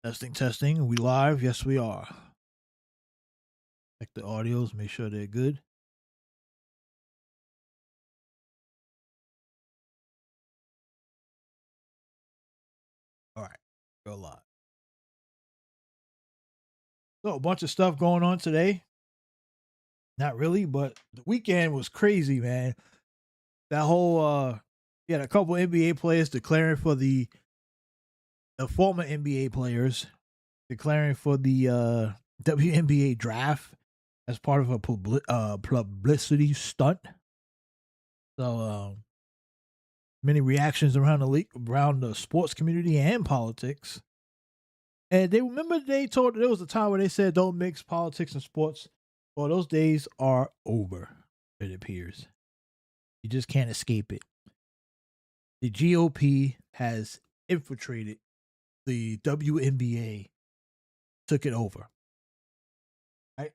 Testing, testing. We live? Yes, we are. Check the audios, make sure they're good. All right, go live. So, a bunch of stuff going on today. Not really, but the weekend was crazy, man. That whole, you had a couple NBA players declaring for the former NBA players declaring for the WNBA draft as part of a publicity stunt. So, many reactions around the league, around the sports community and politics. And they told there was a time where they said don't mix politics and sports. Well, those days are over, it appears. You just can't escape it. The GOP has infiltrated the WNBA, took it over. Right?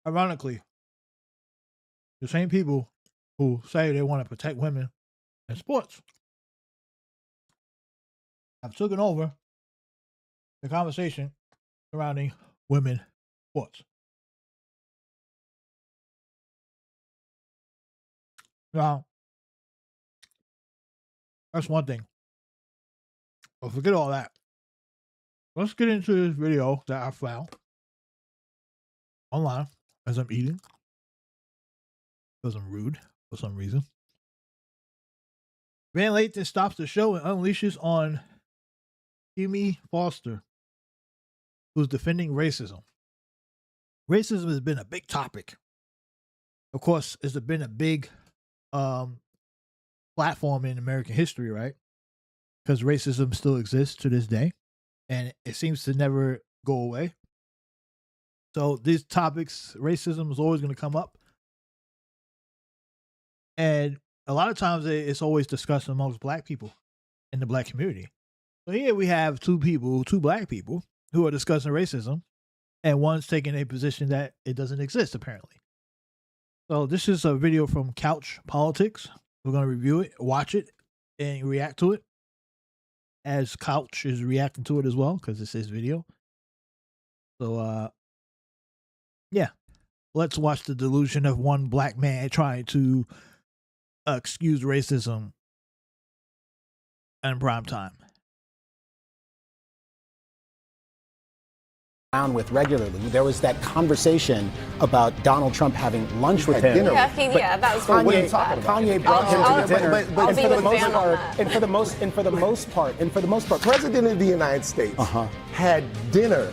Ironically, the same people who say they want to protect women in sports have taken over the conversation surrounding women sports. Now, that's one thing. But forget all that. Let's get into this video that I found online as I'm eating. Because I'm rude for some reason. Van Lathan stops the show and unleashes on Kimmy Foster, who's defending racism. Racism has been a big topic. Of course, it's been a big platform in American history, right? Because racism still exists to this day, and it seems to never go away. So these topics, racism is always going to come up. And a lot of times it's always discussed amongst black people in the black community. So here we have two black people who are discussing racism, and one's taking a position that it doesn't exist, apparently. So this is a video from Couch Politics. We're going to review it, watch it, and react to it, as Couch is reacting to it as well, because it's his video. So, yeah. Let's watch the delusion of one black man trying to excuse racism in prime time. With regularly. There was that conversation about Donald Trump having lunch with him. Yeah, that was what are you talking about? Kanye brought him to the dinner. But for the most part, President of the United States had dinner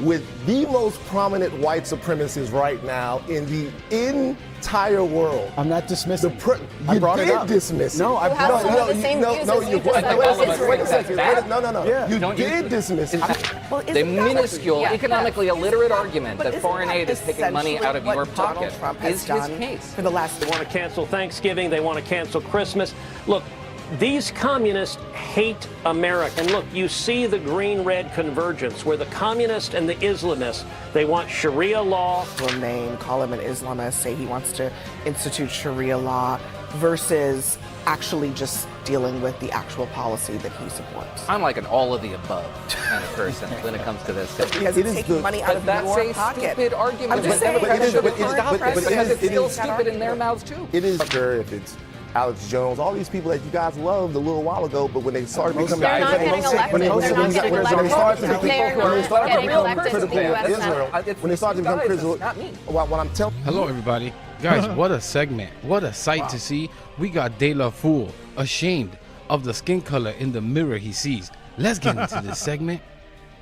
with the most prominent white supremacists right now in the entire world. I'm not dismissing. I brought it up. Dismiss it. No, I brought it up. No, you wait a second. No. Yeah. You did dismiss it. The minuscule, economically illiterate argument that foreign aid is taking money out of your pocket is his case. For the last, they want to cancel Thanksgiving. They want to cancel Christmas. Look, these communists hate America. And look, you see the green-red convergence where the communists and the Islamists, they want Sharia law. Remain, call him an Islamist, say he wants to institute Sharia law versus actually just dealing with the actual policy that he supports. I'm like an all of the above kind of person when it comes to this. Because it's taking money out of your pocket. Stupid argument. I'm just saying, because it's still stupid in their mouths too. It is fair if it's Alex Jones, all these people that you guys loved a little while ago, but when they started becoming They're not getting elected. They're not getting elected. They're when they start to become critical, what I'm telling. Hello, everybody. Guys, what a segment. What a sight to see. We got De La Fool ashamed of the skin color in the mirror he sees. Let's get into this segment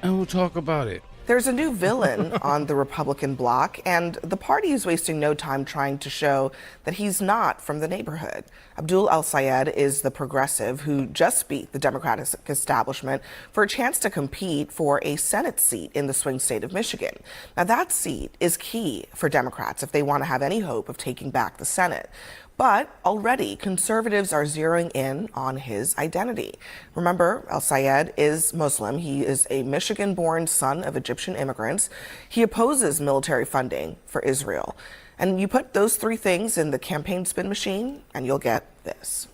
and we'll talk about it. There's a new villain on the Republican bloc, and the party is wasting no time trying to show that he's not from the neighborhood. Abdul El-Sayed is the progressive who just beat the Democratic establishment for a chance to compete for a Senate seat in the swing state of Michigan. Now, that seat is key for Democrats if they want to have any hope of taking back the Senate. But already, conservatives are zeroing in on his identity. Remember, El-Sayed is Muslim. He is a Michigan-born son of Egyptian immigrants. He opposes military funding for Israel. And you put those three things in the campaign spin machine, and you'll get this.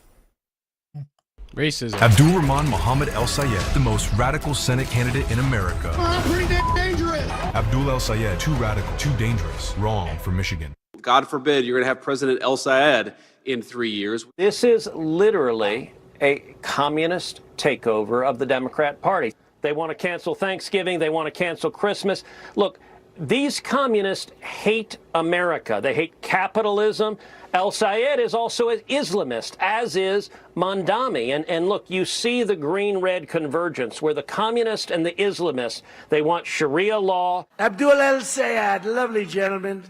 Racism. Abdul Rahman Mohammed El Sayed, the most radical Senate candidate in America. Pretty dangerous. Abdul El Sayed, too radical, too dangerous. Wrong for Michigan. God forbid you're going to have President El Sayed in 3 years. This is literally a communist takeover of the Democrat Party. They want to cancel Thanksgiving. They want to cancel Christmas. Look, these communists hate America. They hate capitalism. El Sayed is also an Islamist, as is Mondami. And look, you see the green-red convergence where the communists and the Islamists, they want Sharia law. Abdul El Sayed, lovely gentleman.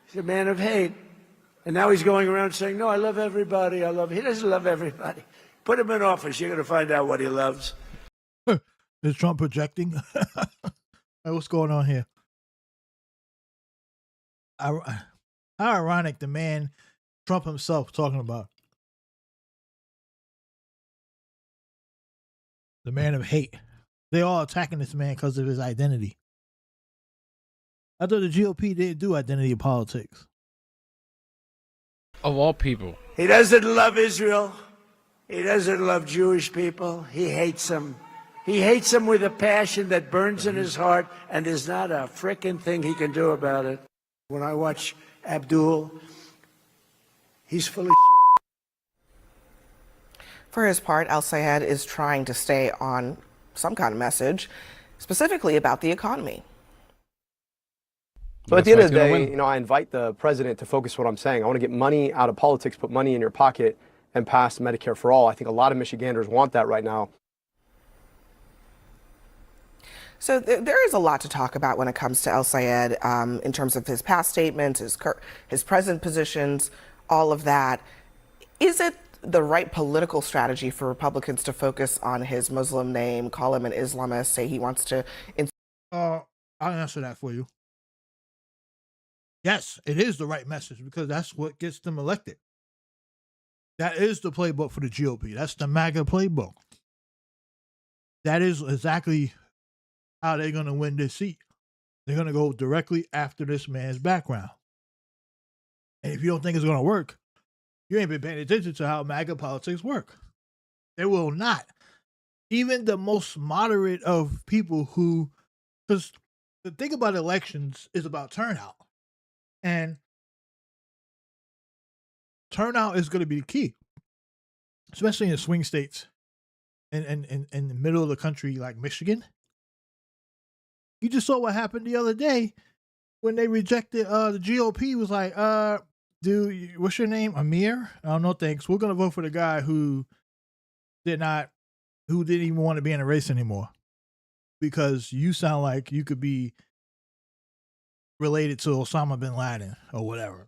He's a man of hate. And now he's going around saying, no, I love everybody. He doesn't love everybody. Put him in office. You're going to find out what he loves. Is Trump projecting? What's going on here? How ironic, the man Trump himself talking about. The man of hate. They all attacking this man because of his identity. I thought the GOP didn't do identity politics. Of all people. He doesn't love Israel. He doesn't love Jewish people. He hates them. He hates them with a passion that burns in his heart, and there's not a frickin' thing he can do about it. When I watch Abdul, he's full of shit. For his part, El Sayed is trying to stay on some kind of message, specifically about the economy. So at the end of the day, I invite the president to focus what I'm saying. I want to get money out of politics, put money in your pocket, and pass Medicare for all. I think a lot of Michiganders want that right now. So there is a lot to talk about when it comes to El Sayed in terms of his past statements, his present positions, all of that. Is it the right political strategy for Republicans to focus on his Muslim name, call him an Islamist, say he wants to... I'll answer that for you. Yes, it is the right message because that's what gets them elected. That is the playbook for the GOP. That's the MAGA playbook. That is exactly how they're going to win this seat. They're going to go directly after this man's background. And if you don't think it's going to work, you ain't been paying attention to how MAGA politics work. They will not. Even the most moderate of people who, because the thing about elections is about turnout. And turnout is going to be the key, especially in swing states and in the middle of the country like Michigan. You just saw what happened the other day when they rejected the GOP was like, dude, what's your name? Amir? Oh, no, thanks. We're going to vote for the guy who didn't even want to be in a race anymore because you sound like you could be related to Osama bin Laden or whatever.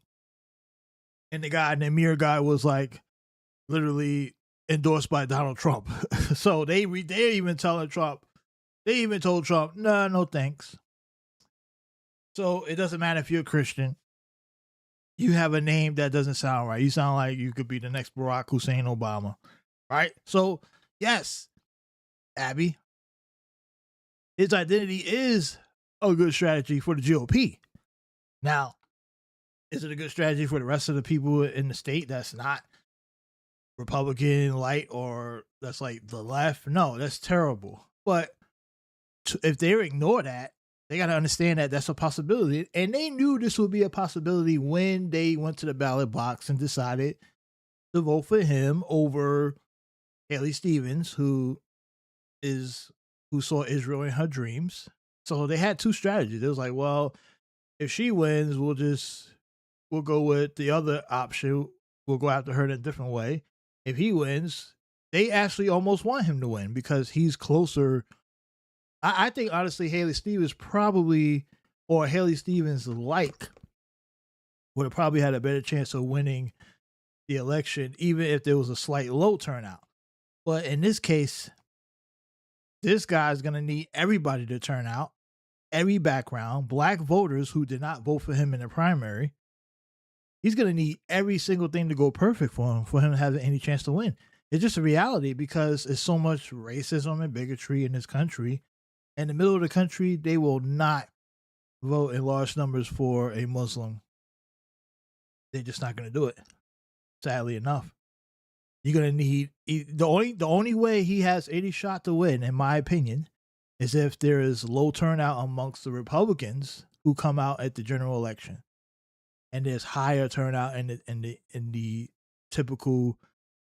And the Amir guy was like literally endorsed by Donald Trump. So they even told Trump, no thanks. So it doesn't matter if you're a Christian. You have a name that doesn't sound right. You sound like you could be the next Barack Hussein Obama. Right? So yes, Abby, his identity is a good strategy for the GOP. Now, is it a good strategy for the rest of the people in the state that's not Republican light or that's like the left? No, that's terrible. But if they ignore that, they got to understand that that's a possibility. And they knew this would be a possibility when they went to the ballot box and decided to vote for him over Haley Stevens, who saw Israel in her dreams. So they had two strategies. It was like, well, if she wins, we'll go with the other option. We'll go after her in a different way. If he wins, they actually almost want him to win because he's closer. I think, honestly, Haley Stevens would have probably had a better chance of winning the election, even if there was a slight low turnout. But in this case, this guy's going to need everybody to turn out. Every background, black voters who did not vote for him in the primary. He's going to need every single thing to go perfect for him to have any chance to win. It's just a reality because there's so much racism and bigotry in this country. In the middle of the country, they will not vote in large numbers for a Muslim. They're just not going to do it, sadly enough. you're gonna need the only way he has any shot to win, in my opinion, is if there is low turnout amongst the Republicans who come out at the general election, and there's higher turnout in the typical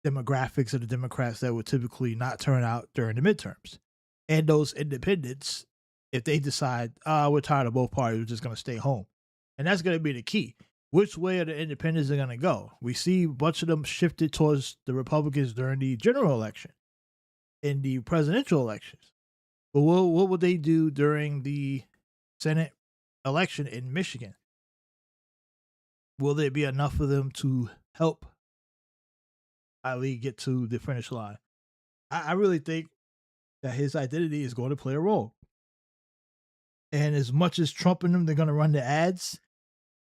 demographics of the Democrats that would typically not turn out during the midterms, and those independents, if they decide, we're tired of both parties, we're just gonna stay home, and that's gonna be the key. Which way are the independents are going to go? We see a bunch of them shifted towards the Republicans during the general election, in the presidential elections. But what will they do during the Senate election in Michigan? Will there be enough of them to help Ali get to the finish line? I really think that his identity is going to play a role. And as much as Trump and them, they're going to run the ads,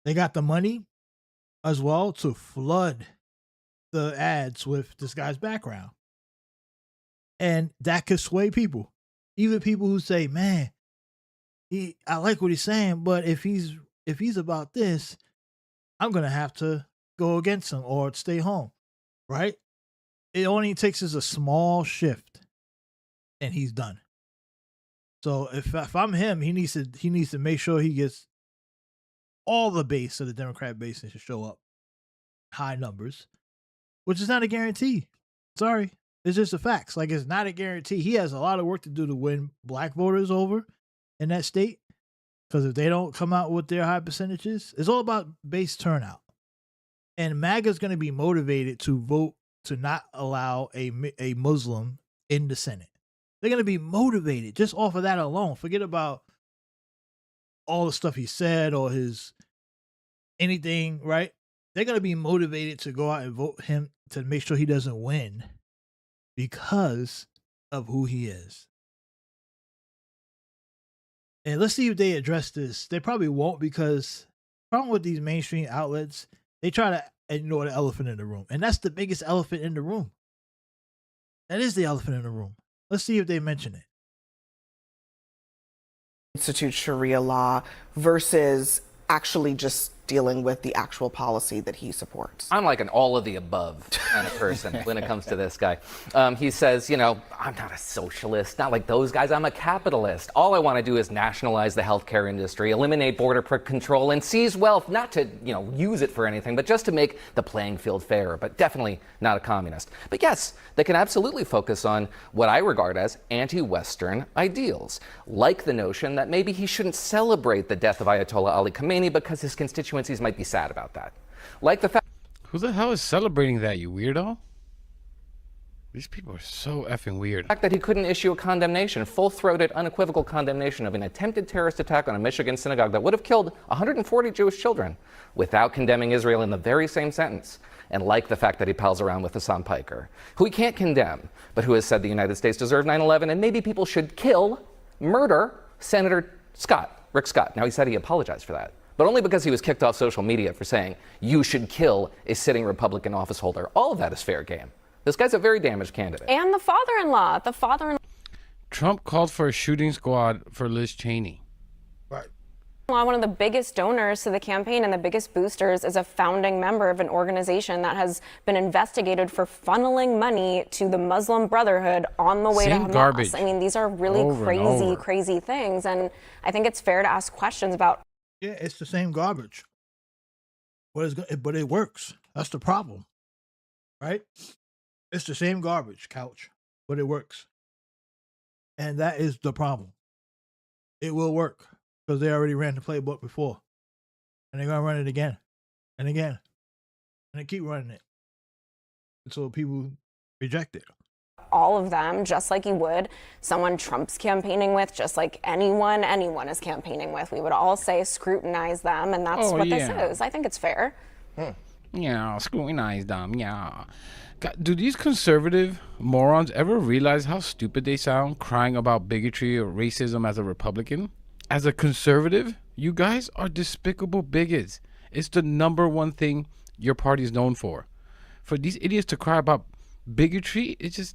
they got the money as well to flood the ads with this guy's background. And that could sway people. Even people who say, man, I like what he's saying, but if he's about this, I'm going to have to go against him or stay home. Right? It only takes us a small shift and he's done. So if I'm him, he needs to make sure he gets all the base of the Democrat base to show up high numbers, which is not a guarantee. Sorry. It's just the facts. Like, it's not a guarantee. He has a lot of work to do to win black voters over in that state, because if they don't come out with their high percentages, it's all about base turnout. And MAGA is going to be motivated to vote to not allow a Muslim in the Senate. They're going to be motivated just off of that alone. Forget about all the stuff he said or his anything, right? They're going to be motivated to go out and vote him to make sure he doesn't win because of who he is. And let's see if they address this. They probably won't, because the problem with these mainstream outlets, they try to ignore the elephant in the room. And that's the biggest elephant in the room. That is the elephant in the room. Let's see if they mention it. Institute Sharia law versus actually just dealing with the actual policy that he supports. I'm like an all of the above kind of person when it comes to this guy. He says, I'm not a socialist, not like those guys. I'm a capitalist. All I want to do is nationalize the healthcare industry, eliminate border control, and seize wealth, not to, use it for anything, but just to make the playing field fairer, but definitely not a communist. But yes, they can absolutely focus on what I regard as anti-Western ideals, like the notion that maybe he shouldn't celebrate the death of Ayatollah Ali Khamenei because his constituencies might be sad about that. Like the fact... Who the hell is celebrating that, you weirdo? These people are so effing weird. The fact that he couldn't issue a condemnation, full-throated, unequivocal condemnation of an attempted terrorist attack on a Michigan synagogue that would have killed 140 Jewish children without condemning Israel in the very same sentence. And like the fact that he pals around with Hassan Piker, who he can't condemn, but who has said the United States deserved 9/11 and maybe people should murder Senator Rick Scott. Now, he said he apologized for that, but only because he was kicked off social media for saying you should kill a sitting Republican office holder. All of that is fair game. This guy's a very damaged candidate. And the father-in-law. Trump called for a shooting squad for Liz Cheney. Right. One of the biggest donors to the campaign and the biggest boosters is a founding member of an organization that has been investigated for funneling money to the Muslim Brotherhood on the way to Hamas. Garbage. I mean, these are really crazy things. And I think it's fair to ask questions about. Yeah, it's the same garbage. But it works. That's the problem. Right? It's the same garbage, couch, but it works. And that is the problem. It will work because they already ran the playbook before. And they're going to run it again and again. And they keep running it until people reject it. All of them, just like you would someone Trump's campaigning with, just like anyone is campaigning with. We would all say scrutinize them, and that's what this is. I think it's fair. Yeah, scrutinize them, yeah. God, do these conservative morons ever realize how stupid they sound crying about bigotry or racism as a Republican? As a conservative, you guys are despicable bigots. It's the number one thing your party is known for. For these idiots to cry about bigotry, it's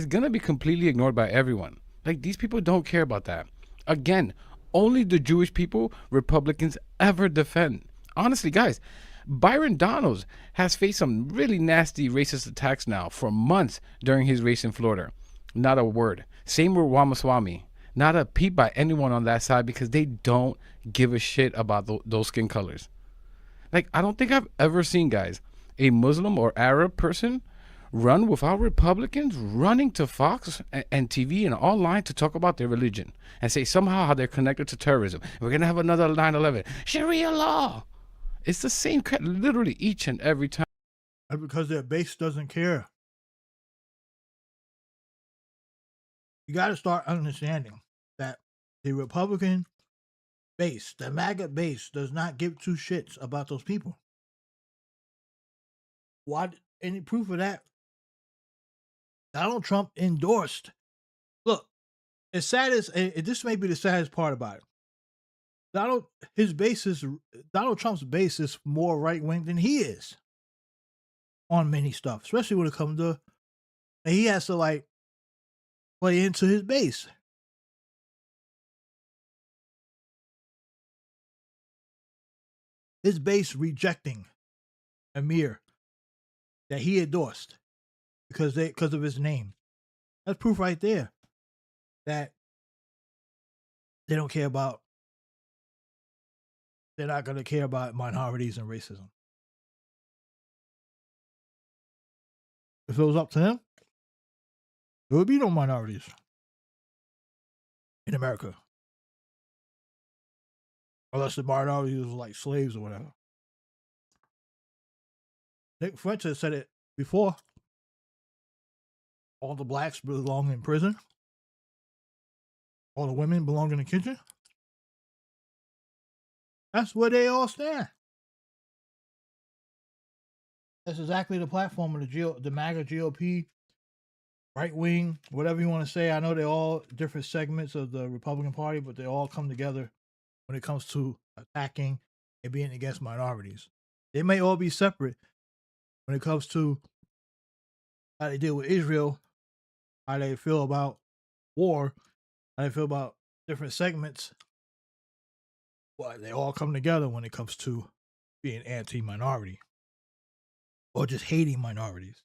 going to be completely ignored by everyone. Like, these people don't care about that. Again, only the Jewish people Republicans ever defend. Honestly, guys, Byron Donalds has faced some really nasty racist attacks now for months during his race in Florida. Not a word. Same with Ramaswamy. Not a peep by anyone on that side because they don't give a shit about those skin colors. Like, I don't think I've ever seen, guys, a Muslim or Arab person run without Republicans running to Fox and TV and online to talk about their religion and say somehow how they're connected to terrorism. We're going to have another 9/11. Sharia law. It's the same crap literally each and every time. That's because their base doesn't care. You got to start understanding that the Republican base, the MAGA base, does not give two shits about those people. Why? Any proof of that? Donald Trump endorsed. Look, as sad as this may be the saddest part about it. Donald Trump's base is more right wing than he is on many stuff, especially when it comes to, and he has to like play into his base. His base rejecting Amir that he endorsed because of his name. That's proof right there that they don't care about. They're not going to care about minorities and racism. If it was up to them, there would be no minorities in America. Unless the minorities was like slaves or whatever. Nick French has said it before. All the blacks belong in prison. All the women belong in the kitchen. That's where they all stand. That's exactly the platform of the MAGA GOP, right wing, whatever you want to say. I know they're all different segments of the Republican Party, but they all come together when it comes to attacking and being against minorities. They may all be separate when it comes to how they deal with Israel, how they feel about war, how they feel about different segments. But they all come together when it comes to being anti-minority or just hating minorities.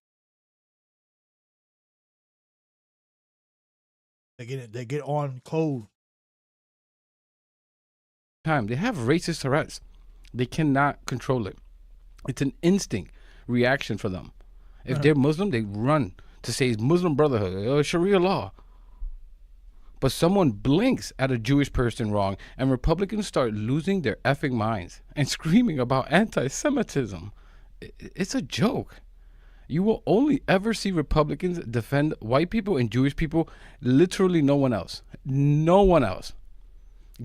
They get on code. They have racist Tourette's. They cannot control it. It's an instinct reaction for them. If they're Muslim, they run to say Muslim Brotherhood or Sharia law. But someone blinks at a Jewish person wrong, and Republicans start losing their effing minds and screaming about anti-Semitism. It's a joke. You will only ever see Republicans defend white people and Jewish people, literally no one else. No one else.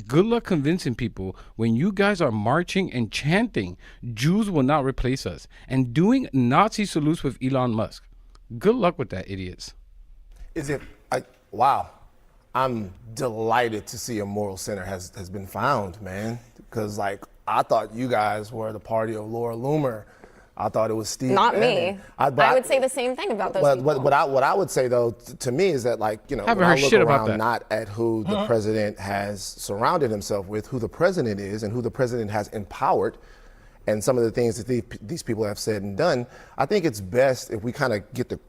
Good luck convincing people when you guys are marching and chanting, Jews will not replace us, and doing Nazi salutes with Elon Musk. Good luck with that, idiots. Wow. I'm delighted to see a moral center has been found, man. Because, like, I thought you guys were the party of Laura Loomer. I thought it was Steve Not Bannon. me. I would say the same thing about those people. What I would say, though, to me is that, like, you know, when I look around not at who the president has surrounded himself with, who the president is and who the president has empowered, and some of the things that these people have said and done, I think it's best if we kind of get the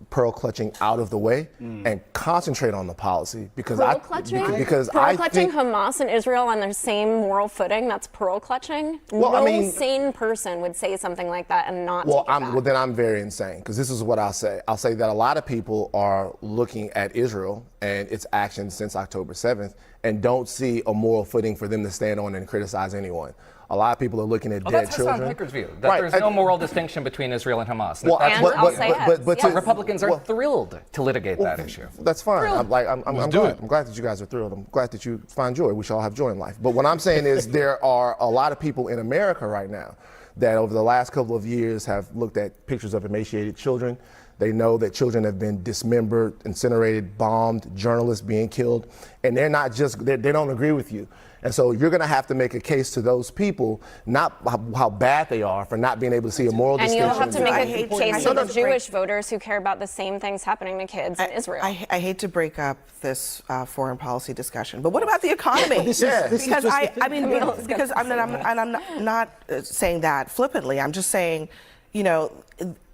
pearl clutching out of the way and concentrate on the policy because pearl clutching Hamas and Israel on their same moral footing. That's pearl clutching. No sane person would say something like that and not. Well, then I'm very insane because this is what I'll say. I'll say that a lot of people are looking at Israel and its actions since October 7th and don't see a moral footing for them to stand on and criticize anyone. A lot of people are looking at dead children. That's Hassan Picker's view. That there's no moral distinction between Israel and Hamas. But Republicans are thrilled to litigate that issue. That's fine. I'm glad. I'm glad that you guys are thrilled. I'm glad that you find joy. We should all have joy in life. But what I'm saying is there are a lot of people in America right now that over the last couple of years have looked at pictures of emaciated children, They know that children have been dismembered, incinerated, bombed, journalists being killed, and they're not just, they don't agree with you. And so you're going to have to make a case to those people, not how bad they are for not being able to see a moral distinction. And you'll have to make a case to the Jewish voters who care about the same things happening to kids in Israel. I hate to break up this foreign policy discussion, but what about the economy? Because I'm not saying that flippantly. I'm just saying, you know,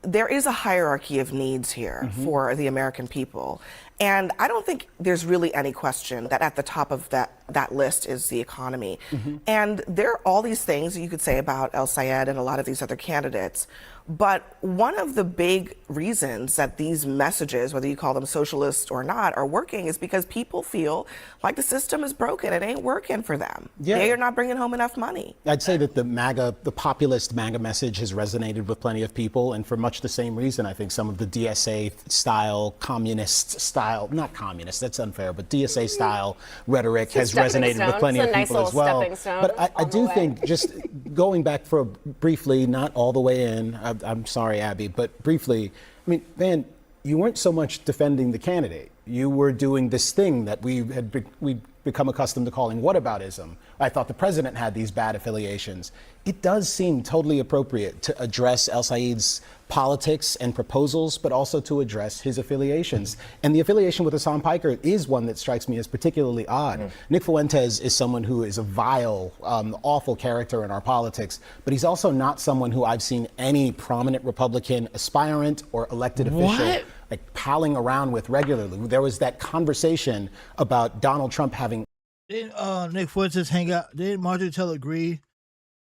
there is a hierarchy of needs here for the American people. And I don't think there's really any question that at the top of that list is the economy. And there are all these things you could say about El Sayed and a lot of these other candidates. But one of the big reasons that these messages, whether you call them socialist or not, are working is because people feel like the system is broken. It ain't working for them. They are not bringing home enough money. I'd say that the populist MAGA message has resonated with plenty of people, and for much the same reason, I think some of the DSA style, communist style, not communist, that's unfair, but DSA style rhetoric has resonated with plenty of people as well. But I do think, just going back for briefly, not all the way in, I'm sorry, Abby, but briefly, I mean, Van, you weren't so much defending the candidate. You were doing this thing that we'd become accustomed to calling whataboutism. I thought the president had these bad affiliations. It does seem totally appropriate to address El Sayed's politics and proposals, but also to address his affiliations. And the affiliation with Hassan Piker is one that strikes me as particularly odd. Nick Fuentes is someone who is a vile, awful character in our politics, but he's also not someone who I've seen any prominent Republican aspirant or elected official like palling around with regularly. There was that conversation about Donald Trump having. Didn't Nick Fuentes hang out? Didn't Marjorie Taylor Greene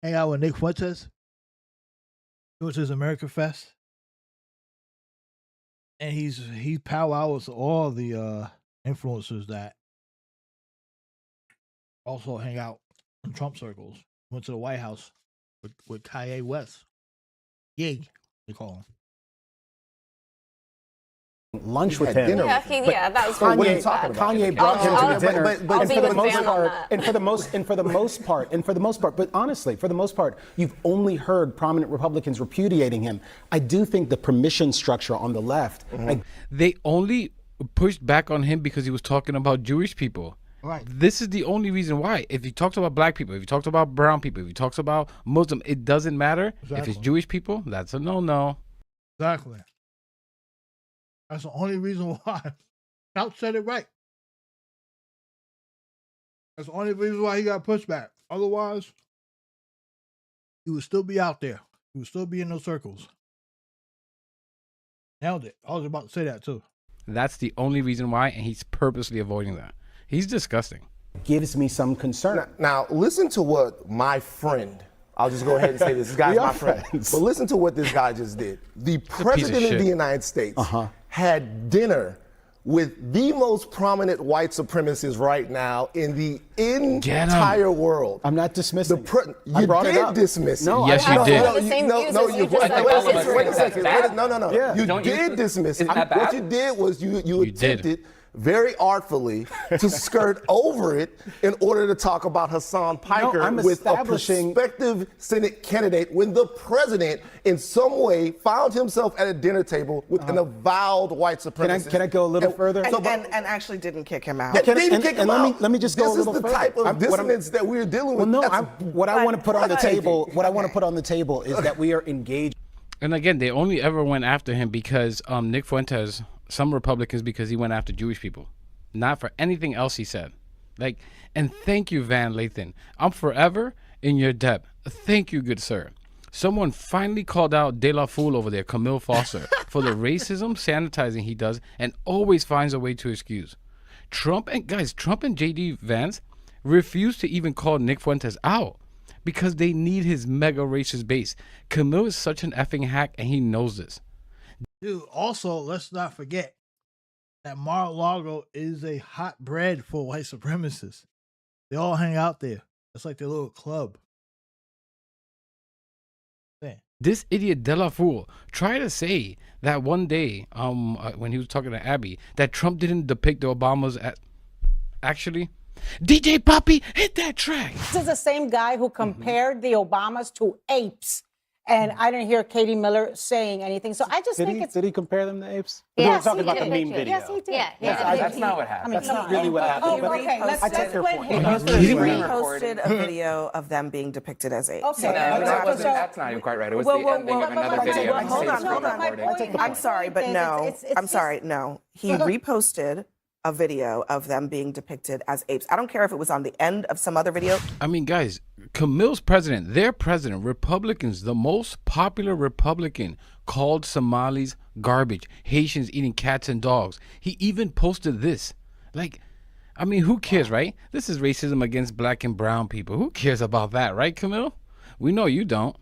hang out with Nick Fuentes? It was his America Fest, and he powwows all the influencers that also hang out in Trump circles. Went to the White House with Kanye West. Yay, they call him. Lunch with him. Yeah, that was Kanye brought him to the dinner. But for the most part, but honestly, for the most part, you've only heard prominent Republicans repudiating him. I do think the permission structure on the left. They only pushed back on him because he was talking about Jewish people. Right. This is the only reason why. If he talks about black people, if he talks about brown people, if he talks about Muslim, it doesn't matter. Exactly. If it's Jewish people, that's a no-no. Exactly. That's the only reason why. Couch said it right. That's the only reason why he got pushed back. Otherwise, he would still be out there. He would still be in those circles. Nailed it. I was about to say that too. That's the only reason why, and he's purposely avoiding that. He's disgusting. Gives me some concern. Now listen to what my friend, I'll just go ahead and say this guy's my friend. But listen to what this guy just did. The president of the United States had dinner with the most prominent white supremacists right now in the entire world. I'm not dismissing. You did dismiss it. No, yes, you did. Wait a second. No. Yeah. You did dismiss it. What you did was you attempted very artfully to skirt over it in order to talk about Hassan Piker with a prospective Senate candidate when the president in some way found himself at a dinner table with an avowed white supremacist. Can I go a little further? And actually didn't kick him out. Didn't kick him out. Let me just go a little further. This is the type of dissonance that we're dealing with. Well, no, what I want to put on the table, is that we are engaged. And again, they only ever went after him because Nick Fuentes, some Republicans, because he went after Jewish people, not for anything else he said. And thank you, Van Lathan. I'm forever in your debt. Thank you, good sir. Someone finally called out De La Fool over there, Camille Foster, for the racism sanitizing he does and always finds a way to excuse. Trump and JD Vance refuse to even call Nick Fuentes out because they need his mega racist base. Camille is such an effing hack, and he knows this. Dude, also, let's not forget that Mar-a-Lago is a hotbed for white supremacists. They all hang out there. It's like their little club. This idiot De La Fool tried to say that one day, when he was talking to Abby, that Trump didn't depict the Obamas as actually. DJ Poppy, hit that track. This is the same guy who compared the Obamas to apes. And I didn't hear Katie Miller saying anything. So I just think it's... Did he compare them to apes? Yes, we were talking he about the did. meme video. Yes, he did. That's not what happened. That's not really what happened. Oh, okay. I take your point. He reposted a video of them being depicted as apes. Okay. That's not even quite right. It was the ending of another video. Hold on. I'm sorry, but no. I'm sorry, no. He reposted a video of them being depicted as apes. I don't care if it was on the end of some other video. I mean, guys, Camille's president, their president, Republicans, the most popular Republican, called Somalis garbage, Haitians eating cats and dogs. He even posted this. Like, I mean, who cares, right? This is racism against black and brown people. Who cares about that, right, Camille? We know you don't.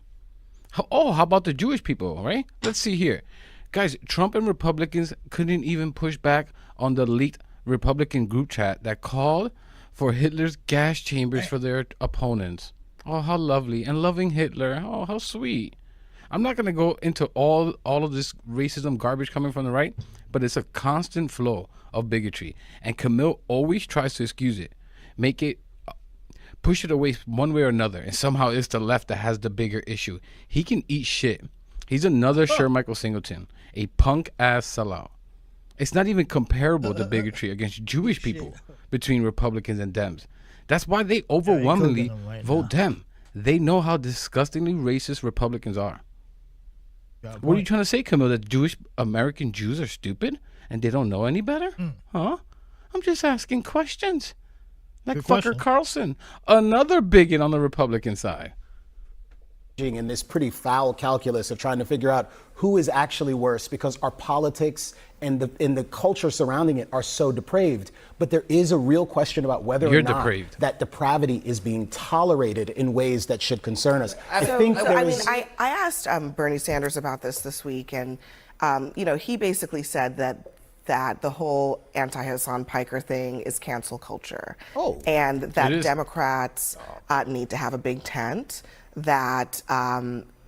Oh, how about the Jewish people, right? Let's see here. Guys, Trump and Republicans couldn't even push back on the leaked Republican group chat that called for Hitler's gas chambers for their opponents. Oh, how lovely. And loving Hitler. Oh, how sweet. I'm not going to go into all of this racism garbage coming from the right, but it's a constant flow of bigotry. And Camille always tries to excuse it, make it, push it away one way or another. And somehow it's the left that has the bigger issue. He can eat shit. He's another Sir Michael Singleton, a punk-ass sellout. It's not even comparable to bigotry against Jewish people between Republicans and Dems. That's why they overwhelmingly vote Dem. They know how disgustingly racist Republicans are. What are you trying to say, Camille? That Jewish American Jews are stupid and they don't know any better? Huh? I'm just asking questions. Like fucker Carlson, another bigot on the Republican side. In this pretty foul calculus of trying to figure out who is actually worse, because our politics and the culture surrounding it are so depraved. But there is a real question about whether or not that depravity is being tolerated in ways that should concern us. I asked Bernie Sanders about this week, and he basically said that the whole anti-Hassan Piker thing is cancel culture, and that Democrats need to have a big tent. That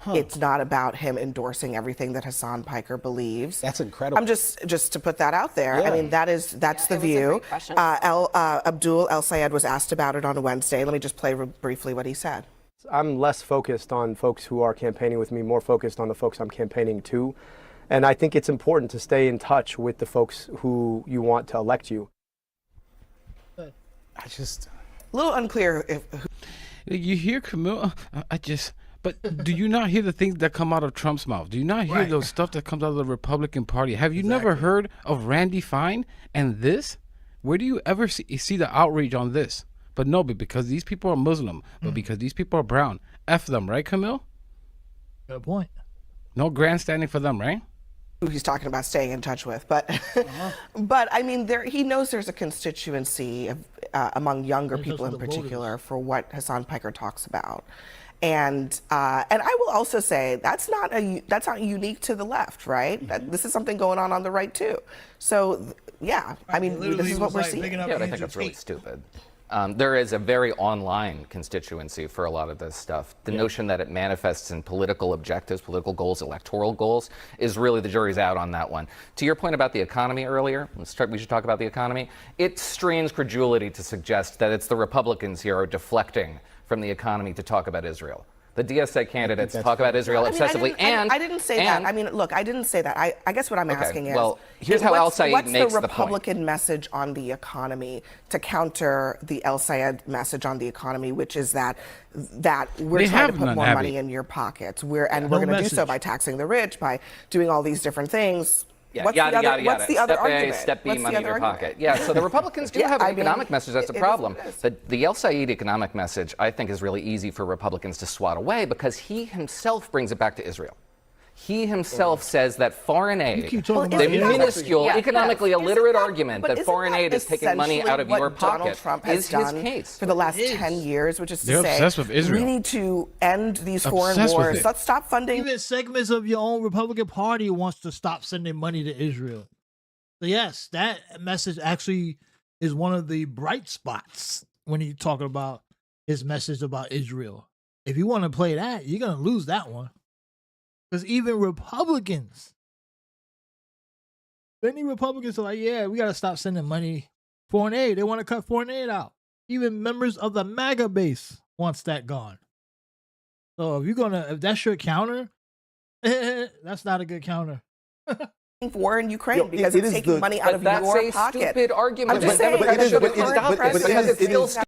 it's not about him endorsing everything that Hassan Piker believes. That's incredible. I'm just to put that out there. Yeah. I mean, that's the view. Abdul El-Sayed was asked about it on Wednesday. Let me just play briefly what he said. I'm less focused on folks who are campaigning with me, more focused on the folks I'm campaigning to. And I think it's important to stay in touch with the folks who you want to elect you. A little unclear if... You hear Camille? But do you not hear the things that come out of Trump's mouth? Do you not hear those stuff that comes out of the Republican Party? Have you never heard of Randy Fine and this? Where do you ever see the outrage on this? But no, but because these people are Muslim, but because these people are brown, F them, right, Camille? Good point. No grandstanding for them, right? Who he's talking about staying in touch with, but but I mean, he knows there's a constituency of, among younger people in particular for what Hassan Piker talks about, and I will also say that's not unique to the left, right? This is something going on the right too. So yeah, I mean, this is what we're seeing. Yeah, I think that's really stupid. There is a very online constituency for a lot of this stuff. The notion that it manifests in political objectives, political goals, electoral goals, is really the jury's out on that one. To your point about the economy earlier, we should talk about the economy. It strains credulity to suggest that it's the Republicans here are deflecting from the economy to talk about Israel. The DSA candidates talk about Israel obsessively, I didn't say that. I mean, look, I didn't say that. I guess what I'm asking is, well, here's how El-Sayed makes the point. What's the Republican message on the economy to counter the El-Sayed message on the economy, which is that we're trying to put more money in your pockets. We're going to do so by taxing the rich, by doing all these different things. Yeah, what's the other argument? Step B, money in your pocket. Yeah, so the Republicans do have an economic message. That's a problem. The El-Sayed economic message, I think, is really easy for Republicans to swat away because he himself brings it back to Israel. He himself says that foreign aid, the minuscule, economically illiterate argument that foreign aid is taking money out of your pocket, is his case. For the last 10 years, which is to say, we need to end these foreign wars. Let's stop funding. Even segments of your own Republican Party wants to stop sending money to Israel. So yes, that message actually is one of the bright spots when you're talking about his message about Israel. If you want to play that, you're going to lose that one. Because even Republicans, many Republicans are like, yeah, we got to stop sending money, foreign aid. They want to cut foreign aid out. Even members of the MAGA base wants that gone. So if that's your counter, that's not a good counter. War in Ukraine because it's taking money out of your That's a pocket. stupid argument. I'm just saying.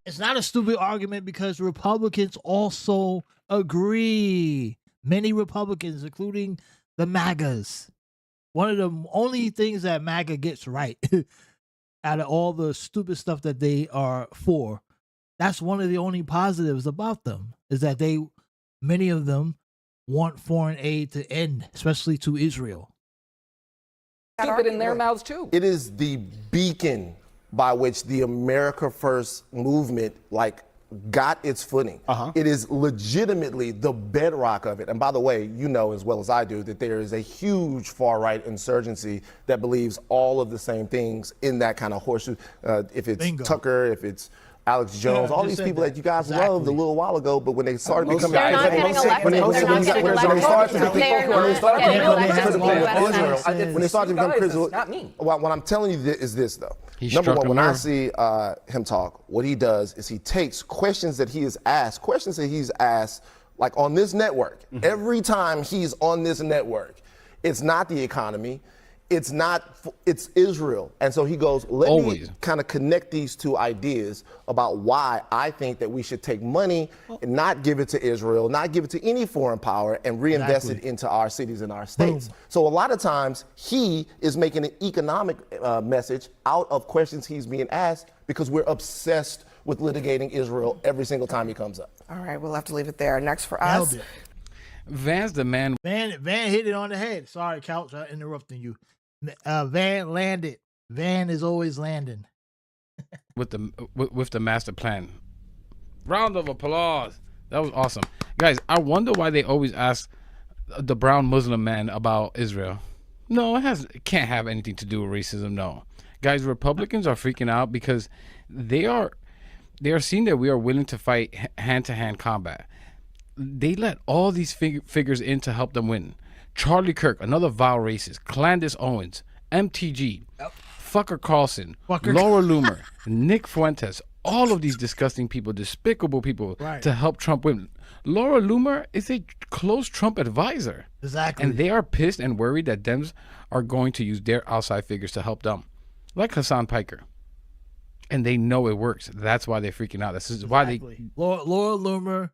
It's not a stupid argument because Republicans also agree. Many Republicans, including the MAGAs. One of the only things that MAGA gets right out of all the stupid stuff that they are for, that's one of the only positives about them, is that many of them want foreign aid to end, especially to Israel. Stupid in their mouths too. It is the beacon by which the America First movement got its footing. It is legitimately the bedrock of it. And by the way, you know as well as I do that there is a huge far-right insurgency that believes all of the same things in that kind of horseshoe. If it's Bingo. Tucker, if it's Alex Jones, all these people that you guys loved a little while ago, but when they started becoming They're not getting elected. They're not getting elected. when they started to become critical, what I'm telling you is this though. Number one, when I see him talk, what he does is he takes questions that he's asked like on this network. Every time he's on this network, it's not the economy. It's Israel. And so he goes, let me kind of connect these two ideas about why I think that we should take money and not give it to Israel, not give it to any foreign power, and reinvest it into our cities and our states. So a lot of times he is making an economic message out of questions he's being asked because we're obsessed with litigating Israel every single time he comes up. All right, we'll have to leave it there. Next for us. Van's the man. Van hit it on the head. Sorry, Couch, I'm interrupting you. Van landed. Van is always landing. with the master plan. Round of applause. That was awesome. Guys, I wonder why they always ask the brown Muslim man about Israel. No, it can't have anything to do with racism, no. Guys, Republicans are freaking out because they are seeing that we are willing to fight hand-to-hand combat. They let all these figures in to help them win. Charlie Kirk, another vile racist, Candace Owens, MTG, Fucker Carlson, Laura Loomer, Nick Fuentes, all of these disgusting people, despicable people to help Trump win. Laura Loomer is a close Trump advisor. Exactly. And they are pissed and worried that Dems are going to use their outside figures to help them, like Hassan Piker. And they know it works. That's why they're freaking out. This is why they... Laura Loomer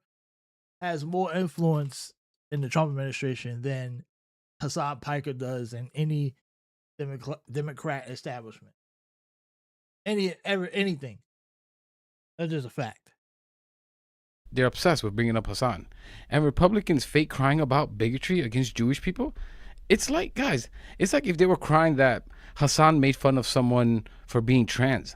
has more influence in the Trump administration than Hassan Piker does in any Democrat establishment. Anything. That's just a fact. They're obsessed with bringing up Hassan. And Republicans fake crying about bigotry against Jewish people. It's like, guys, it's like if they were crying that Hassan made fun of someone for being trans.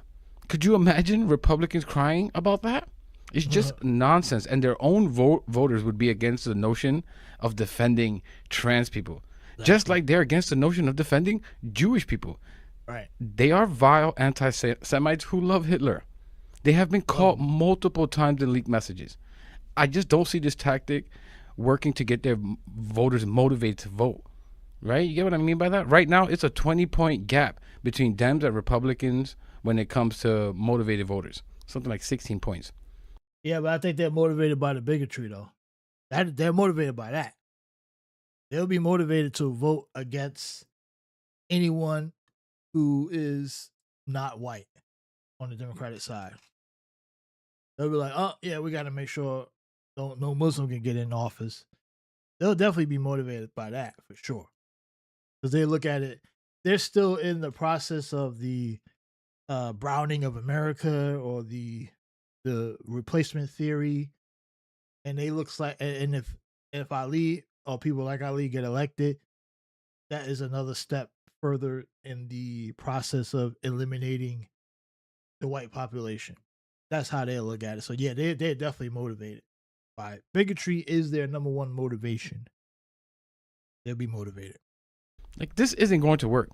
Could you imagine Republicans crying about that? It's just nonsense. And their own voters would be against the notion of defending trans people. Exactly. Just like they're against the notion of defending Jewish people. Right. They are vile anti-Semites who love Hitler. They have been caught multiple times in leaked messages. I just don't see this tactic working to get their voters motivated to vote. Right? You get what I mean by that? Right now, it's a 20-point gap between Dems and Republicans when it comes to motivated voters. Something like 16 points. Yeah, but I think they're motivated by the bigotry, though. They're motivated by that. They'll be motivated to vote against anyone who is not white on the Democratic side. They'll be like, oh, yeah, we got to make sure no Muslim can get in office. They'll definitely be motivated by that, for sure. Because they look at it, they're still in the process of the browning of America or the replacement theory. And they looks like, and if Ali or people like Ali get elected, that is another step further in the process of eliminating the white population. That's how they look at it. So yeah, they're definitely motivated by it. Bigotry is their number one motivation. They'll be motivated. Like, this isn't going to work.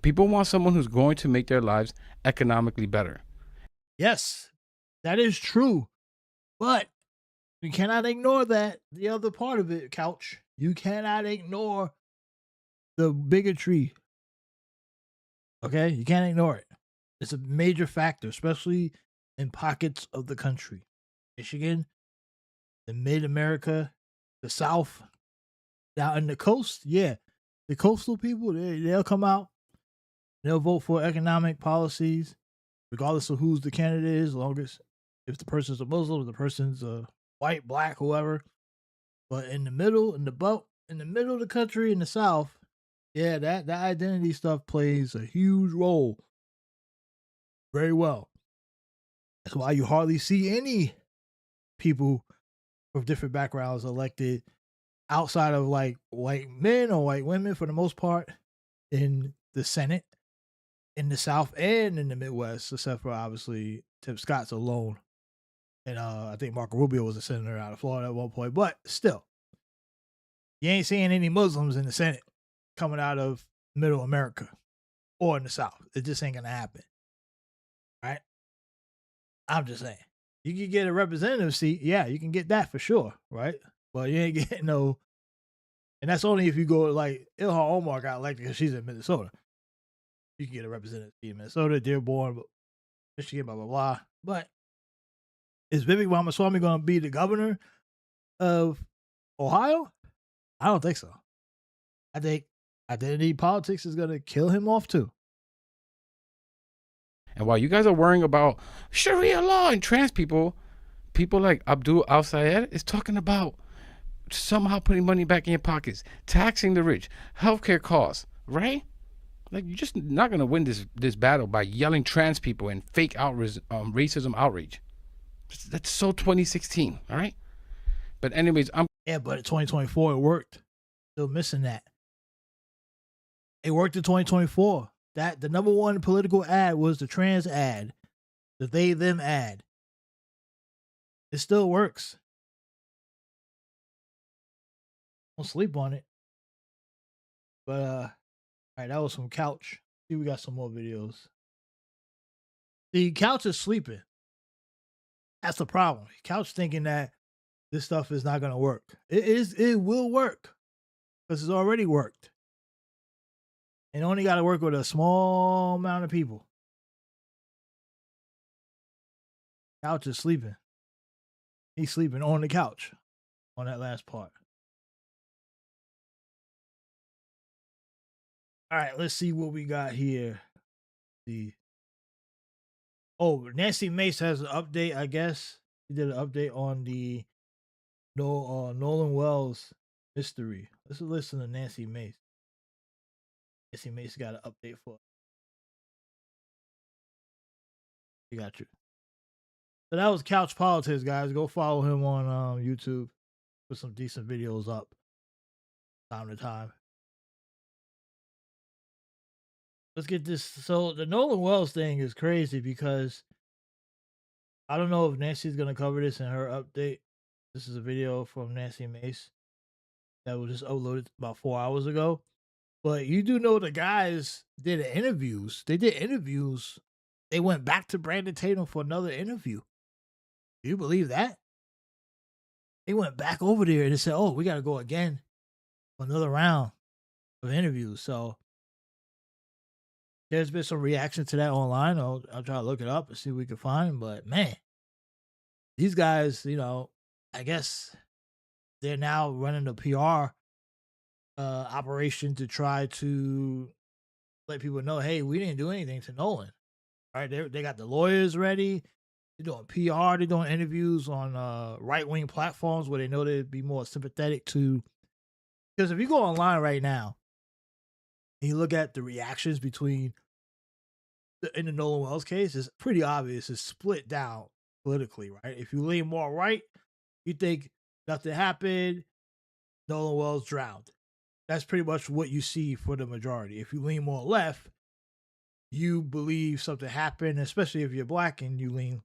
People want someone who's going to make their lives economically better. Yes, that is true. But you cannot ignore that. The other part of it, Couch. You cannot ignore the bigotry. Okay? You can't ignore it. It's a major factor, especially in pockets of the country. Michigan, the mid-America, the South, down in the coast, yeah, the coastal people, they'll come out, they'll vote for economic policies, regardless of who's the candidate is, as long as if the person's a Muslim, if the person's a white, black, whoever. But in the middle, in the middle of the country, in the South, yeah, that identity stuff plays a huge role. Very well. That's why you hardly see any people from different backgrounds elected outside of like white men or white women for the most part in the Senate in the South and in the Midwest, except for obviously Tim Scott's alone. And I think Marco Rubio was a senator out of Florida at one point. But still, you ain't seeing any Muslims in the Senate coming out of middle America or in the South. It just ain't gonna happen. Right? I'm just saying. You can get a representative seat, yeah, you can get that for sure, right? But you ain't getting no, and that's only if you go like Ilhan Omar got elected because she's in Minnesota. You can get a representative seat in Minnesota, Dearborn, Michigan, blah blah blah. But is Vivek Ramaswamy going to be the governor of Ohio? I don't think so. I think identity politics is going to kill him off too. And while you guys are worrying about Sharia law and trans people, people like Abdul Al-Sayed is talking about somehow putting money back in your pockets, taxing the rich, healthcare costs, right? Like, you're just not going to win this battle by yelling trans people and fake racism outrage. That's so 2016, all right? But anyways, Yeah, but in 2024, it worked. Still missing that. It worked in 2024. That the number one political ad was the trans ad, the they them ad. It still works. Don't sleep on it. But all right, that was from Couch. See, we got some more videos. The Couch is sleeping. That's the problem. Couch thinking that this stuff is not gonna work. It will work. Because it's already worked. And only got to work with a small amount of people. Couch is sleeping. He's sleeping on the couch on that last part. All right, let's see what we got here. Oh, Nancy Mace has an update, I guess. She did an update on the Nolan Wells mystery. Let's listen to Nancy Mace. Nancy Mace got an update for us. We got you. So that was Couch Politics, guys. Go follow him on YouTube. Put some decent videos up time to time. Let's get this. So the Nolan Wells thing is crazy because I don't know if Nancy's going to cover this in her update. This is a video from Nancy Mace that was just uploaded about 4 hours ago. But you do know the guys did interviews. They did interviews. They went back to Brandon Tatum for another interview. Do you believe that? They went back over there and they said, oh, we got to go again for another round of interviews. So there's been some reaction to that online. I'll try to look it up and see what we can find. But man, these guys, I guess they're now running a PR operation to try to let people know, hey, we didn't do anything to Nolan. All right, they got the lawyers ready. They're doing PR. They're doing interviews on right-wing platforms where they know they'd be more sympathetic to. Because if you go online right now and you look at the reactions between in the Nolan Wells case, it's pretty obvious it's split down politically, right? If you lean more right, you think nothing happened, Nolan Wells drowned. That's pretty much what you see for the majority. If you lean more left, you believe something happened, especially if you're black and you lean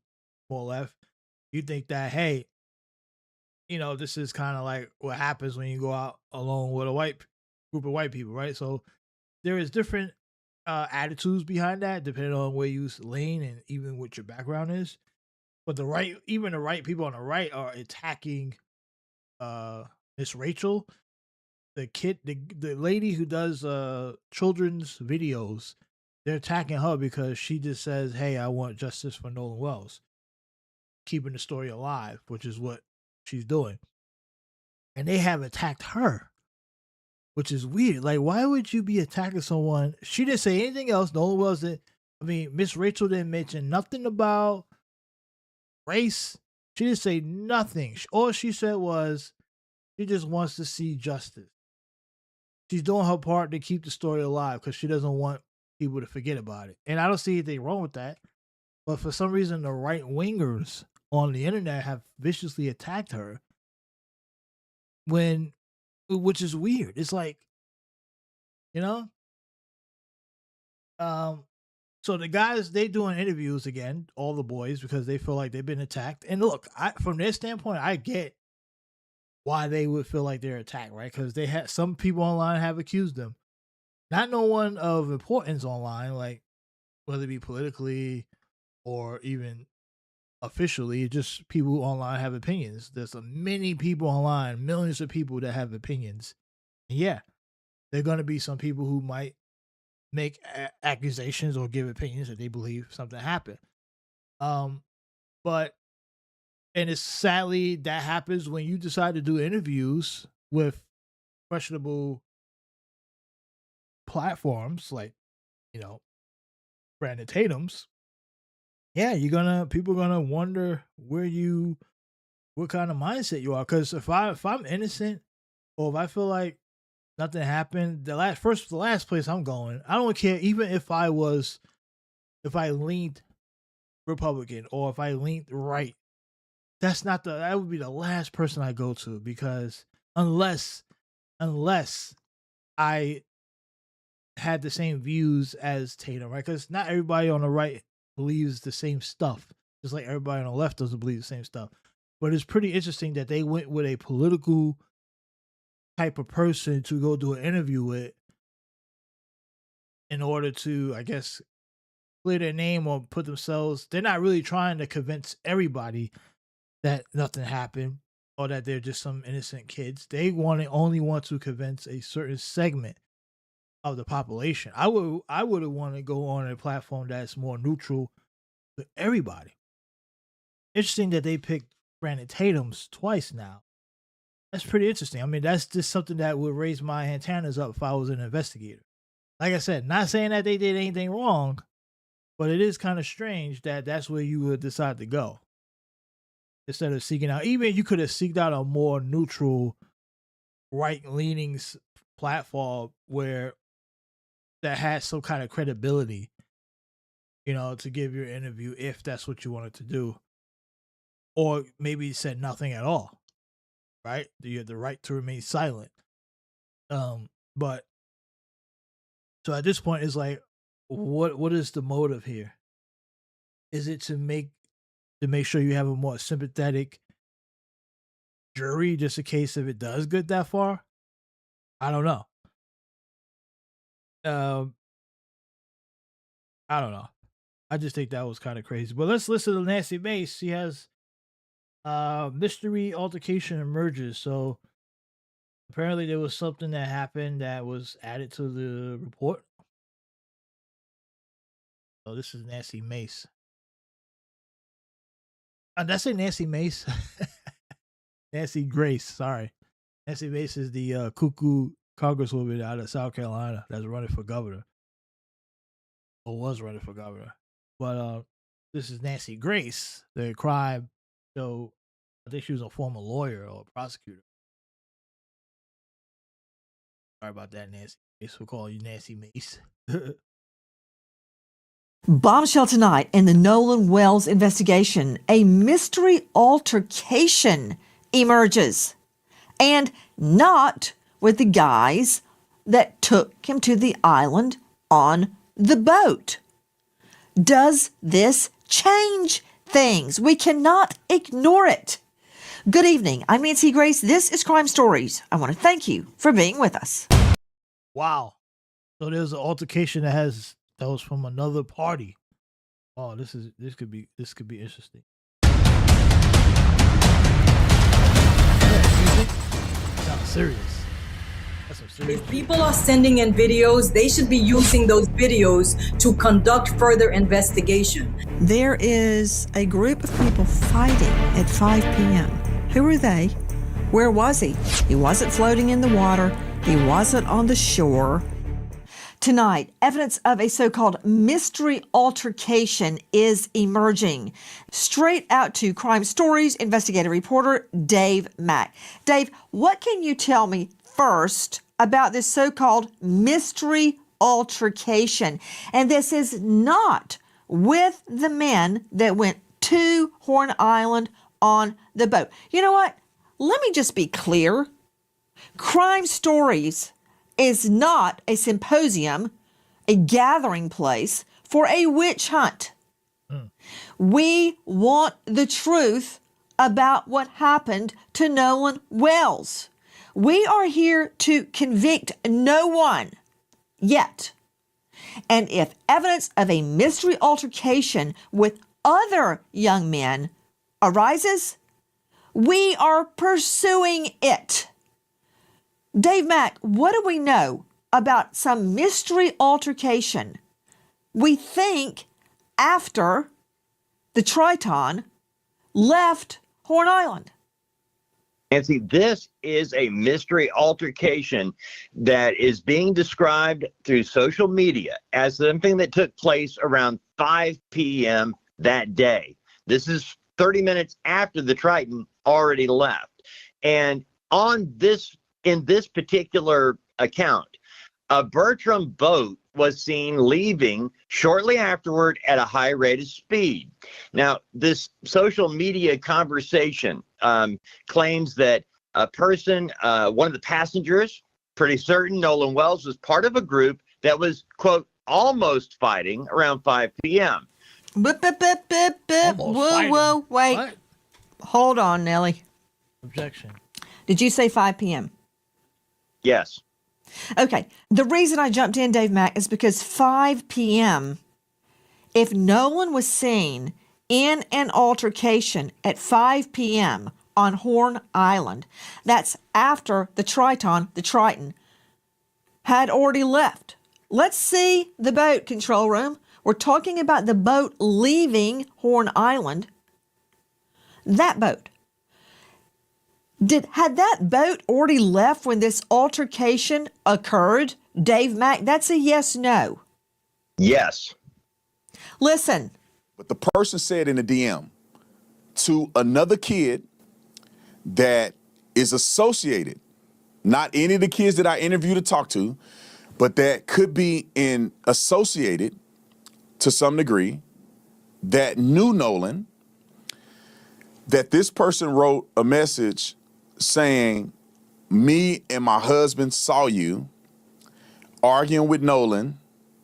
more left. You think that, hey, this is kind of like what happens when you go out alone with a white group of white people, right? So there is different attitudes behind that, depending on where you lean and even what your background is. But even the right people on the right are attacking Miss Rachel, the lady who does children's videos. They're attacking her because she just says, hey, I want justice for Nolan Wells, keeping the story alive, which is what she's doing. and they have attacked her, which is weird. Like, why would you be attacking someone? She didn't say anything else. No one wasn't. I mean, Miss Rachel didn't mention nothing about race. She didn't say nothing. All she said was she just wants to see justice. She's doing her part to keep the story alive because she doesn't want people to forget about it. And I don't see anything wrong with that. But for some reason, the right-wingers on the internet have viciously attacked her, which is weird. It's like, you know? So the guys, they doing interviews again, all the boys, because they feel like they've been attacked. And look, from their standpoint, I get why they would feel like they're attacked, right? Because they had some people online have accused them. Not no one of importance online, like whether it be politically or even officially, just people online have opinions. There's many people online, millions of people that have opinions. And yeah, there are going to be some people who might make accusations or give opinions that they believe something happened. But and it's sadly that happens when you decide to do interviews with questionable platforms like, Brandon Tatum's. Yeah, people are gonna wonder what kind of mindset you are. Because if I'm innocent, or if I feel like nothing happened, the last place I'm going, I don't care. Even if I leaned Republican or if I leaned right, that would be the last person I go to, because unless I had the same views as Tatum, right? Because not everybody on the right believes the same stuff, just like everybody on the left doesn't believe the same stuff. But it's pretty interesting that they went with a political type of person to go do an interview with in order to, I guess, clear their name or put themselves. They're not really trying to convince everybody that nothing happened or that they're just some innocent kids. They only want to convince a certain segment of the population. I would have wanted to go on a platform that's more neutral to everybody. Interesting that they picked Brandon Tatum's twice now. That's pretty interesting. I mean, that's just something that would raise my antennas up if I was an investigator. Like I said, not saying that they did anything wrong, but it is kind of strange that that's where you would decide to go. Instead of seeking out, even you could have seeked out a more neutral, right-leaning platform that has some kind of credibility, to give your interview if that's what you wanted to do. Or maybe said nothing at all, right? You have the right to remain silent. But so at this point, it's like, what is the motive here? Is it to make sure you have a more sympathetic jury, just in case if it does get that far? I don't know. I don't know. I just think that was kind of crazy. But let's listen to Nancy Mace. She has mystery altercation emerges. So apparently there was something that happened that was added to the report. So this is Nancy Mace. Did I say Nancy Mace? Nancy Grace, sorry. Nancy Mace is the cuckoo congresswoman out of South Carolina that's running for governor. Or was running for governor. But this is Nancy Grace, the crime. So I think she was a former lawyer or a prosecutor. Sorry about that, Nancy Mace. We'll call you Nancy Mace. Bombshell tonight in the Nolan Wells investigation. A mystery altercation emerges. And not with the guys that took him to the island on the boat. Does this change things? We cannot ignore it. Good evening. I'm Nancy Grace. This is Crime Stories. I want to thank you for being with us. Wow. So there's an altercation that was from another party. Oh, this could be interesting. Sounds serious. That's some serious. If people are sending in videos, they should be using those videos to conduct further investigation. There is a group of people fighting at 5 p.m. Who are they? Where was he? He wasn't floating in the water. He wasn't on the shore. Tonight, evidence of a so-called mystery altercation is emerging. Straight out to Crime Stories investigative reporter Dave Mack. Dave, what can you tell me first about this so-called mystery altercation? And this is not with the men that went to Horn Island on the boat. You know what? Let me just be clear. Crime Stories is not a symposium, a gathering place for a witch hunt. We want the truth about what happened to Nolan Wells. We are here to convict no one yet. And if evidence of a mystery altercation with other young men arises, we are pursuing it. Dave Mack, what do we know about some mystery altercation? We think after the Triton left Horn Island. Nancy, this is a mystery altercation that is being described through social media as something that took place around 5 p.m. that day. This is 30 minutes after the Triton already left. And in this particular account, a Bertram boat was seen leaving shortly afterward at a high rate of speed. Now, this social media conversation claims that a person, one of the passengers, pretty certain Nolan Wells, was part of a group that was, quote, almost fighting around 5 p.m. Whoa, wait. What? Hold on, Nellie. Objection. Did you say 5 p.m.? Yes. Okay. The reason I jumped in, Dave Mack, is because 5 p.m., if Nolan was seen in an altercation at 5 p.m. on Horn Island, that's after the Triton, had already left. Let's see the boat, control room. We're talking about the boat leaving Horn Island. That boat. Had that boat already left when this altercation occurred? Dave Mack, that's a yes, no. Yes. Listen. But the person said in the DM to another kid that is associated, not any of the kids that I interviewed or talked to, but that could be associated to some degree, that knew Nolan, that this person wrote a message saying, me and my husband saw you arguing with Nolan,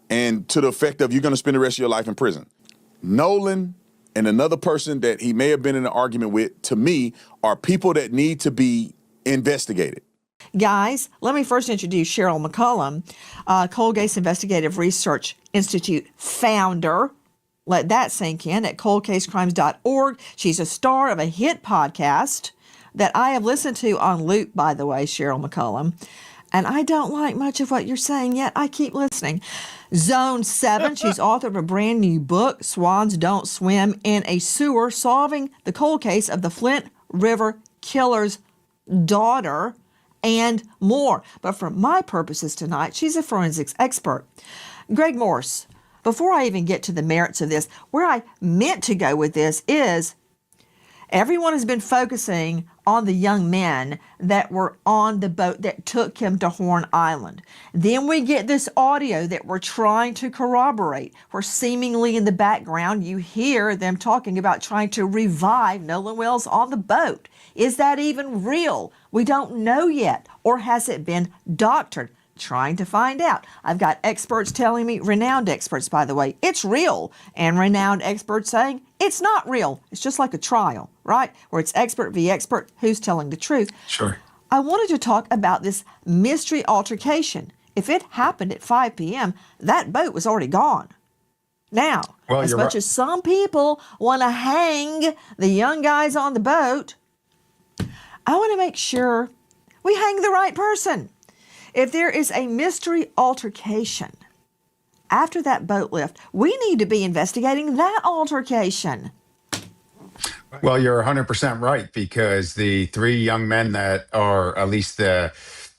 and to the effect of, you're going to spend the rest of your life in prison. Nolan and another person that he may have been in an argument with, to me, are people that need to be investigated. Guys, let me first introduce Cheryl McCollum, Colgate's Investigative Research Institute founder. Let that sink in at coldcasecrimes.org. She's a star of a hit podcast that I have listened to on loop, by the way, Cheryl McCollum. And I don't like much of what you're saying yet. I keep listening. Zone 7, she's author of a brand new book, Swans Don't Swim in a Sewer, solving the cold case of the Flint River killer's daughter, and more. But for my purposes tonight, she's a forensics expert. Greg Morse, before I even get to the merits of this, where I meant to go with this is everyone has been focusing on the young men that were on the boat that took him to Horn Island. Then we get this audio that we're trying to corroborate, where seemingly in the background you hear them talking about trying to revive Nolan Wells on the boat. Is that even real? We don't know yet. Or has it been doctored? Trying to find out. I've got experts telling me, renowned experts, by the way, it's real, and renowned experts saying it's not real. It's just like a trial, right? Where it's expert v. expert, who's telling the truth. Sure. I wanted to talk about this mystery altercation. If it happened at 5 p.m., that boat was already gone. Now, as much as some people want to hang the young guys on the boat, I want to make sure we hang the right person. If there is a mystery altercation after that boat lift, we need to be investigating that altercation. Well, you're 100% right, because the three young men that are, at least the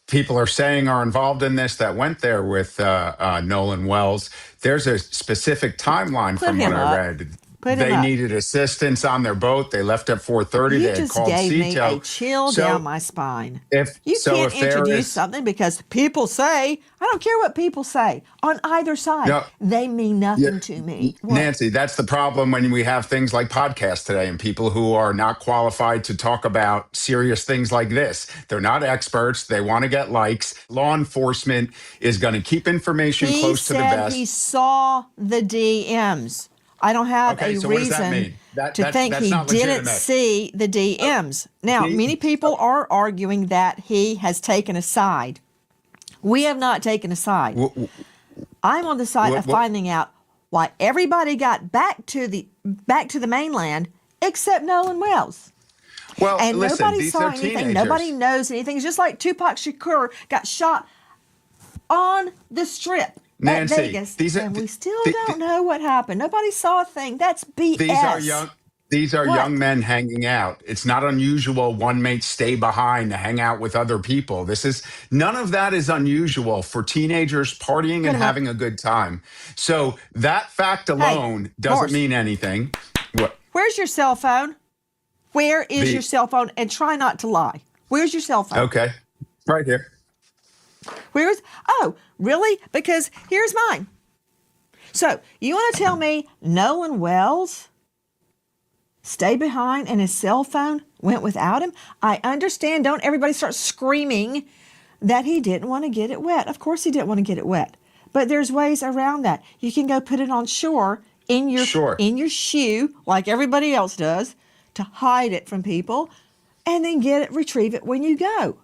people are saying, are involved in this, that went there with Nolan Wells, there's a specific timeline Put from what him I up. read. Put him They up. needed assistance on their boat. They left at 4:30. You They had just called gave me a Cito. chill So down my spine. if You so, can't if there introduce is something because people say, I don't care what people say on either side. no, They mean yeah, nothing to me. What? Nancy, that's the problem when we have things like podcasts today and people who are not qualified to talk about serious things like this. They're not experts. They want to get likes. Law enforcement is going to keep information He close to the said he vest. saw the DMs. I don't have Okay, a so what does that reason mean? That, to that's think that's he not didn't legitimate. see the DMs. Now, See? many people are arguing that he has taken a side. We have not taken a side. I'm on the side of finding out why everybody got back to the mainland except Nolan Wells. Well, and listen, nobody these saw are anything. teenagers. Nobody knows anything. It's just like Tupac Shakur got shot on the strip Nancy, at Vegas, these are and we still don't know what happened. Nobody saw a thing. That's BS. These are What? young men hanging out. It's not unusual one may stay behind to hang out with other people. None of that is unusual for teenagers partying and having a good time. So that fact alone doesn't Morse. mean anything. What? Where's your cell phone? Where is your cell phone? And try not to lie. Where's your cell phone? Okay, right here. Oh, really? Because here's mine. So you want to tell me Nolan Wells stayed behind and his cell phone went without him? I understand. Don't everybody start screaming that he didn't want to get it wet. Of course he didn't want to get it wet. But there's ways around that. You can go put it on shore in your shoe like everybody else does to hide it from people and then retrieve it when you go.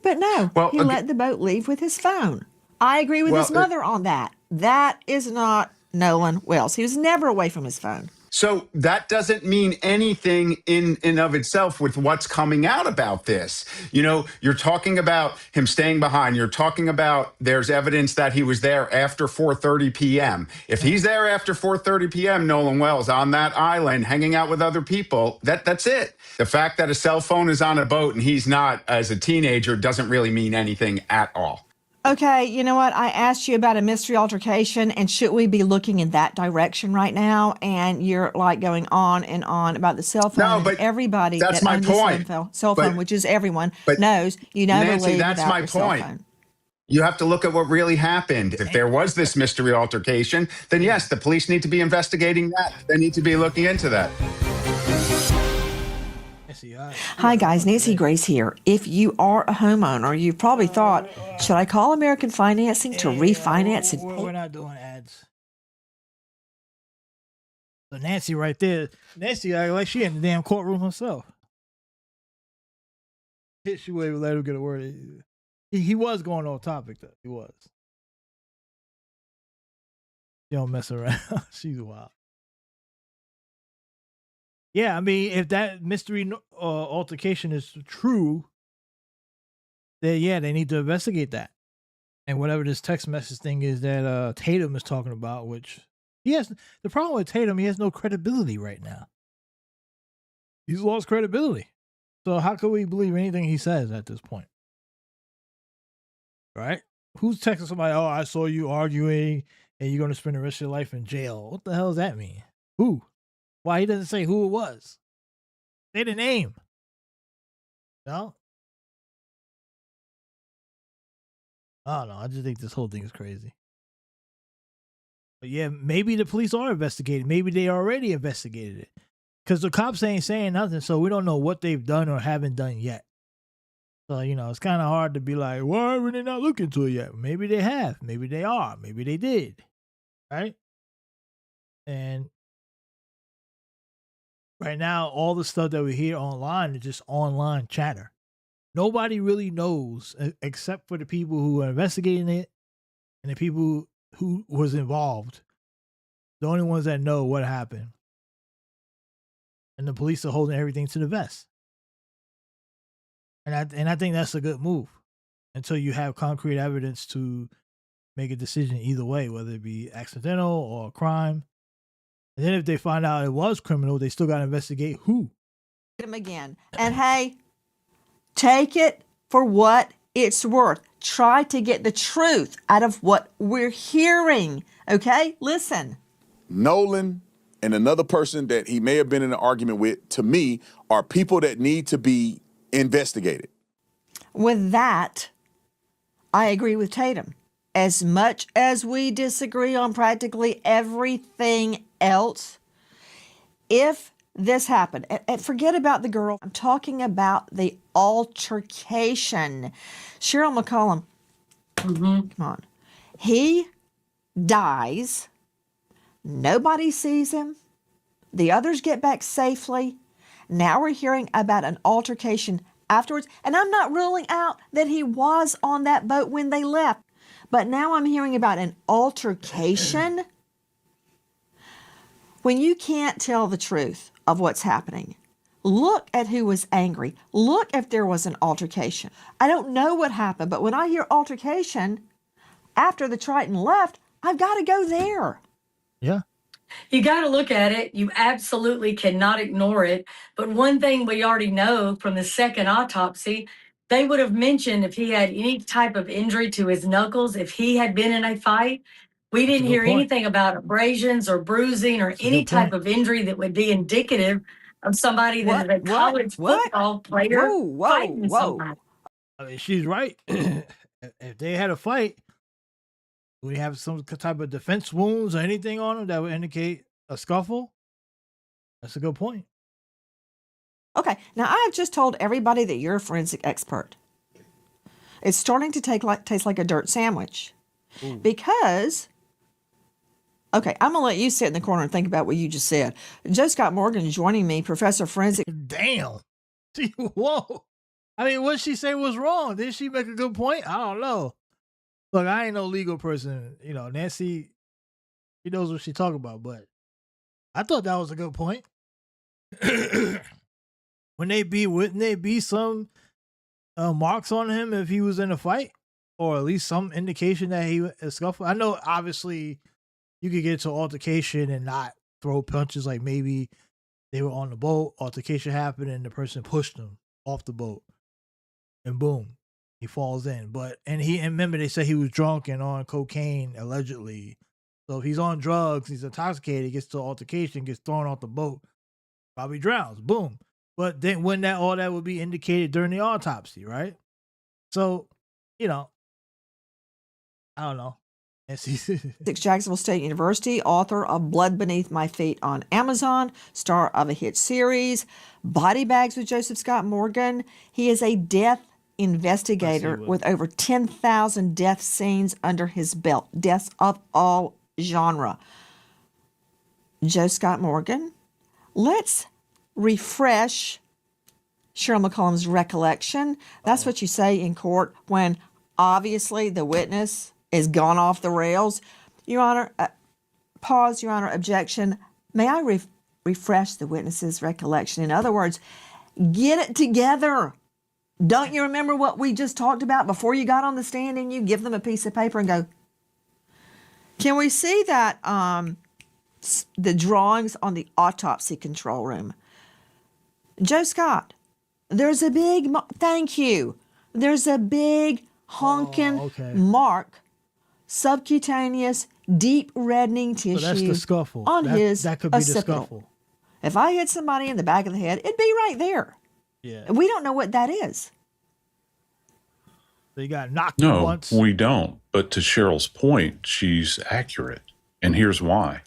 But no, he let the boat leave with his phone. I agree with his mother on that. That is not Nolan Wells. He was never away from his phone. So that doesn't mean anything in and of itself with what's coming out about this. You know, you're talking about him staying behind. You're talking about there's evidence that he was there after 4:30 p.m. If he's there after 4:30 p.m., Nolan Wells on that island hanging out with other people, that's it. The fact that a cell phone is on a boat and he's not as a teenager doesn't really mean anything at all. Okay, you know what? I asked you about a mystery altercation, and should we be looking in that direction right now? And you're like going on and on about the cell phone. No, but everybody that's that my owns point. a cell phone, which is everyone, knows you never Nancy, leave that's without my your cell point. phone. You have to look at what really happened. If there was this mystery altercation, then yes, the police need to be investigating that. They need to be looking into that. Hi guys, Nancy Grace here. If you are a homeowner, you've probably thought, should I call American Financing to refinance and We're not doing ads. So Nancy right there, Nancy like she in the damn courtroom herself. She wouldn't even let him get a word. He was going on topic though. He was. She don't mess around. She's wild. Yeah, I mean, if that mystery altercation is true, then yeah, they need to investigate that. And whatever this text message thing is that Tatum is talking about, which the problem with Tatum, he has no credibility right now. He's lost credibility. So how can we believe anything he says at this point? Right? Who's texting somebody, oh, I saw you arguing and you're going to spend the rest of your life in jail? What the hell does that mean? Who? Why he doesn't say who it was? Say the name. No? I don't know. I just think this whole thing is crazy. But yeah, maybe the police are investigating. Maybe they already investigated it. Because the cops ain't saying nothing, so we don't know what they've done or haven't done yet. So, it's kind of hard to be like, why are they not looking into it yet? Maybe they have. Maybe they are. Maybe they did. Right? And right now, all the stuff that we hear online is just online chatter. Nobody really knows except for the people who are investigating it and the people who was involved. The only ones that know what happened. And the police are holding everything to the vest. And I think that's a good move until you have concrete evidence to make a decision either way, whether it be accidental or a crime. And then if they find out it was criminal, they still got to investigate who. Him again. And hey, take it for what it's worth. Try to get the truth out of what we're hearing. Okay? Listen. Nolan and another person that he may have been in an argument with, to me, are people that need to be investigated. With that, I agree with Tatum. As much as we disagree on practically everything else, if this happened, and forget about the girl, I'm talking about the altercation. Cheryl McCollum, come on. He dies. Nobody sees him. The others get back safely. Now we're hearing about an altercation afterwards. And I'm not ruling out that he was on that boat when they left. But now I'm hearing about an altercation. When you can't tell the truth of what's happening, look at who was angry. Look if there was an altercation. I don't know what happened, but when I hear altercation after the Triton left, I've got to go there. Yeah. You got to look at it. You absolutely cannot ignore it. But one thing we already know from the second autopsy, they would have mentioned if he had any type of injury to his knuckles, if he had been in a fight. We didn't hear anything about abrasions or bruising or any type of injury that would be indicative of somebody that is a college football player fighting somebody. I mean, she's right. If they had a fight, would he have some type of defense wounds or anything on him that would indicate a scuffle? That's a good point. Okay, now I have just told everybody that you're a forensic expert. It's starting to taste like a dirt sandwich. Ooh. Because, okay, I'm going to let you sit in the corner and think about what you just said. Joe Scott Morgan joining me, professor of forensic. Damn. Whoa. I mean, what she say was wrong? Did she make a good point? I don't know. Look, I ain't no legal person. You know, Nancy, she knows what she talking about, but I thought that was a good point. Wouldn't they be some marks on him if he was in a fight? Or at least some indication that he was scuffle? I know, obviously, you could get into altercation and not throw punches. Like maybe they were on the boat, altercation happened, and the person pushed him off the boat. And boom. He falls in, and remember they said he was drunk and on cocaine allegedly. So if he's on drugs, he's intoxicated, gets to altercation, gets thrown off the boat, probably drowns. Boom. But then when all that would be indicated during the autopsy, right? So, you know, I don't know. Jacksonville State University, author of Blood Beneath My Feet on Amazon, star of a hit series, Body Bags with Joseph Scott Morgan. He is a death investigator with over 10,000 death scenes under his belt, deaths of all genre. Joe Scott Morgan, let's refresh Cheryl McCollum's recollection. That's what you say in court when obviously the witness is gone off the rails. Your Honor, pause, Your Honor, objection. May I refresh the witness's recollection? In other words, get it together. Don't you remember what we just talked about before you got on the stand and you give them a piece of paper and go, can we see that, the drawings on the autopsy control room? Joe Scott, there's a big, thank you. There's a big honking mark, subcutaneous, deep reddening tissue. So that's the scuffle. On his that could be occipital. the scuffle. If I hit somebody in the back of the head, it'd be right there. Yeah. We don't know what that is. So you got knocked once. No, we don't. But to Cheryl's point, she's accurate. And here's why.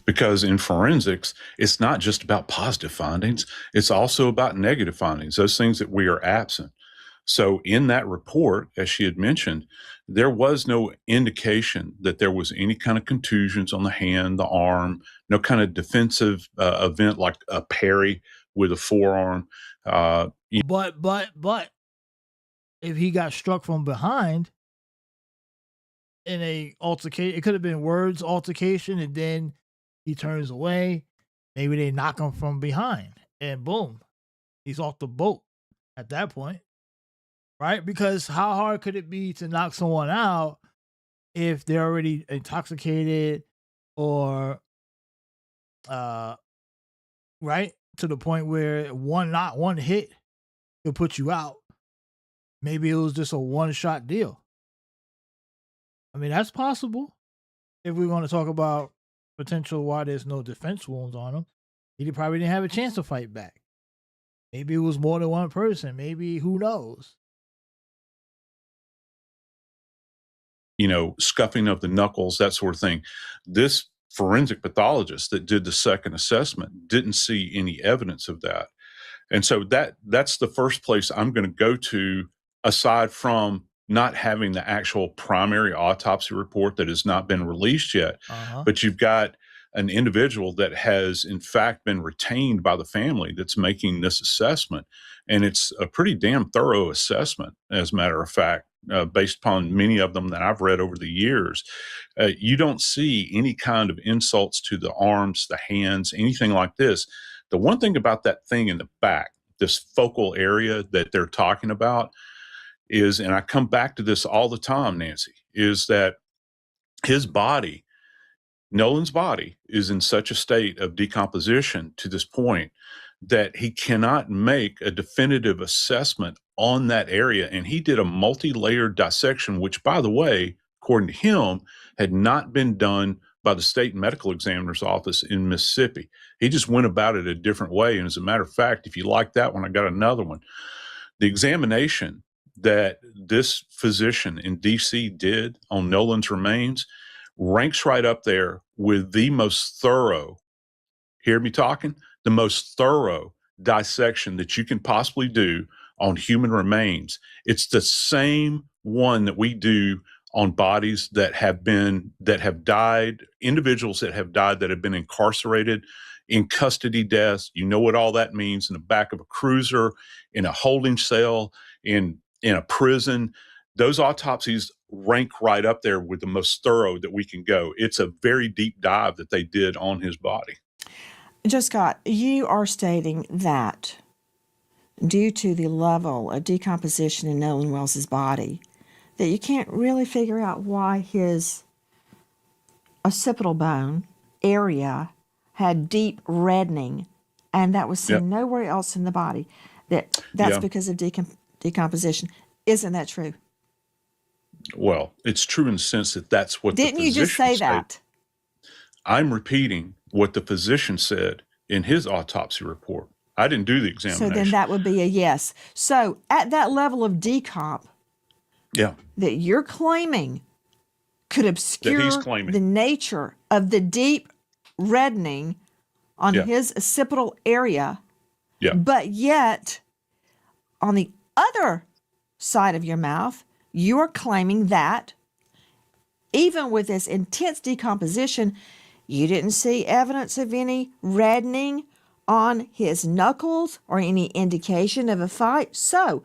Because in forensics, it's not just about positive findings. It's also about negative findings, those things that we are absent. So in that report, as she had mentioned, there was no indication that there was any kind of contusions on the hand, the arm, no kind of defensive event like a parry with a forearm. But if he got struck from behind in a altercation, it could have been words altercation, and then he turns away. Maybe they knock him from behind, and boom, he's off the boat at that point, right? Because how hard could it be to knock someone out if they're already intoxicated or right? To the point where one hit could put you out. Maybe it was just a one-shot deal. I mean, that's possible. If we want to talk about potential why there's no defense wounds on him, he probably didn't have a chance to fight back. Maybe it was more than one person. Maybe, who knows? Scuffing of the knuckles, that sort of thing. This forensic pathologist that did the second assessment didn't see any evidence of that. And so that's the first place I'm going to go to, aside from not having the actual primary autopsy report that has not been released yet. But you've got an individual that has in fact been retained by the family that's making this assessment. And it's a pretty damn thorough assessment, as a matter of fact, based upon many of them that I've read over the years. You don't see any kind of insults to the arms, the hands, anything like this. The one thing about that thing in the back, this focal area that they're talking about is, and I come back to this all the time, Nancy, is that his body, Nolan's body, is in such a state of decomposition to this point that he cannot make a definitive assessment on that area. And he did a multi-layered dissection, which, by the way, according to him, had not been done by the state medical examiner's office in Mississippi. He just went about it a different way. And as a matter of fact, if you like that one, I got another one. The examination that this physician in DC did on Nolan's remains ranks right up there with the most thorough, hear me talking, the most thorough dissection that you can possibly do on human remains. It's the same one that we do on bodies that have died, individuals that have died that have been incarcerated, in custody deaths. You know what all that means: in the back of a cruiser, in a holding cell, in a prison. Those autopsies rank right up there with the most thorough that we can go. It's a very deep dive that they did on his body. Joe Scott, you are stating that due to the level of decomposition in Nolan Wells's body, that you can't really figure out why his occipital bone area had deep reddening, and that was seen nowhere else in the body. That's because of decomposition. Isn't that true? Well, it's true in the sense that that's what Didn't the you just say that? I'm repeating what the physician said in his autopsy report. I didn't do the examination. So then that would be a yes. So at that level of decomp that you're claiming could obscure the nature of the deep reddening on his occipital area, but yet on the other side of your mouth, you're claiming that even with this intense decomposition, you didn't see evidence of any reddening on his knuckles or any indication of a fight. So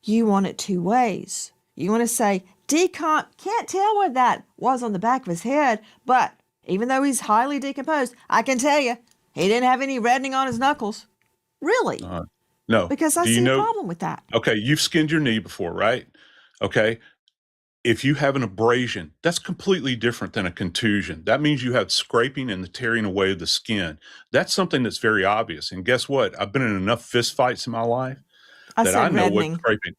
you want it two ways. You want to say, decomp, can't tell what that was on the back of his head, but even though he's highly decomposed, I can tell you, he didn't have any reddening on his knuckles. Really? No. Because I see a problem with that. Okay, you've skinned your knee before, right? Okay. If you have an abrasion, that's completely different than a contusion. That means you have scraping and the tearing away of the skin. That's something that's very obvious. And guess what? I've been in enough fist fights in my life that I know what scraping.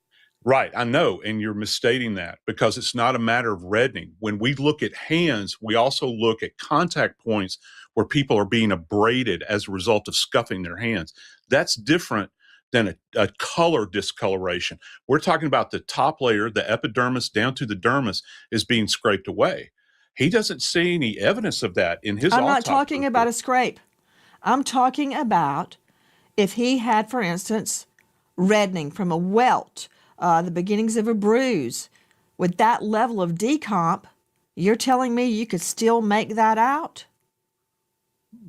Right, I know, and you're misstating that because it's not a matter of reddening. When we look at hands, we also look at contact points where people are being abraded as a result of scuffing their hands. That's different than a color discoloration. We're talking about the top layer, the epidermis down to the dermis is being scraped away. He doesn't see any evidence of that in his autopsy. I'm not talking about a scrape. I'm talking about if he had, for instance, reddening from a welt, the beginnings of a bruise. With that level of decomp, you're telling me you could still make that out?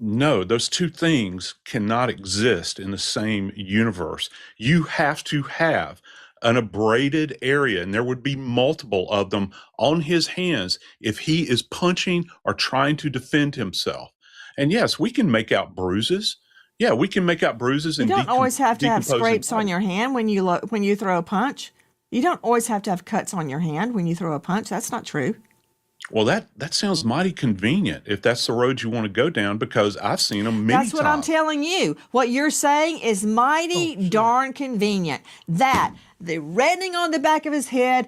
No, those two things cannot exist in the same universe. You have to have an abraded area, and there would be multiple of them on his hands if he is punching or trying to defend himself. And yes, we can make out bruises. Yeah, we can make out bruises. You don't always have to have scrapes on your hand when you throw a punch. You don't always have to have cuts on your hand when you throw a punch. That's not true. Well, that sounds mighty convenient if that's the road you want to go down, because I've seen them many That's what I'm times. telling you. What you're saying is mighty darn convenient. That the reddening on the back of his head,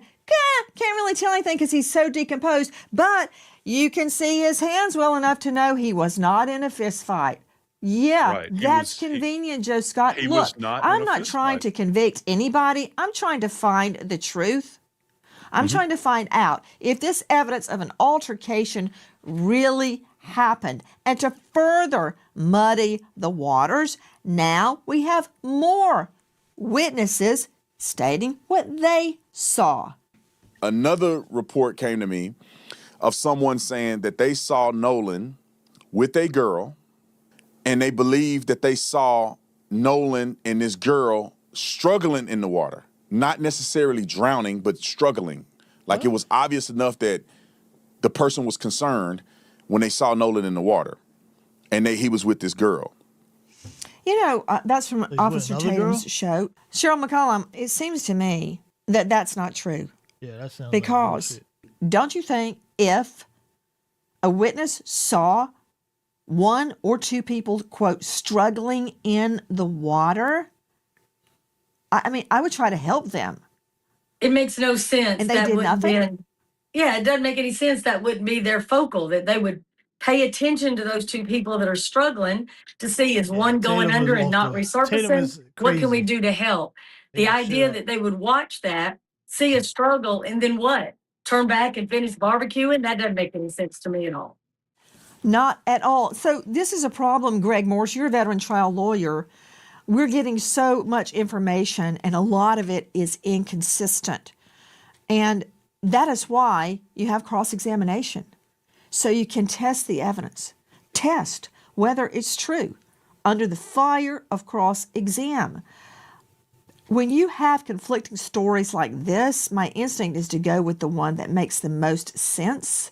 can't really tell anything because he's so decomposed, but you can see his hands well enough to know he was not in a fist fight. Yeah, Right. that's convenient, Joe Scott. he Look, was not in I'm a not fist trying fight. to convict anybody. I'm trying to find the truth. I'm trying to find out if this evidence of an altercation really happened. And to further muddy the waters, now we have more witnesses stating what they saw. Another report came to me of someone saying that they saw Nolan with a girl, and they believe that they saw Nolan and this girl struggling in the water. Not necessarily drowning, but struggling. Like it was obvious enough that the person was concerned when they saw Nolan in the water, and he was with this girl. You know, that's from with Officer another Tatum's girl? show. Cheryl McCollum, it seems to me that that's not true. Yeah, that sounds Because like don't you think if a witness saw one or two people, quote, struggling in the water, I mean, I would try to help them. It makes no sense. And they that did wouldn't nothing? Be, yeah, it doesn't make any sense. That wouldn't be their focal, that they would pay attention to those two people that are struggling to see is one going Tatum was under and off not the. Tatum resurfacing. is What can we crazy. do to help? They The can shut idea up. that they would watch that, see a struggle, and then what? Turn back and finish barbecuing? That doesn't make any sense to me at all. Not at all. So this is a problem, Greg Morse. You're a veteran trial lawyer. We're getting so much information, and a lot of it is inconsistent. And that is why you have cross-examination. So you can test the evidence. Test whether it's true under the fire of cross-exam. When you have conflicting stories like this, my instinct is to go with the one that makes the most sense.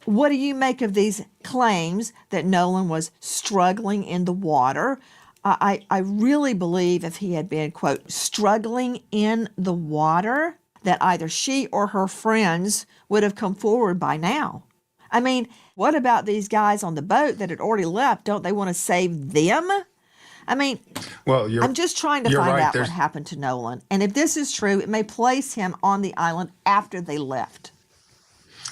What do you make of these claims that Nolan was struggling in the water? I really believe if he had been, quote, struggling in the water, that either she or her friends would have come forward by now. I mean, what about these guys on the boat that had already left? Don't they want to save them? I mean, Well, I'm just trying to find out what happened to Nolan. And if this is true, it may place him on the island after they left.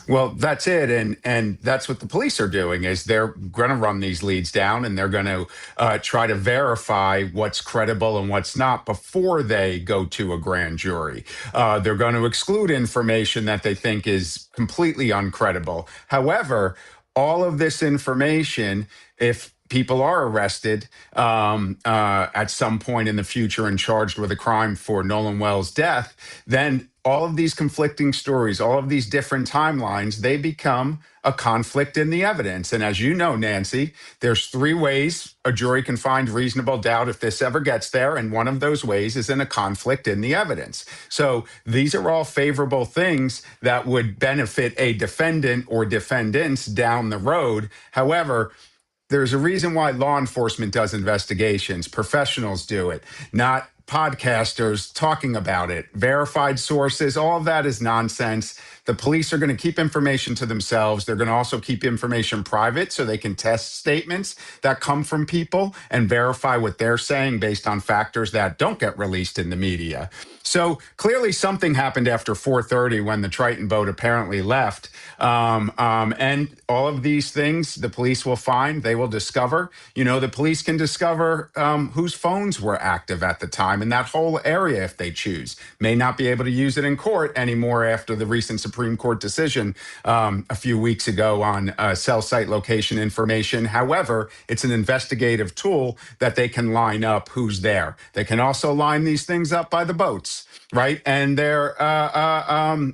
Well, that's it, and that's what the police are doing. Is they're going to run these leads down, and they're going to try to verify what's credible and what's not before they go to a grand jury. They're going to exclude information that they think is completely uncredible. However, all of this information, if people are arrested at some point in the future and charged with a crime for Nolan Wells' death, then all of these conflicting stories, all of these different timelines, they become a conflict in the evidence. And as you know, Nancy, there's three ways a jury can find reasonable doubt if this ever gets there. And one of those ways is in a conflict in the evidence. So these are all favorable things that would benefit a defendant or defendants down the road. However, there's a reason why law enforcement does investigations. Professionals do it, not podcasters talking about it. Verified sources, all of that is nonsense. The police are going to keep information to themselves. They're going to also keep information private so they can test statements that come from people and verify what they're saying based on factors that don't get released in the media. So clearly something happened after 4:30 when the Triton boat apparently left. And all of these things the police will find, they will discover. You know, the police can discover whose phones were active at the time in that whole area if they choose. May not be able to use it in court anymore after the recent Supreme Court decision a few weeks ago on cell site location information. However, it's an investigative tool that they can line up who's there. They can also line these things up by the boats. Right. And they're calling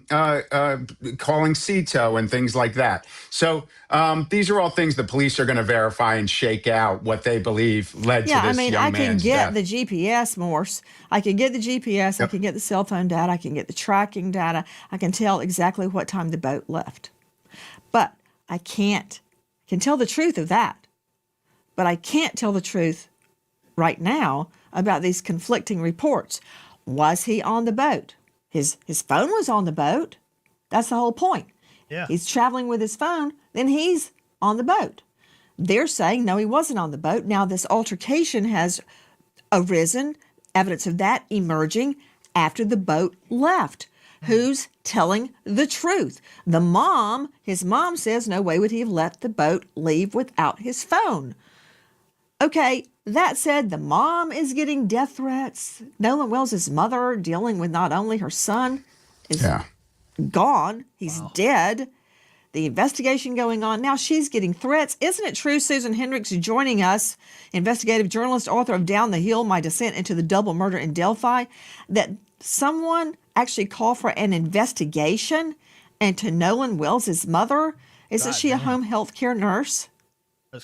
CETO and things like that. So these are all things the police are going to verify and shake out what they believe led to this young I man's can get death. the GPS, Morse. I can get the GPS. I can get the cell phone data. I can get the tracking data. I can tell exactly what time the boat left. But I can tell the truth of that. But I can't tell the truth right now about these conflicting reports. Was he on the boat? His phone was on the boat. That's the whole point. he's traveling with his phone, then he's on the boat. They're saying, no, he wasn't on the boat. Now this altercation has arisen, evidence of that emerging after the boat left. Who's telling the truth? The mom, his mom says, no way would he have let the boat leave without his phone. Okay, that said, the mom is getting death threats. Nolan Wells' mother dealing with not only her son is gone, he's dead. The investigation going on. Now she's getting threats. Isn't it true, Susan Hendricks joining us, investigative journalist, author of Down the Hill, My Descent into the Double Murder in Delphi, that someone actually called for an investigation into Nolan Wells' mother? Isn't she a home health care nurse?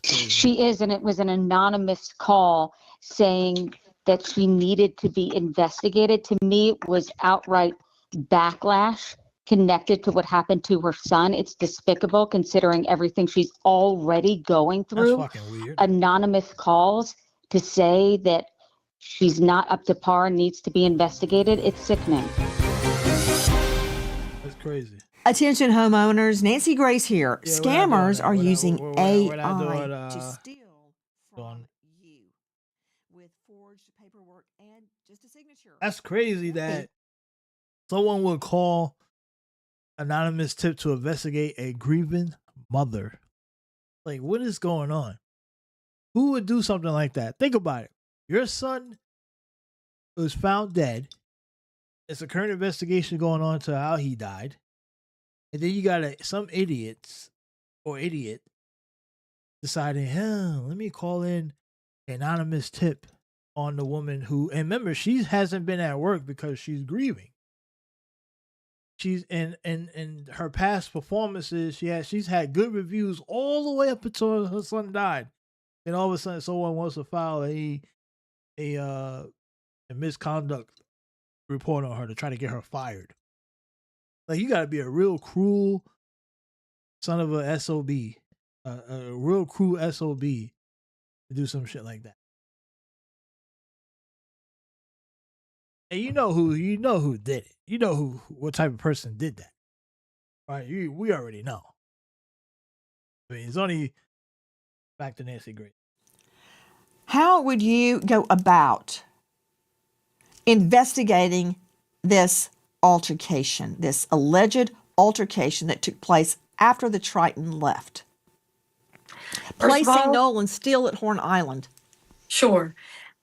She is, and it was an anonymous call saying that she needed to be investigated. To me, it was outright backlash connected to what happened to her son. It's despicable considering everything she's already going through. That's fucking weird. Anonymous calls to say that she's not up to par and needs to be investigated. It's sickening. That's crazy. Attention homeowners, Nancy Grace here. Scammers are using AI to steal from you with forged paperwork and just a signature. That's crazy that someone would call anonymous tip to investigate a grieving mother. Like, what is going on? Who would do something like that? Think about it. Your son was found dead. It's a current investigation going on to how he died. And then you got some idiot deciding, let me call in an anonymous tip on the woman who, and remember, she hasn't been at work because she's grieving. She's in her past performances, she's had good reviews all the way up until her son died. And all of a sudden someone wants to file a misconduct report on her to try to get her fired. Like, you got to be a real cruel son of a SOB, a real cruel SOB to do some shit like that. And you know who did it. You know what type of person did that, right? We already know. I mean, it's only back to Nancy Grace. How would you go about investigating this altercation, this alleged altercation that took place after the Triton left? Placing Nolan still at Horn Island. Sure.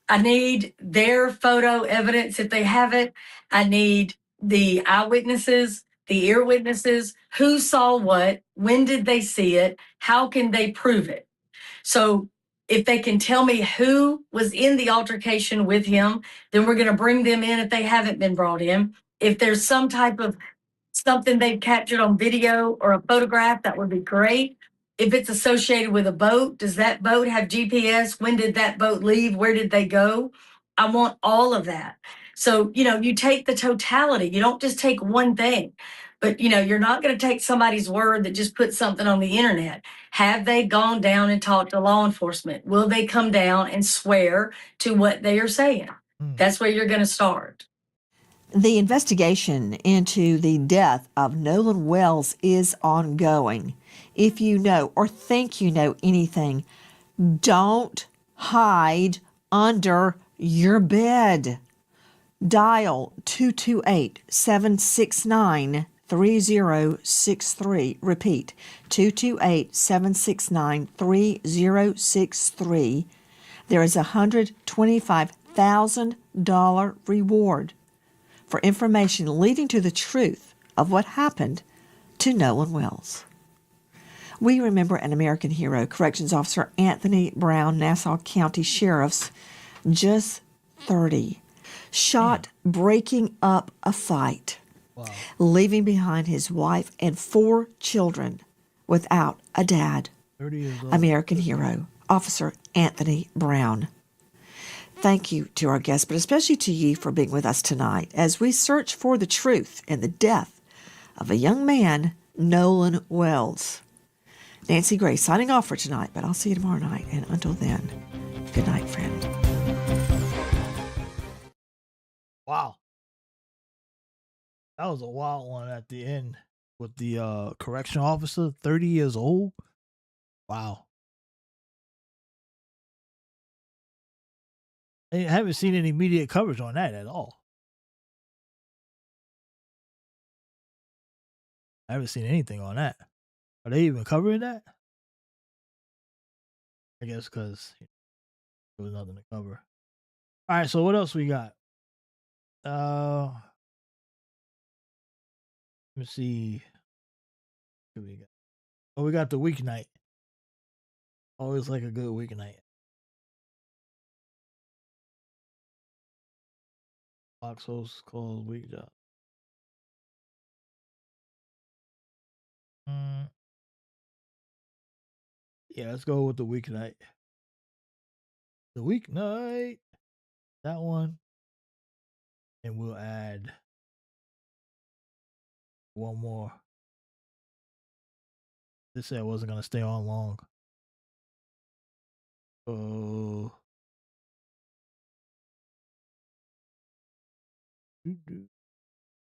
I need their photo evidence if they have it. I need the eyewitnesses, the ear witnesses, who saw what, when did they see it, how can they prove it? So if they can tell me who was in the altercation with him, then we're going to bring them in if they haven't been brought in. If there's some type of something they've captured on video or a photograph, that would be great. If it's associated with a boat, does that boat have GPS? When did that boat leave? Where did they go? I want all of that. So, you take the totality. You don't just take one thing. But, you're not going to take somebody's word that just put something on the internet. Have they gone down and talked to law enforcement? Will they come down and swear to what they are saying? That's where you're going to start. The investigation into the death of Nolan Wells is ongoing. If you know or think you know anything, don't hide under your bed. Dial 228-769-3063. Repeat, 228-769-3063. There is a $125,000 reward for information leading to the truth of what happened to Nolan Wells. We remember an American hero, Corrections Officer Anthony Brown, Nassau County Sheriff's, just 30, shot breaking up a fight, leaving behind his wife and 4 children without a dad. 30 years old. American hero, Officer Anthony Brown. Thank you to our guests, but especially to you for being with us tonight as we search for the truth in the death of a young man, Nolan Wells. Nancy Grace signing off for tonight, but I'll see you tomorrow night. And until then, good night, friend. Wow. That was a wild one at the end. with the correctional officer, 30 years old. Wow. I haven't seen any media coverage on that at all. I haven't seen anything on that. Are they even covering that? I guess because there was nothing to cover. All right, so what else we got? Let me see. What we got? Oh, we got the weeknight. Always like a good weeknight. Fox host calls week job. Yeah, let's go with the weeknight. The weeknight. That one. And we'll add one more. This said I wasn't going to stay on long. Oh.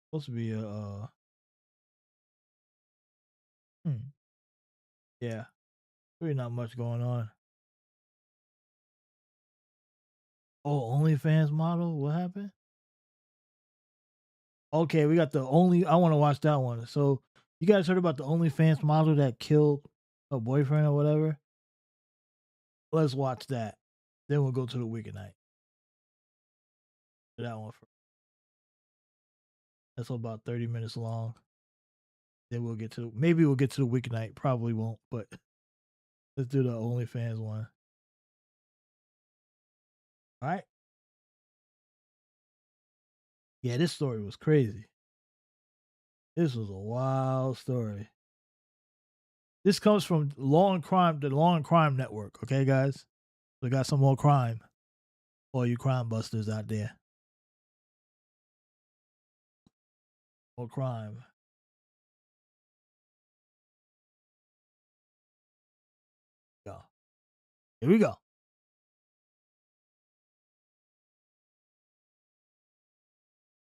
Supposed to be a yeah. Really not much going on. Oh, OnlyFans model? What happened? Okay, we got the I want to watch that one. So, you guys heard about the OnlyFans model that killed her boyfriend or whatever? Let's watch that. Then we'll go to the weeknight. That one. That's about 30 minutes long. Then we'll get to maybe we'll get to the weeknight. Probably won't, but let's do the OnlyFans one. All right. Yeah, this story was crazy. This was a wild story. This comes from the Law and Crime Network. Okay, guys, we got some more crime. All you crime busters out there. More crime. Go. Here we go.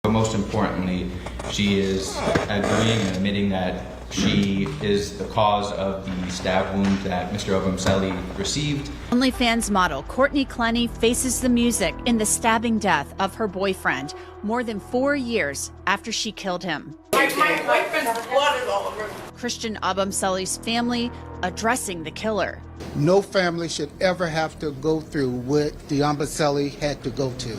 But most importantly, she is agreeing and admitting that she is the cause of the stab wound that Mr. Obamseli received. OnlyFans model Courtney Clenny faces the music in the stabbing death of her boyfriend more than 4 years after she killed him. My boyfriend's blood is all over. Christian Obamseli's family addressing the killer. No family should ever have to go through what the Obamseli had to go to.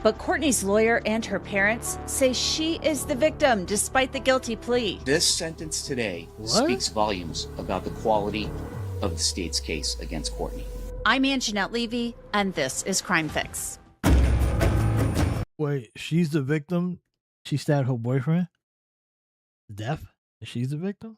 But Courtney's lawyer and her parents say she is the victim despite the guilty plea. This sentence today speaks volumes about the quality of the state's case against Courtney. I'm Anjanette Levy, and this is Crime Fix. Wait, she's the victim? She stabbed her boyfriend? Death? And she's the victim?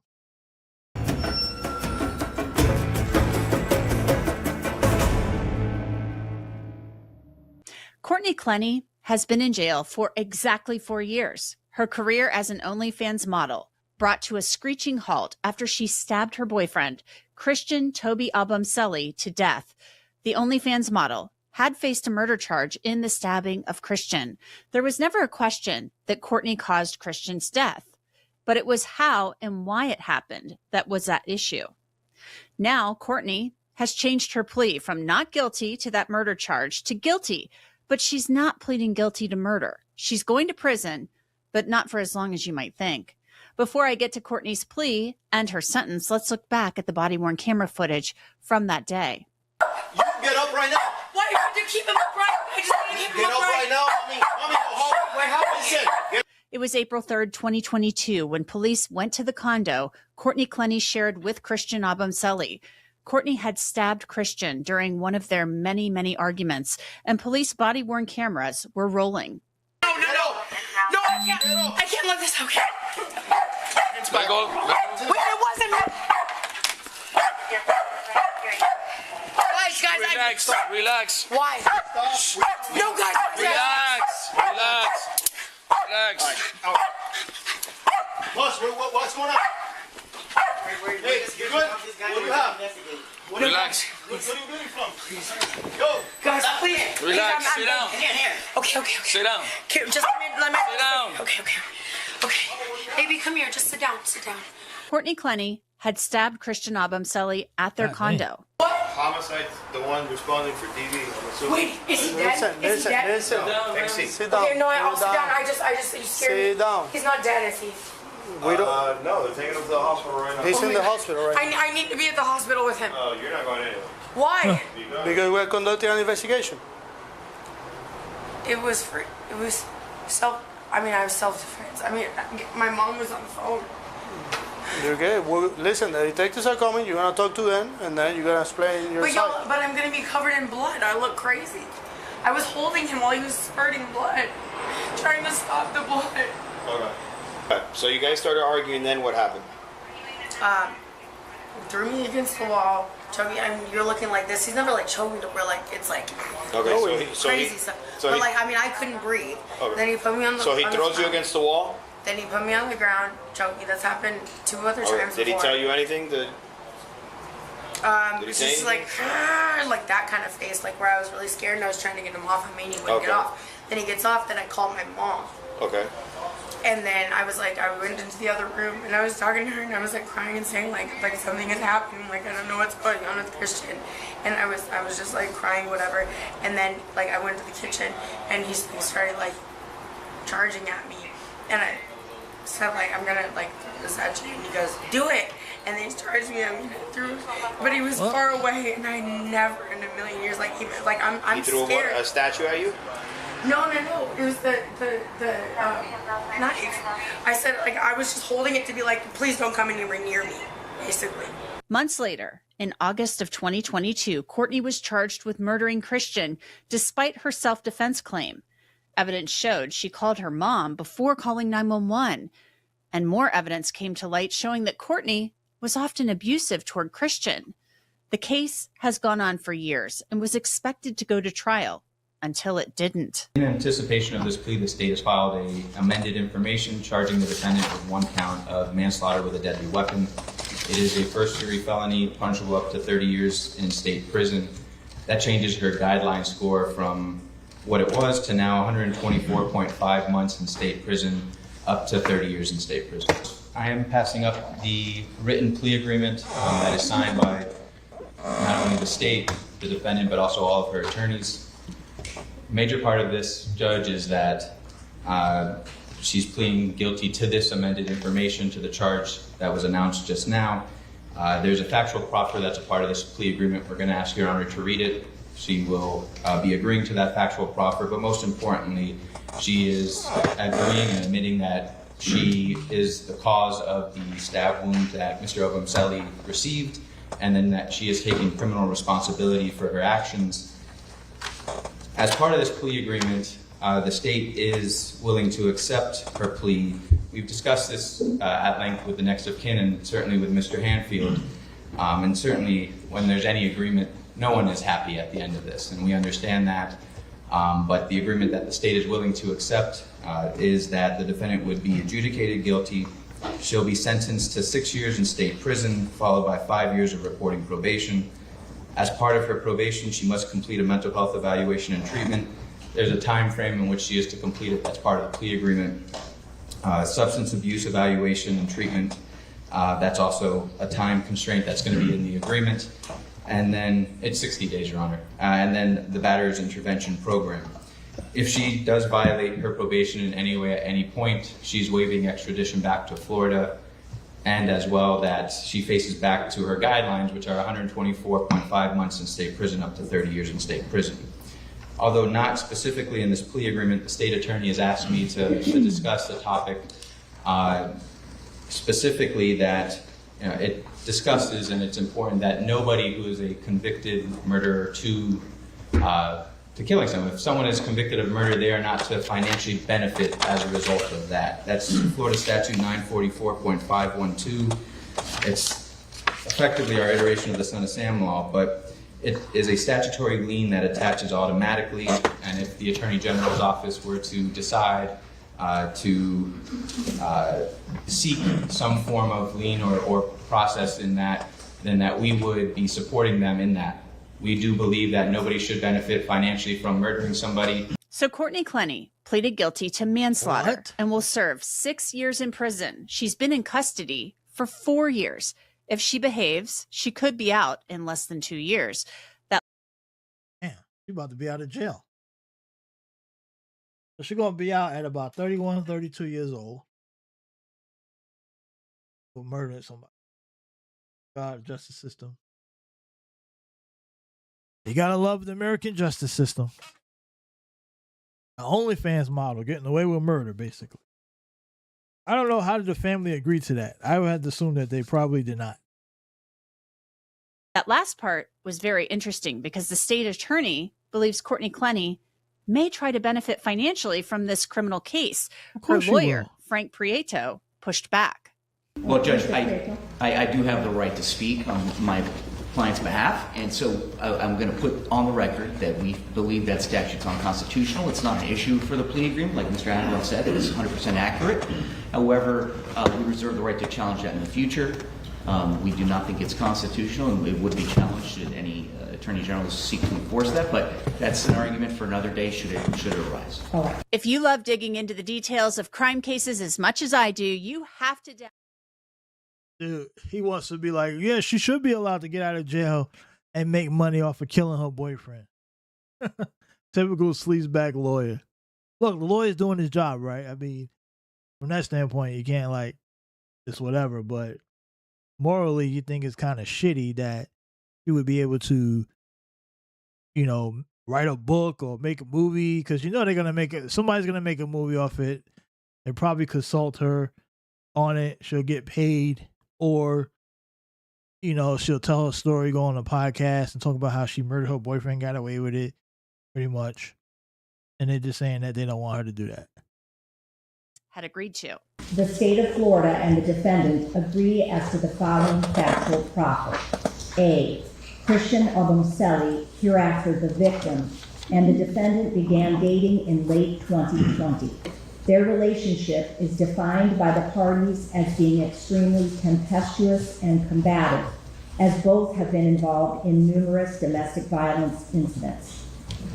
Courtney Clenny has been in jail for exactly 4 years. Her career as an OnlyFans model brought to a screeching halt after she stabbed her boyfriend, Christian Toby Obamseli, to death. The OnlyFans model had faced a murder charge in the stabbing of Christian. There was never a question that Courtney caused Christian's death, but it was how and why it happened that was at issue. Now, Courtney has changed her plea from not guilty to that murder charge to guilty. But she's not pleading guilty to murder. She's going to prison, but not for as long as you might think. Before I get to Courtney's plea and her sentence, let's look back at the body-worn camera footage from that day. You can get up right now. Why you have to keep him upright? I just want to keep him upright. Get up right now. Mommy, go home. Wait, how is it? It was April 3rd, 2022, when police went to the condo Courtney Clenny shared with Christian Obamseli. Courtney had stabbed Christian during one of their many, many arguments, and police body-worn cameras were rolling. No, I can't let this, okay? Let go. Wait, it wasn't. Guys, Relax. Why? No, guys. Relax. Boss, what's going on? Hey, you good? What do you have? Relax. What are you getting from? Yo, guys, please. Relax. Sit down. Okay. Sit down. Just let me. Sit down. Okay. Okay, baby, come here. Just sit down. Sit down. Courtney Clenny had stabbed Christian Abamseli at their condo. Homicide's the one responding for DV. Wait, is he dead? Is he dead? Sit down. Sit down. Okay, no, I'll sit down. I just, you scared me. Sit down. He's not dead, is he? We don't. No, they're taking him to the hospital right now. He's in the hospital right I need to be at the hospital with him. Oh, you're not going anywhere. Why? Because we're conducting an investigation. It was I was self-defense. I mean, my mom was on the phone. You're good. Well, listen, the detectives are coming. You're gonna talk to them, and then you're gonna explain your side. But I'm gonna be covered in blood. I look crazy. I was holding him while he was spurting blood, trying to stop the blood. Okay. So you guys started arguing. Then what happened? Threw me against the wall. Choked me. I mean, you're looking like this. He's never like choked me to where like it's like crazy stuff. But like I couldn't breathe. Okay. Then he put me on the. So he throws you against the wall. Then he put me on the ground, choked me. That's happened 2 other times Did he tell you anything? Did he say just anything? like that kind of face, like where I was really scared and I was trying to get him off. I mean, he wouldn't get off. Then he gets off. Then I called my mom. Okay. And then I went into the other room and I was talking to her and I was like crying and saying like something is happening, like I don't know what's going on with Christian. And I was just like crying, whatever. And then like I went to the kitchen and he started like charging at me. And I said like, I'm gonna like throw this at you. And he goes, do it. And then he charged me and threw, but he was far away and I never in a million years, like even, like I'm he threw scared. a statue at you? No. It was the knife. I said, like, I was just holding it to be like, please don't come anywhere near me, basically. Months later, in August of 2022, Courtney was charged with murdering Christian despite her self-defense claim. Evidence showed she called her mom before calling 911. And more evidence came to light showing that Courtney was often abusive toward Christian. The case has gone on for years and was expected to go to trial. Until it didn't. In anticipation of this plea, the state has filed an amended information charging the defendant with 1 count of manslaughter with a deadly weapon. It is a first-degree felony, punishable up to 30 years in state prison. That changes her guideline score from what it was to now 124.5 months in state prison, up to 30 years in state prison. I am passing up the written plea agreement that is signed by not only the state, the defendant, but also all of her attorneys. Major part of this, Judge, is that she's pleading guilty to this amended information, to the charge that was announced just now. There's a factual proffer that's a part of this plea agreement. We're going to ask Your Honor to read it. She will be agreeing to that factual proffer, but most importantly, she is agreeing and admitting that she is the cause of the stab wound that Mr. Abamseli received, and then that she is taking criminal responsibility for her actions. As part of this plea agreement, the state is willing to accept her plea. We've discussed this at length with the next of kin and certainly with Mr. Hanfield. And certainly when there's any agreement, no one is happy at the end of this, and we understand that. But the agreement that the state is willing to accept is that the defendant would be adjudicated guilty. She'll be sentenced to 6 years in state prison, followed by 5 years of reporting probation. As part of her probation, she must complete a mental health evaluation and treatment. There's a time frame in which she is to complete it. That's part of the plea agreement. Substance abuse evaluation and treatment. That's also a time constraint that's going to be in the agreement. And then it's 60 days, Your Honor. And then the batterer's intervention program. If she does violate her probation in any way at any point, she's waiving extradition back to Florida. And as well that she faces back to her guidelines, which are 124.5 months in state prison, up to 30 years in state prison. Although not specifically in this plea agreement, the state attorney has asked me to discuss the topic specifically that it discusses, and it's important that nobody who is a convicted murderer to killing someone, if someone is convicted of murder, they are not to financially benefit as a result of that. That's Florida Statute 944.512. It's effectively our iteration of the Son of Sam law, but it is a statutory lien that attaches automatically, and if the Attorney General's office were to decide to seek some form of lien or process in that, then that we would be supporting them in that. We do believe that nobody should benefit financially from murdering somebody. So Courtney Clenny pleaded guilty to manslaughter and will serve 6 years in prison. She's been in custody for 4 years. If she behaves, she could be out in less than 2 years. Damn, she's about to be out of jail. So she's going to be out at about 31, 32 years old for murdering somebody. God, justice system. You got to love the American justice system. The OnlyFans model, getting away with murder, basically. I don't know how did the family agree to that. I would have to assume that they probably did not. That last part was very interesting because the state attorney believes Courtney Clenny may try to benefit financially from this criminal case. Her lawyer, Frank Prieto, pushed back. Well, Judge, I do have the right to speak on my client's behalf, and so I'm going to put on the record that we believe that statute's unconstitutional. It's not an issue for the plea agreement, like Mr. Admiral said. It is 100% accurate. However, we reserve the right to challenge that in the future. We do not think it's constitutional, and it would be challenged should any attorney general seek to enforce that, but that's an argument for another day should it arise. If you love digging into the details of crime cases as much as I do, you have to... Dude, he wants to be like, yeah, she should be allowed to get out of jail and make money off of killing her boyfriend. Typical sleazebag lawyer. Look, the lawyer's doing his job, right? I mean, from that standpoint, you can't like, it's whatever, but morally, you think it's kind of shitty that you would be able to, you know, write a book or make a movie, because you know they're going to make it, somebody's going to make a movie off it. They probably consult her on it. She'll get paid. Or, you know, she'll tell her story, go on a podcast and talk about how she murdered her boyfriend, got away with it, pretty much. And they're just saying that they don't want her to do that. Had agreed to. The state of Florida and the defendant agree as to the following factual proffer. A. Christian Obumseli, hereafter the victim, and the defendant began dating in late 2020. Their relationship is defined by the parties as being extremely tempestuous and combative, as both have been involved in numerous domestic violence incidents.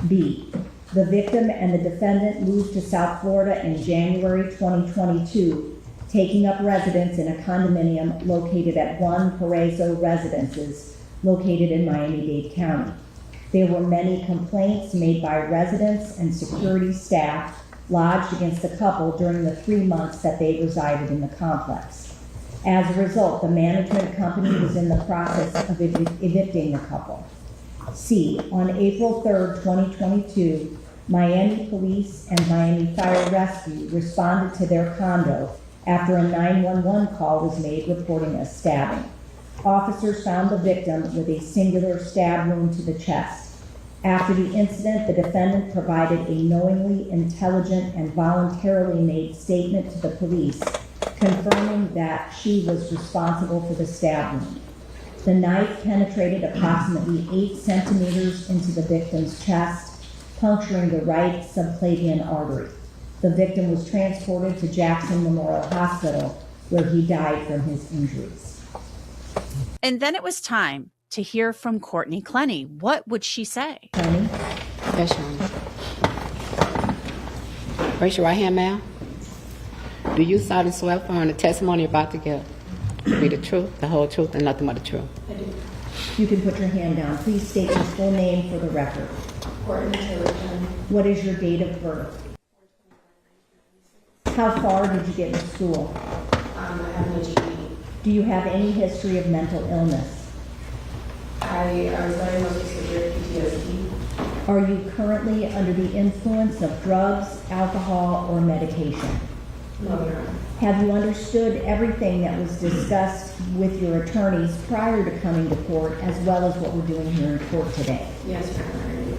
B. The victim and the defendant moved to South Florida in January 2022, taking up residence in a condominium located at One Paraiso Residences, located in Miami-Dade County. There were many complaints made by residents and security staff lodged against the couple during the 3 months that they resided in the complex. As a result, the management company was in the process of evicting the couple. C. On April 3rd, 2022, Miami Police and Miami Fire Rescue responded to their condo after a 911 call was made reporting a stabbing. Officers found the victim with a singular stab wound to the chest. After the incident, the defendant provided a knowingly, intelligent, and voluntarily made statement to the police, confirming that she was responsible for the stab wound. The knife penetrated approximately 8 centimeters into the victim's chest, puncturing the right subclavian artery. The victim was transported to Jackson Memorial Hospital, where he died from his injuries. And then it was time to hear from Courtney Clenny. What would she say? Clenny? Yes, Your Honor. Raise your right hand, ma'am. Do you solemnly swear affirm the testimony you're about to give to be the truth, the whole truth, and nothing but the truth? I do. You can put your hand down. Please state your full name for the record. Courtney Taylor. What is your date of birth? How far did you get to school? I have no GED. Do you have any history of mental illness? I was diagnosed with severe PTSD. Are you currently under the influence of drugs, alcohol, or medication? No, Your Honor. Have you understood everything that was discussed with your attorneys prior to coming to court, as well as what we're doing here in court today? Yes, Your Honor.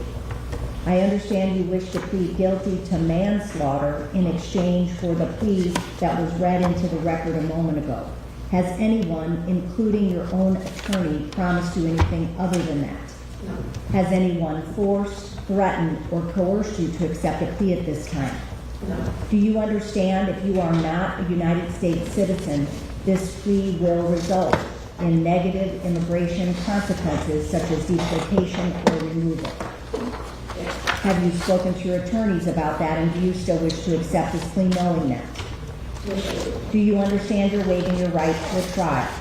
I understand you wish to plead guilty to manslaughter in exchange for the plea that was read into the record a moment ago. Has anyone, including your own attorney, promised you anything other than that? No. Has anyone forced, threatened, or coerced you to accept a plea at this time? No. Do you understand if you are not a United States citizen, this plea will result in negative immigration consequences such as deportation or removal? Yes. Have you spoken to your attorneys about that, and do you still wish to accept this plea knowing that? Do you understand you're waiving your right to a trial?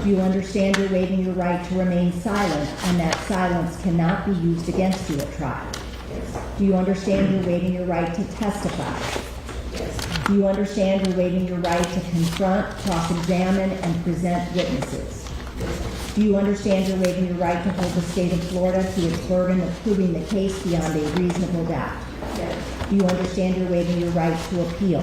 Do you understand you're waiving your right to remain silent, and that silence cannot be used against you at trial? Do you understand you're waiving your right to testify? Do you understand you're waiving your right to confront, cross-examine, and present witnesses? Do you understand you're waiving your right to hold the state of Florida to its burden of proving the case beyond a reasonable doubt? Do you understand you're waiving your right to appeal?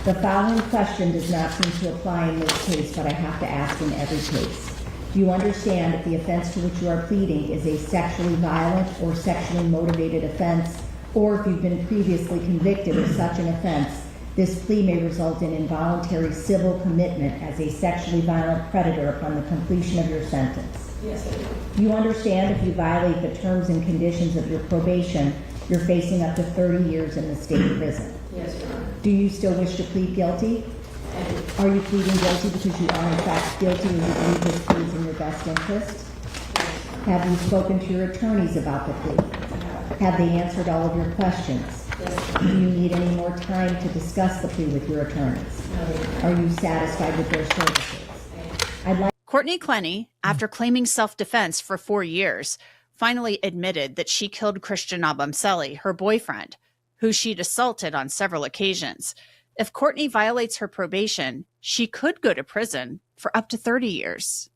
The following question does not seem to apply in this case, but I have to ask in every case. Do you understand that the offense to which you are pleading is a sexually violent or sexually motivated offense, or if you've been previously convicted of such an offense, this plea may result in involuntary civil commitment as a sexually violent predator upon the completion of your sentence? Yes, I do. Do you understand if you violate the terms and conditions of your probation, you're facing up to 30 years in the state prison? Yes, Your Honor. Do you still wish to plead guilty? Are you pleading guilty because you are in fact guilty and you believe this plea is in your best interest? Have you spoken to your attorneys about the plea? Have they answered all of your questions? Yes. Do you need any more time to discuss the plea with your attorneys? No. Are you satisfied with their services? I'd like Courtney Clenny, after claiming self-defense for 4 years, finally admitted that she killed Christian Abamseli, her boyfriend, who she'd assaulted on several occasions. If Courtney violates her probation, she could go to prison for up to 30 years.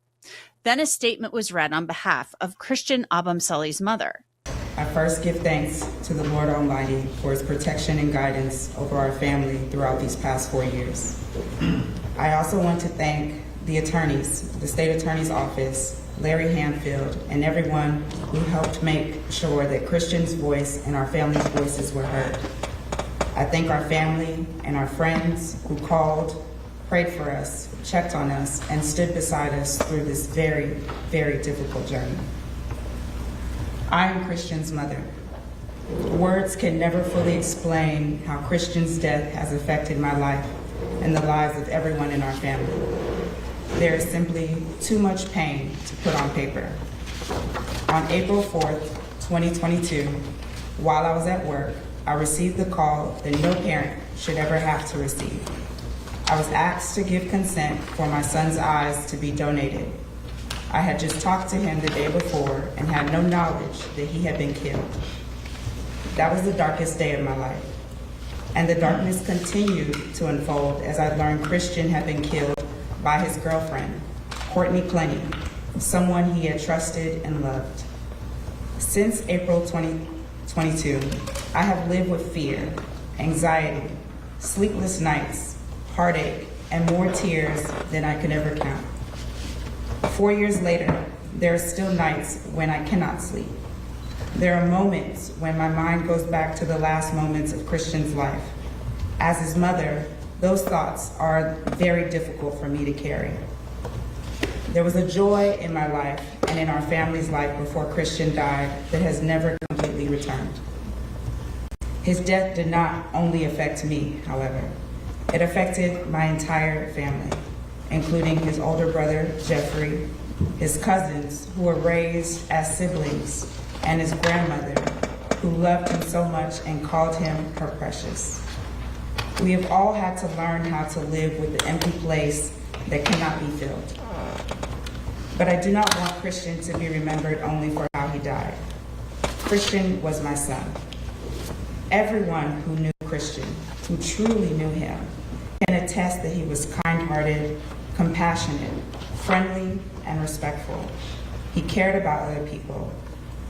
Then a statement was read on behalf of Christian Abamseli's mother. I first give thanks to the Lord Almighty for his protection and guidance over our family throughout these past 4 years. I also want to thank the attorneys, the state attorney's office, Larry Hanfield, and everyone who helped make sure that Christian's voice and our family's voices were heard. I thank our family and our friends who called, prayed for us, checked on us, and stood beside us through this very, very difficult journey. I am Christian's mother. Words can never fully explain how Christian's death has affected my life and the lives of everyone in our family. There is simply too much pain to put on paper. On April 4th, 2022, while I was at work, I received the call that no parent should ever have to receive. I was asked to give consent for my son's eyes to be donated. I had just talked to him the day before and had no knowledge that he had been killed. That was the darkest day of my life. And the darkness continued to unfold as I learned Christian had been killed by his girlfriend, Courtney Clenny, someone he had trusted and loved. Since April 2022, I have lived with fear, anxiety, sleepless nights, heartache, and more tears than I could ever count. 4 years later, there are still nights when I cannot sleep. There are moments when my mind goes back to the last moments of Christian's life. As his mother, those thoughts are very difficult for me to carry. There was a joy in my life and in our family's life before Christian died that has never completely returned. His death did not only affect me, however. It affected my entire family, including his older brother, Jeffrey, his cousins, who were raised as siblings, and his grandmother, who loved him so much and called him her precious. We have all had to learn how to live with the empty place that cannot be filled. But I do not want Christian to be remembered only for how he died. Christian was my son. Everyone who knew Christian, who truly knew him, can attest that he was kind-hearted, compassionate, friendly, and respectful. He cared about other people.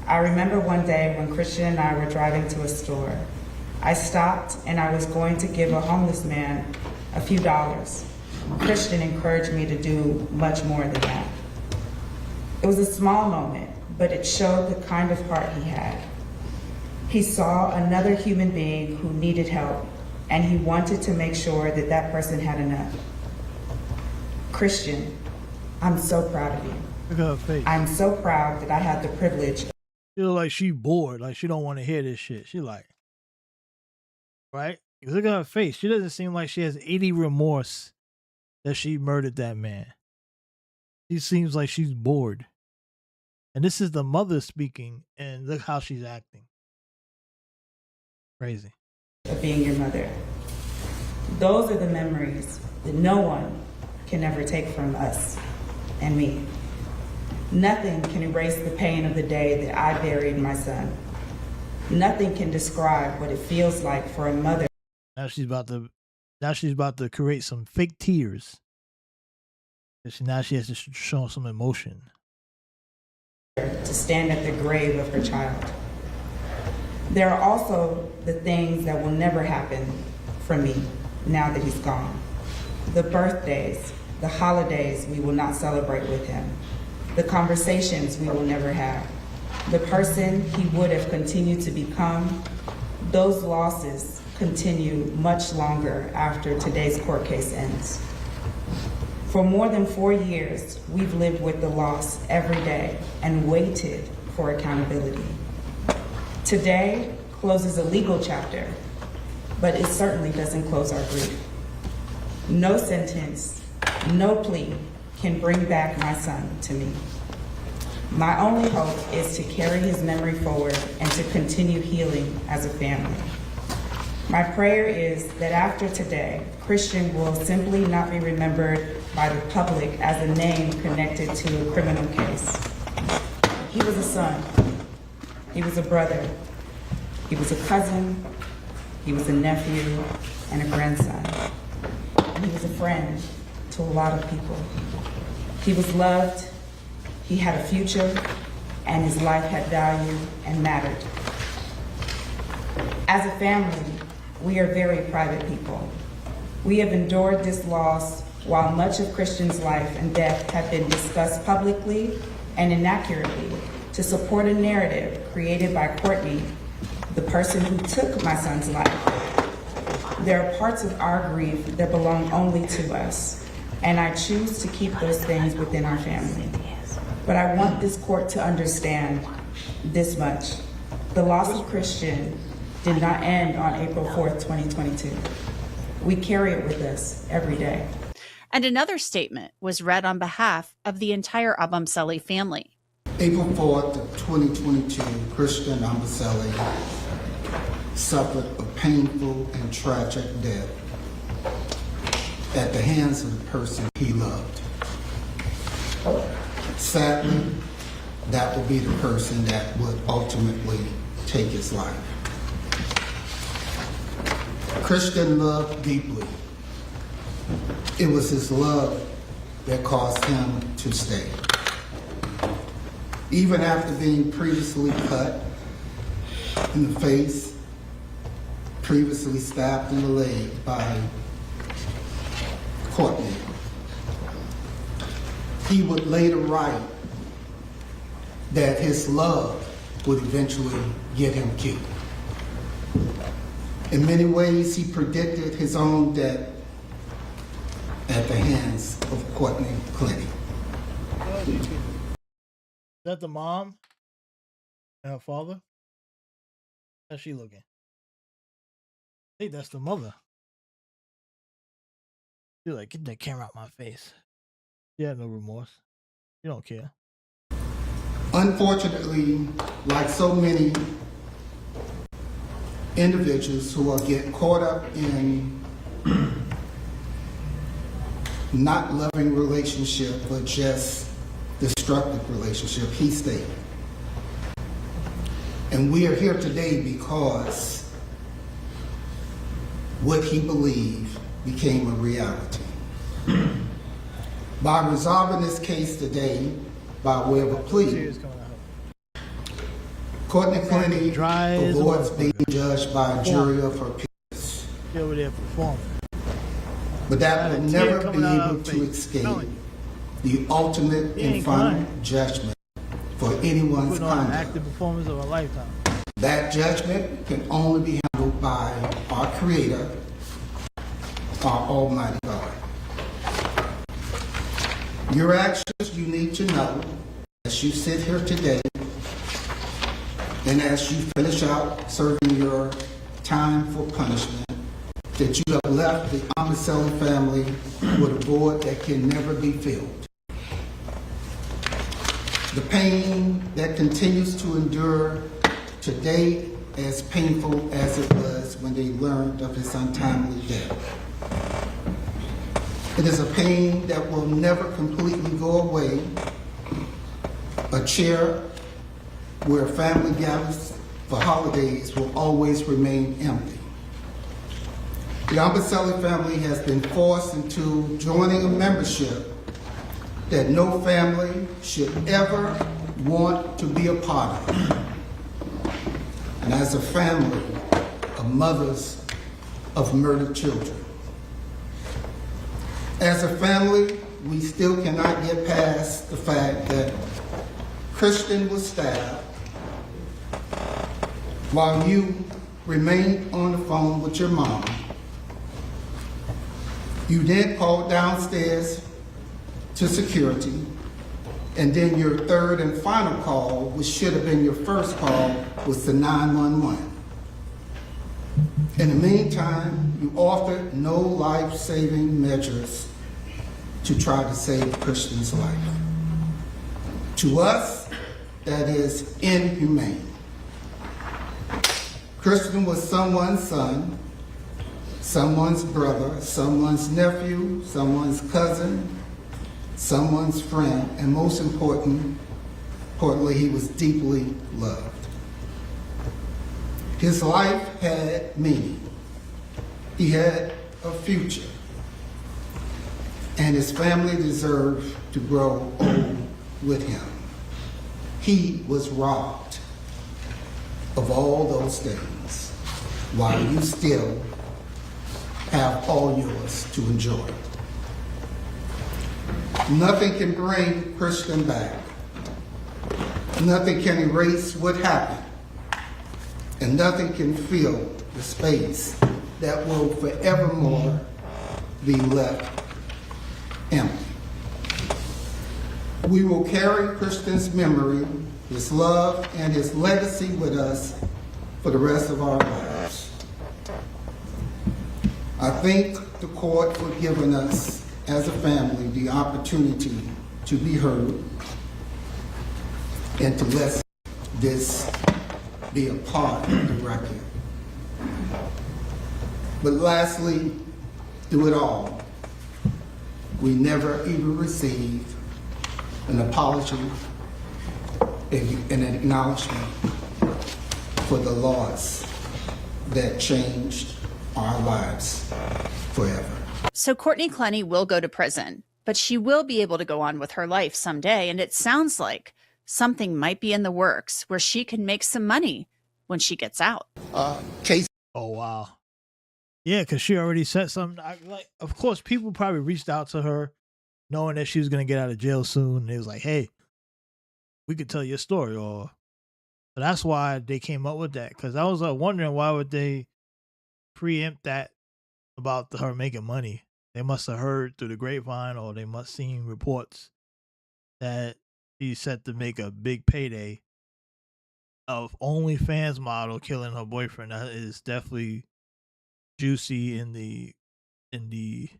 I remember one day when Christian and I were driving to a store. I stopped and I was going to give a homeless man a few dollars. Christian encouraged me to do much more than that. It was a small moment, but it showed the kind of heart he had. He saw another human being who needed help, and he wanted to make sure that that person had enough. Christian, I'm so proud of you. Look at her face. I'm so proud that I had the privilege. She look like she bored, like she don't want to hear this shit. She like, right? Look at her face. She doesn't seem like she has any remorse that she murdered that man. She seems like she's bored. And this is the mother speaking, and look how she's acting. Crazy. Of being your mother. Those are the memories that no one can ever take from us and me. Nothing can erase the pain of the day that I buried my son. Nothing can describe what it feels like for a mother. Now she's about to create some fake tears. Now she has to show some emotion. To stand at the grave of her child. There are also the things that will never happen for me now that he's gone. The birthdays, the holidays we will not celebrate with him. The conversations we will never have. The person he would have continued to become. Those losses continue much longer after today's court case ends. For more than 4 years, we've lived with the loss every day and waited for accountability. Today closes a legal chapter, but it certainly doesn't close our grief. No sentence, no plea can bring back my son to me. My only hope is to carry his memory forward and to continue healing as a family. My prayer is that after today, Christian will simply not be remembered by the public as a name connected to a criminal case. He was a son. He was a brother. He was a cousin. He was a nephew and a grandson. And he was a friend to a lot of people. He was loved. He had a future, and his life had value and mattered. As a family, we are very private people. We have endured this loss while much of Christian's life and death have been discussed publicly and inaccurately to support a narrative created by Courtney, the person who took my son's life. There are parts of our grief that belong only to us, and I choose to keep those things within our family. But I want this court to understand this much. The loss of Christian did not end on April 4th, 2022. We carry it with us every day. And another statement was read on behalf of the entire Abamseli family. April 4th of 2022, Christian Abamseli suffered a painful and tragic death at the hands of the person he loved. Sadly, that will be the person that would ultimately take his life. Christian loved deeply. It was his love that caused him to stay. Even after being previously cut in the face, previously stabbed in the leg by Courtney, he would later write that his love would eventually get him killed. In many ways, he predicted his own death at the hands of Courtney Clinton. Is that the mom and her father? How's she looking? I think that's the mother. She's like, get that camera out my face. She had no remorse. You don't care. Unfortunately, like so many individuals who are getting caught up in not loving relationship, but just destructive relationship, he stayed. And we are here today because what he believed became a reality. By resolving this case today, by way of a plea, Courtney Clinton avoids being judged by a jury of her peers. Over there performing. But that will never be able to escape the ultimate and final judgment for anyone's conduct. Active performance of a lifetime. That judgment can only be handled by our Creator, our Almighty God. Your actions, you need to know, as you sit here today, and as you finish out serving your time for punishment, that you have left the Abamseli family with a void that can never be filled. The pain that continues to endure today as painful as it was when they learned of his untimely death. It is a pain that will never completely go away. A chair where family gathers for holidays will always remain empty. The Ambaselli family has been forced into joining a membership that no family should ever want to be a part of. And as a family of mothers of murdered children. As a family, we still cannot get past the fact that Christian was stabbed while you remained on the phone with your mom. You then called downstairs to security, and then your third and final call, which should have been your first call, was to 911. In the meantime, you offered no life-saving measures to try to save Christian's life. To us, that is inhumane. Christian was someone's son, someone's brother, someone's nephew, someone's cousin, someone's friend, and most importantly, he was deeply loved. His life had meaning. He had a future. And his family deserved to grow old with him. He was robbed of all those things while you still have all yours to enjoy. Nothing can bring Christian back. Nothing can erase what happened. And nothing can fill the space that will forevermore be left empty. We will carry Christian's memory, his love, and his legacy with us for the rest of our lives. I thank the court for giving us, as a family, the opportunity to be heard and to let this be a part of the record. But lastly, through it all, we never even received an apology and an acknowledgement for the loss that changed our lives forever. So Courtney Clenny will go to prison, but she will be able to go on with her life someday. And it sounds like something might be in the works where she can make some money when she gets out. Oh, wow. Yeah, because she already said something. Of course, people probably reached out to her knowing that she was going to get out of jail soon. And it was like, hey, we could tell your story. So that's why they came up with that. Because I was wondering, why would they preempt that about her making money? They must have heard through the grapevine, or they must have seen reports that she's set to make a big payday of OnlyFans model killing her boyfriend. That is definitely juicy in the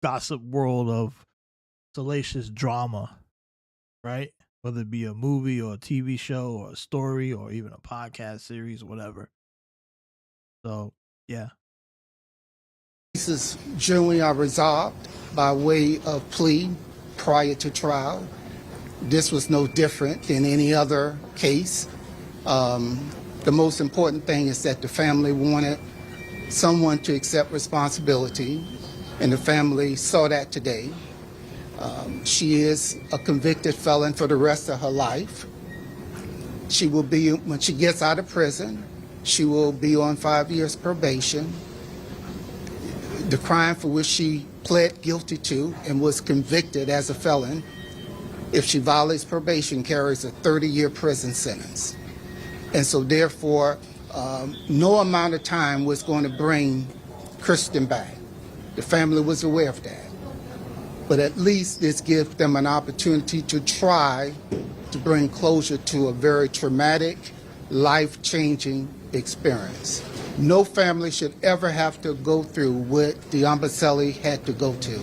gossip world of salacious drama, right? Whether it be a movie or a TV show or a story or even a podcast series, whatever. So, yeah. Cases generally are resolved by way of plea prior to trial. This was no different than any other case. The most important thing is that the family wanted someone to accept responsibility, and the family saw that today. She is a convicted felon for the rest of her life. She will be, when she gets out of prison, she will be on 5 years probation. The crime for which she pled guilty to and was convicted as a felon, if she violates probation, carries a 30-year prison sentence. And so therefore, no amount of time was going to bring Kristen back. The family was aware of that. But at least this gives them an opportunity to try to bring closure to a very traumatic, life-changing experience. No family should ever have to go through what the Ambaselli had to go to.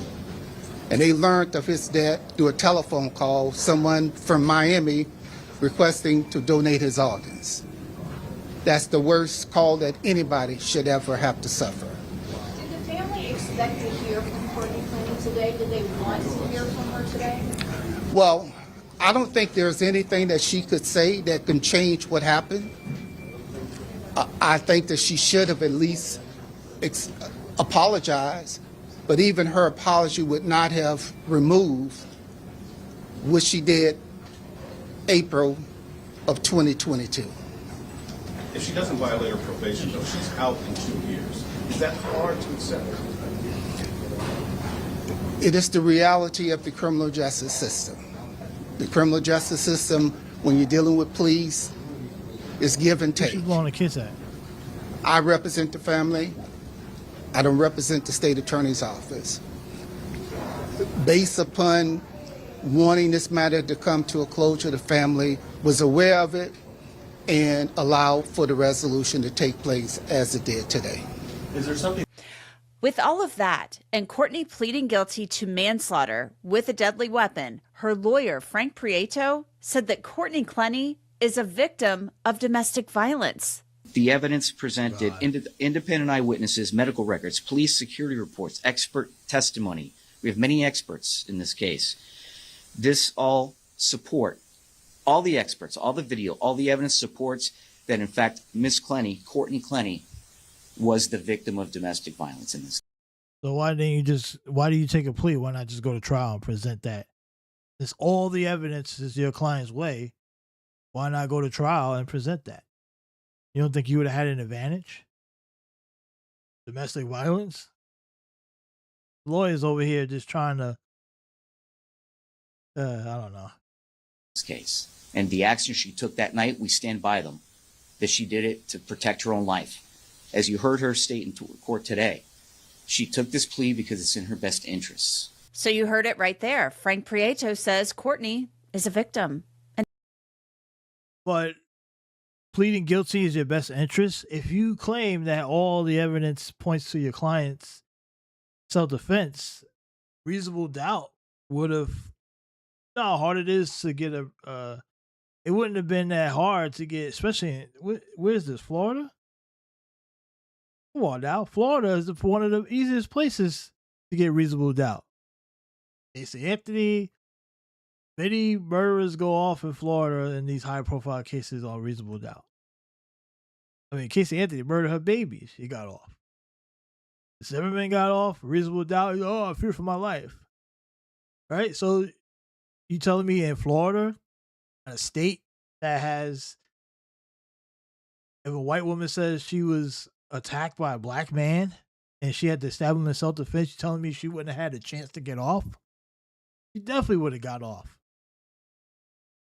And they learned of his death through a telephone call, someone from Miami requesting to donate his organs. That's the worst call that anybody should ever have to suffer. Did the family expect to hear from Courtney Clinton today? Did they want to hear from her today? Well, I don't think there's anything that she could say that can change what happened. I think that she should have at least apologized, but even her apology would not have removed what she did April of 2022. If she doesn't violate her probation, though, she's out in 2 years. Is that hard to accept? It is the reality of the criminal justice system. The criminal justice system, when you're dealing with pleas, is give and take. She's blowing a kiss at. I represent the family. I don't represent the state attorney's office. Based upon wanting this matter to come to a closure, the family was aware of it and allowed for the resolution to take place as it did today. Is there something? With all of that, and Courtney pleading guilty to manslaughter with a deadly weapon, her lawyer, Frank Prieto, said that Courtney Clenny is a victim of domestic violence. The evidence presented, independent eyewitnesses, medical records, police security reports, expert testimony. We have many experts in this case. This all support, all the experts, all the video, all the evidence supports that, in fact, Miss Clenny, Courtney Clenny, was the victim of domestic violence in this. So why do you take a plea? Why not just go to trial and present that? Since all the evidence is your client's way, why not go to trial and present that? You don't think you would have had an advantage? Domestic violence? Lawyers over here just trying to, I don't know. This case. And the actions she took that night, we stand by them, that she did it to protect her own life. As you heard her state in court today, she took this plea because it's in her best interests. So you heard it right there. Frank Prieto says Courtney is a victim. But pleading guilty is your best interest. If you claim that all the evidence points to your client's self-defense, reasonable doubt would have. You know how hard it is to get a. It wouldn't have been that hard to get, especially where's this, Florida? Come on now, Florida is one of the easiest places to get reasonable doubt. Casey Anthony, many murderers go off in Florida in these high-profile cases on reasonable doubt. I mean, Casey Anthony murdered her baby. She got off. Zimmerman got off. Reasonable doubt. Oh, I fear for my life. Right? So you telling me in Florida, a state that has, if a white woman says she was attacked by a black man and she had to stab him in self-defense, you telling me she wouldn't have had a chance to get off? She definitely would have got off.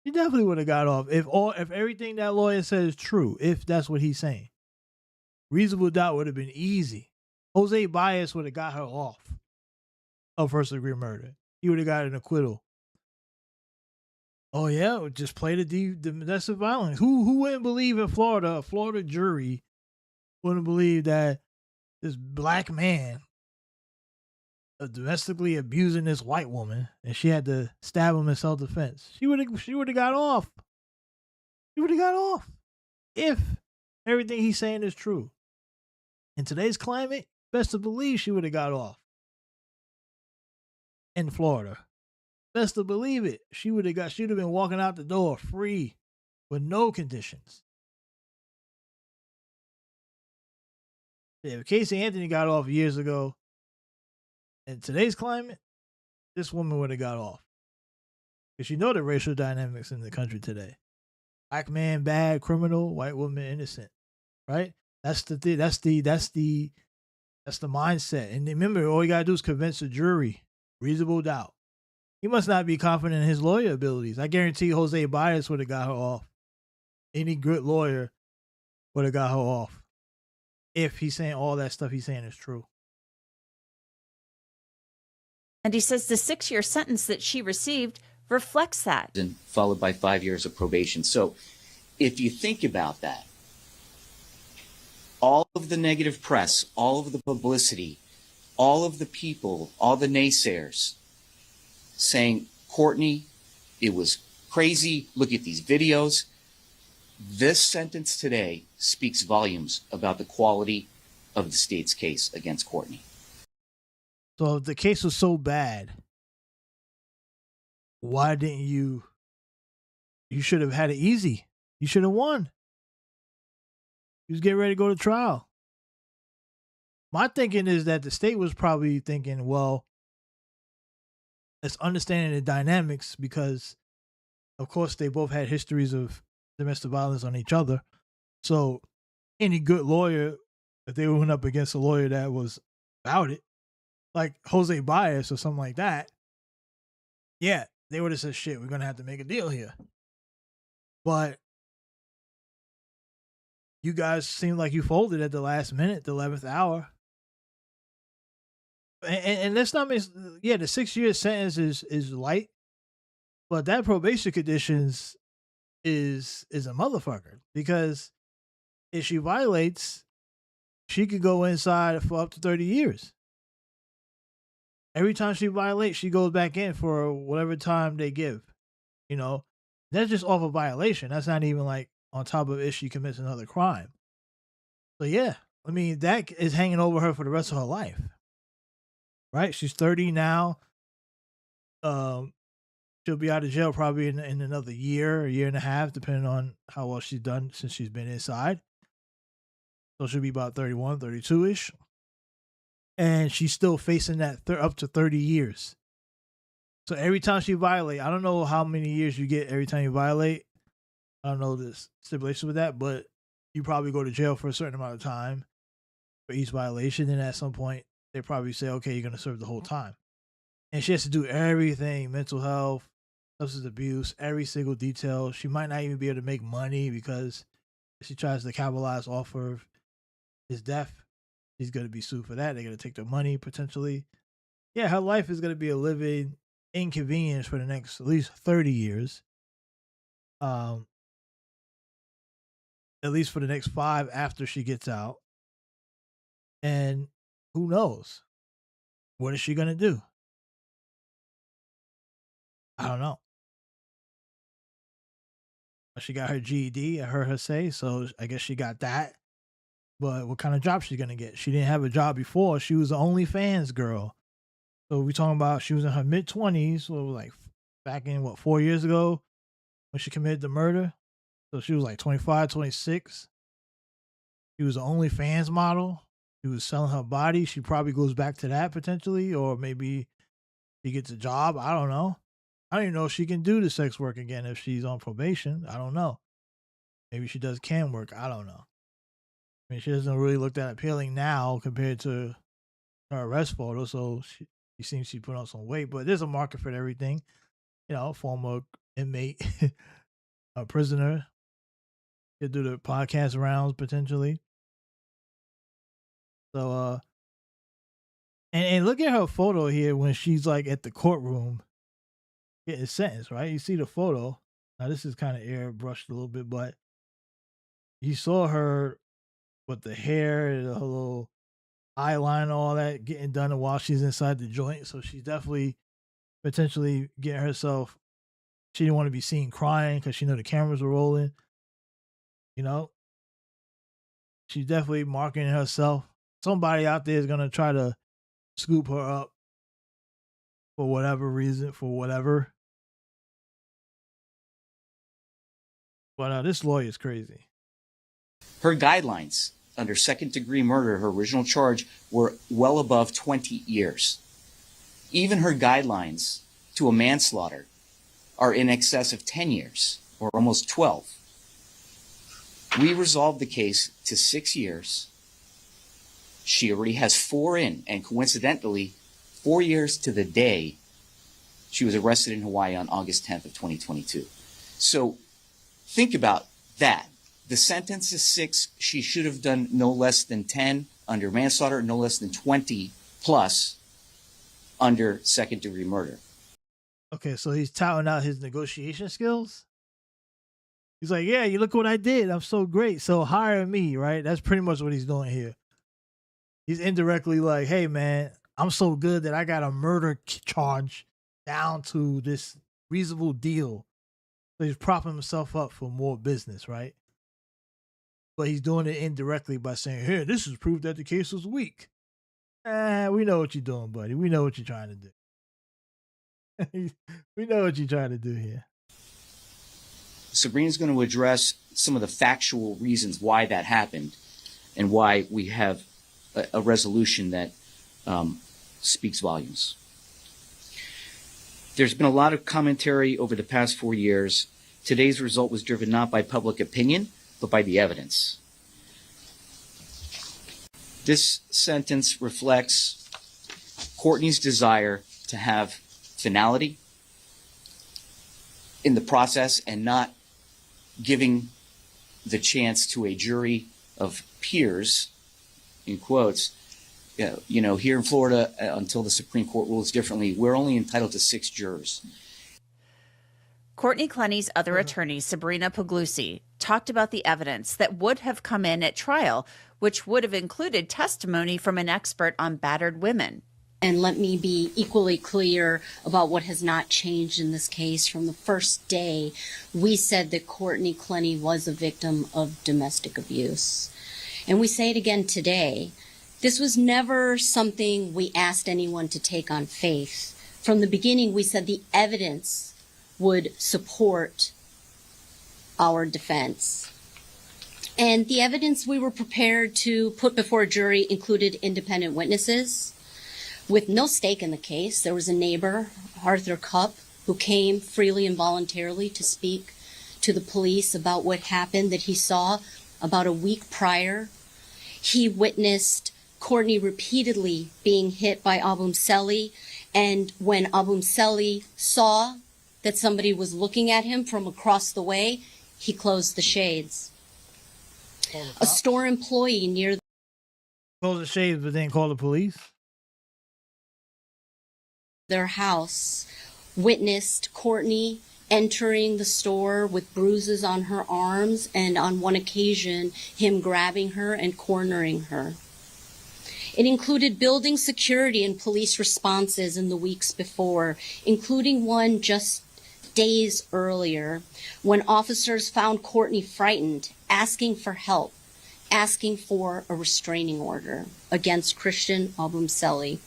She definitely would have got off if everything that lawyer said is true, if that's what he's saying. Reasonable doubt would have been easy. Jose Baez would have got her off of first-degree murder. He would have got an acquittal. Oh yeah, just play the domestic violence. Who wouldn't believe in Florida? A Florida jury wouldn't believe that this black man domestically abusing this white woman, and she had to stab him in self-defense. She would have got off. She would have got off if everything he's saying is true. In today's climate, best to believe she would have got off in Florida. Best to believe it. She'd have been walking out the door free with no conditions. Yeah, if Casey Anthony got off years ago, in today's climate, this woman would have got off. Because you know the racial dynamics in the country today. Black man bad, criminal, white woman innocent. Right? That's the thing. That's the mindset. And remember, all you gotta do is convince the jury. Reasonable doubt. He must not be confident in his lawyer abilities. I guarantee Jose Baez would have got her off. Any good lawyer would have got her off. If he's saying all that stuff he's saying is true. And he says the 6-year sentence that she received reflects that. And followed by 5 years of probation. So if you think about that, all of the negative press, all of the publicity, all of the people, all the naysayers, saying, Courtney, it was crazy. Look at these videos. This sentence today speaks volumes about the quality of the state's case against Courtney. So if the case was so bad, why didn't you? You should have had it easy. You should have won. You was getting ready to go to trial. My thinking is that the state was probably thinking, well, let's understand the dynamics because, of course, they both had histories of domestic violence on each other. So any good lawyer, if they went up against a lawyer that was about it, like Jose Baez or something like that, yeah, they would have said, shit, we're going to have to make a deal here. But you guys seem like you folded at the last minute, the 11th hour. And let's not miss, yeah, the 6-year sentence is light, but that probation conditions is a motherfucker because if she violates, she could go inside for up to 30 years. Every time she violates, she goes back in for whatever time they give. You know, that's just off a violation. That's not even like on top of if she commits another crime. So yeah, I mean, that is hanging over her for the rest of her life. Right? She's 30 now. She'll be out of jail probably in another year, a year and a half, depending on how well she's done since she's been inside. So she'll be about 31, 32-ish. And she's still facing that up to 30 years. So every time she violates, I don't know how many years you get every time you violate. I don't know the stipulation with that, but you probably go to jail for a certain amount of time for each violation. And at some point, they probably say, okay, you're going to serve the whole time. And she has to do everything, mental health, substance abuse, every single detail. She might not even be able to make money because if she tries to capitalize off of his death, she's going to be sued for that. They're going to take their money potentially. Yeah, her life is going to be a living inconvenience for the next at least 30 years. At least for the next 5 after she gets out. And who knows? What is she going to do? I don't know. She got her GED, I heard her say, so I guess she got that. But what kind of job she's gonna get? She didn't have a job before. She was an OnlyFans girl. So we talking about she was in her mid-20s, so like back in 4 years ago when she committed the murder. So she was like 25, 26. She was an OnlyFans model. She was selling her body. She probably goes back to that potentially, or maybe she gets a job. I don't know. I don't even know if she can do the sex work again if she's on probation. I don't know. Maybe she does cam work. I don't know. I mean, she doesn't really look that appealing now compared to her arrest photo. So she seems she put on some weight, but there's a market for everything. You know, former inmate, a prisoner. Could do the podcast rounds potentially. So, and look at her photo here when she's like at the courtroom getting sentenced, right? You see the photo. Now this is kind of airbrushed a little bit, but you saw her with the hair and her little eyeliner, all that getting done while she's inside the joint. So she's definitely potentially getting herself. She didn't want to be seen crying because she knew the cameras were rolling. You know, she's definitely marketing herself. Somebody out there is gonna try to scoop her up for whatever reason, for whatever. But this lawyer is crazy. Her guidelines under second-degree murder, her original charge, were well above 20 years. Even her guidelines to a manslaughter are in excess of 10 years, or almost 12. We resolved the case to 6 years. She already has 4 in, and coincidentally, 4 years to the day she was arrested in Hawaii on August 10th of 2022. So think about that. The sentence is 6. She should have done no less than 10 under manslaughter, no less than 20 plus under second-degree murder. Okay, so he's touting out his negotiation skills. He's like, yeah, you look what I did. I'm so great. So hire me, right? That's pretty much what he's doing here. He's indirectly like, hey, man, I'm so good that I got a murder charge down to this reasonable deal. So he's propping himself up for more business, right? But he's doing it indirectly by saying, "Here, this is proof that the case was weak." We know what you're doing, buddy. We know what you're trying to do. We know what you're trying to do here. Sabrina's going to address some of the factual reasons why that happened and why we have a resolution that speaks volumes. There's been a lot of commentary over the past 4 years. Today's result was driven not by public opinion, but by the evidence. This sentence reflects Courtney's desire to have finality in the process and not giving the chance to a jury of peers, in quotes, here in Florida, until the Supreme Court rules differently, we're only entitled to 6 jurors. Courtney Clenny's other attorney, Sabrina Puglisi, talked about the evidence that would have come in at trial, which would have included testimony from an expert on battered women. And let me be equally clear about what has not changed in this case. From the first day, we said that Courtney Clenny was a victim of domestic abuse. And we say it again today. This was never something we asked anyone to take on faith. From the beginning, we said the evidence would support our defense. And the evidence we were prepared to put before a jury included independent witnesses with no stake in the case. There was a neighbor, Arthur Cupp, who came freely and voluntarily to speak to the police about what happened that he saw about a week prior. He witnessed Courtney repeatedly being hit by Abumseli, and when Abumseli saw that somebody was looking at him from across the way, he closed the shades. A store employee near Closed the shades, but then call the police. Their house witnessed Courtney entering the store with bruises on her arms, and on one occasion, him grabbing her and cornering her. It included building security and police responses in the weeks before, including one just days earlier when officers found Courtney frightened, asking for help, asking for a restraining order against Christian Abumseli.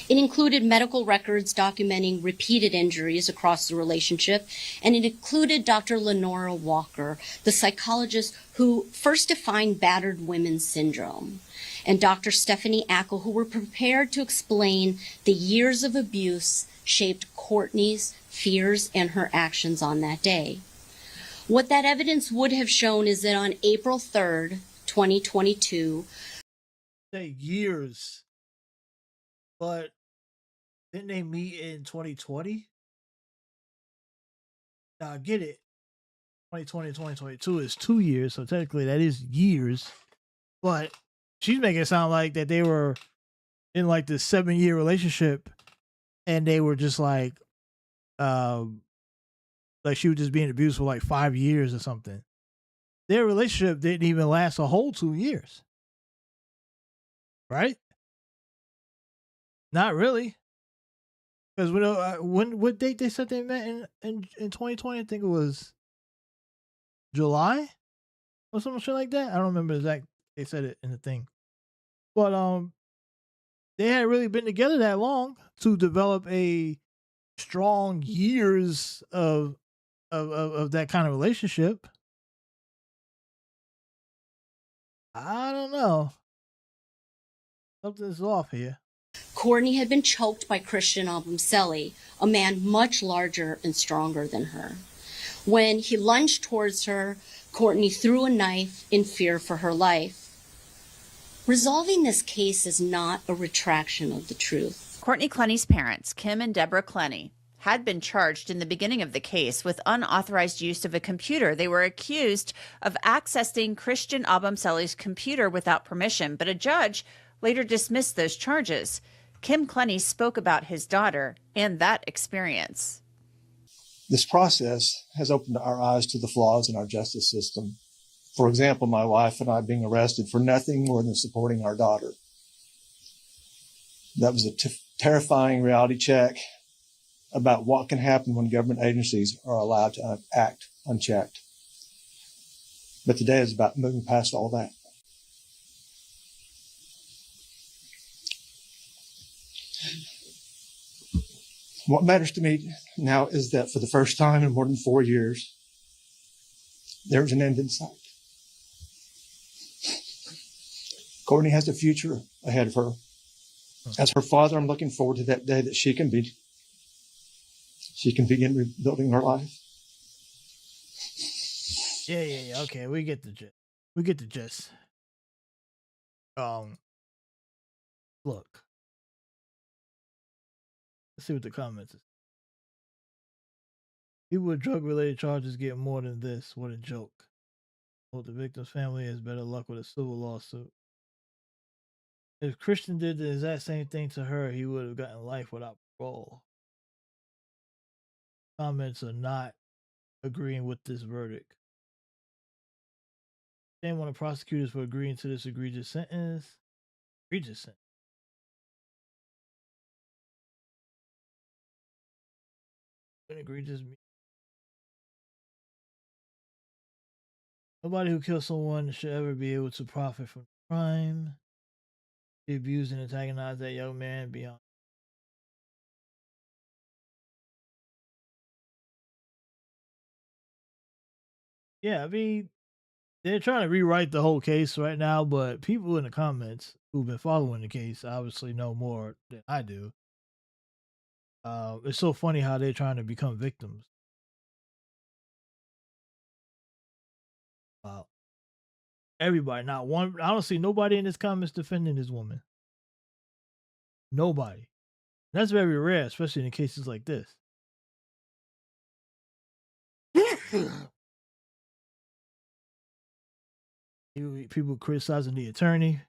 It included medical records documenting repeated injuries across the relationship, and it included Dr. Lenora Walker, the psychologist who first defined battered women syndrome, and Dr. Stephanie Ackle, who were prepared to explain the years of abuse shaped Courtney's fears and her actions on that day. What that evidence would have shown is that on April 3rd, 2022, years, but didn't they meet in 2020? Now I get it. 2020 and 2022 is 2 years, so technically that is years. But she's making it sound like that they were in like this 7-year relationship, and they were just like she was just being abused for like 5 years or something. Their relationship didn't even last a whole 2 years, right? Not really, because what date they said they met in 2020? I think it was July or some shit like that. I don't remember exact. They said it in the thing, but they hadn't really been together that long to develop a strong years of that kind of relationship. I don't know. Something's off here. Courtney had been choked by Christian Abumseli, a man much larger and stronger than her. When he lunged towards her, Courtney threw a knife in fear for her life. Resolving this case is not a retraction of the truth. Courtney Clenny's parents, Kim and Deborah Clenny, had been charged in the beginning of the case with unauthorized use of a computer. They were accused of accessing Christian Abumseli's computer without permission, but a judge later dismissed those charges. Kim Clenny spoke about his daughter and that experience. This process has opened our eyes to the flaws in our justice system. For example, my wife and I being arrested for nothing more than supporting our daughter. That was a terrifying reality check about what can happen when government agencies are allowed to act unchecked. But today is about moving past all that. What matters to me now is that for the first time in more than 4 years, there's an end in sight. Courtney has a future ahead of her. As her father, I'm looking forward to that day that she can begin rebuilding her life. Yeah. Okay, we get the gist. Look. Let's see what the comments is. People with drug-related charges get more than this. What a joke. Hope the victim's family has better luck with a civil lawsuit. If Christian did the exact same thing to her, he would have gotten life without parole. Comments are not agreeing with this verdict. Shame on the prosecutors for agreeing to this egregious sentence. Egregious sentence. An egregious. Nobody who kills someone should ever be able to profit from crime. He abused and antagonized that young man beyond. Yeah, I mean, they're trying to rewrite the whole case right now, but people in the comments who've been following the case obviously know more than I do. It's so funny how they're trying to become victims. Wow. Everybody, not one. I don't see nobody in this comments defending this woman. Nobody. That's very rare, especially in cases like this. People criticizing the attorney.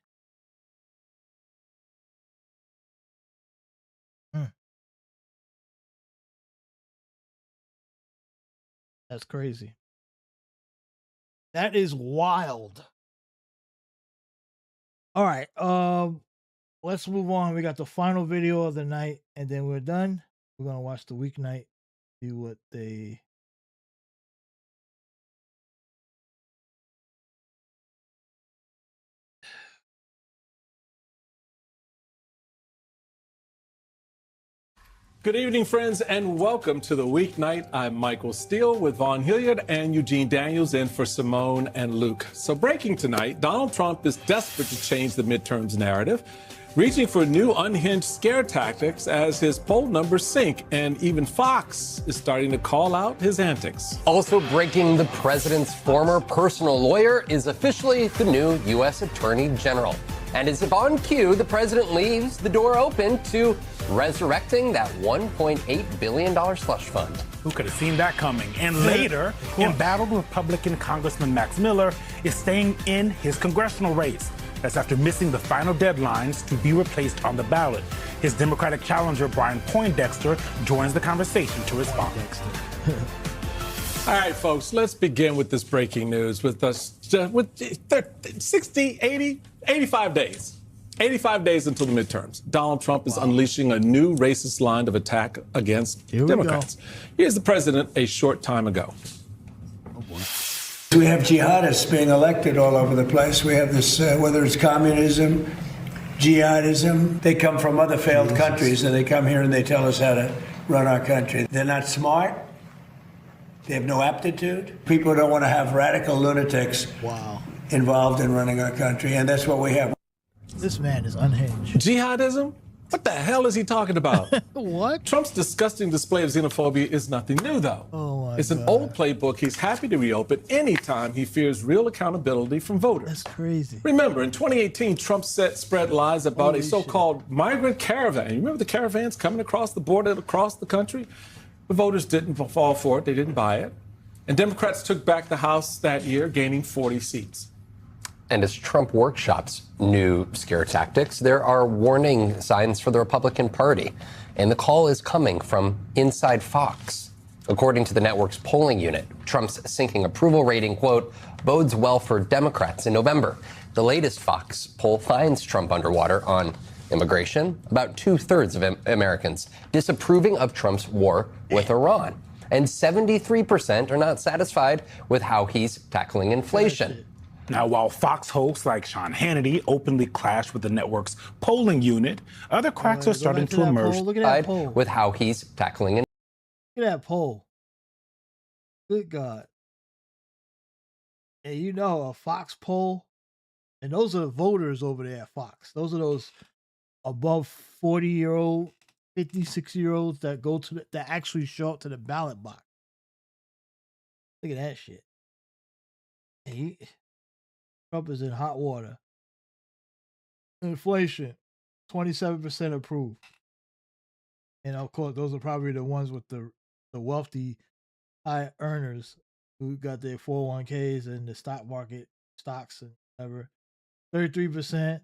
That's crazy. That is wild. All right. Let's move on. We got the final video of the night, and then we're done. We're gonna watch the weeknight. See what they. Good evening, friends, and welcome to the weeknight. I'm Michael Steele with Vaughn Hilliard and Eugene Daniels in for Simone and Luke. So breaking tonight, Donald Trump is desperate to change the midterms narrative, reaching for new unhinged scare tactics as his poll numbers sink, and even Fox is starting to call out his antics. Also breaking, the president's former personal lawyer is officially the new U.S. Attorney General. And as if on cue, the president leaves the door open to resurrecting that $1.8 billion slush fund. Who could have seen that coming? And later, embattled Republican Congressman Max Miller is staying in his congressional race. That's after missing the final deadlines to be replaced on the ballot. His Democratic challenger, Brian Poindexter, joins the conversation to respond. All right, folks, let's begin with this breaking news with 60, 80, 85 days. 85 days until the midterms. Donald Trump is unleashing a new racist line of attack against Democrats. Here's the president a short time ago. We have jihadists being elected all over the place. We have this, whether it's communism, jihadism, they come from other failed countries and they come here and they tell us how to run our country. They're not smart. They have no aptitude. People don't want to have radical lunatics involved in running our country, and that's what we have. This man is unhinged. Jihadism? What the hell is he talking about? What? Trump's disgusting display of xenophobia is nothing new, though. Oh my It's an old playbook he's happy to reopen anytime he fears real accountability from voters. That's crazy. Remember, in 2018, Trump spread lies about a so-called migrant caravan. You remember the caravans coming across the border, across the country? The voters didn't fall for it. They didn't buy it. And Democrats took back the House that year, gaining 40 seats. And as Trump workshops new scare tactics, there are warning signs for the Republican Party. And the call is coming from inside Fox. According to the network's polling unit, Trump's sinking approval rating, quote, bodes well for Democrats in November. The latest Fox poll finds Trump underwater on Immigration, about 2/3 of Americans disapproving of Trump's war with Iran. And 73% are not satisfied with how he's tackling inflation. Now, while Fox hosts like Sean Hannity openly clash with the network's polling unit, other cracks are starting to emerge. Look at that poll. With how he's tackling Look at that poll. Good God. And you know, a Fox poll, and those are the voters over there at Fox. Those are those above 40-year-old, 56-year-olds that go to that actually show up to the ballot box. Look at that shit. And Trump is in hot water. Inflation, 27% approved. And of course, those are probably the ones with the wealthy, high earners who got their 401ks and the stock market, stocks and whatever. 33%.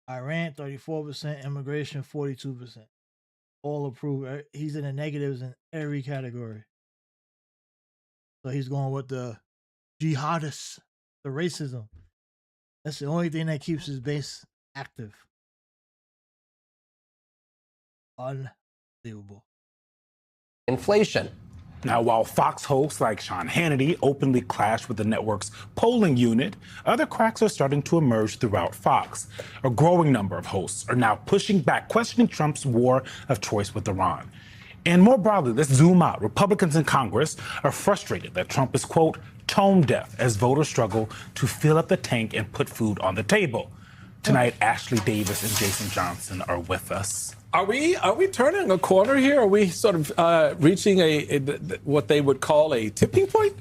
Iran, 34%. Immigration, 42%. All approved. He's in the negatives in every category. So he's going with the jihadists, the racism. That's the only thing that keeps his base active. Unbelievable. inflation. Now, while Fox hosts like Sean Hannity openly clash with the network's polling unit, other cracks are starting to emerge throughout Fox. A growing number of hosts are now pushing back, questioning Trump's war of choice with Iran. And more broadly, let's zoom out. Republicans in Congress are frustrated that Trump is, quote, tone deaf as voters struggle to fill up the tank and put food on the table. Tonight, Ashley Davis and Jason Johnson are with us. Are we turning a corner here? Are we sort of reaching a what they would call a tipping point,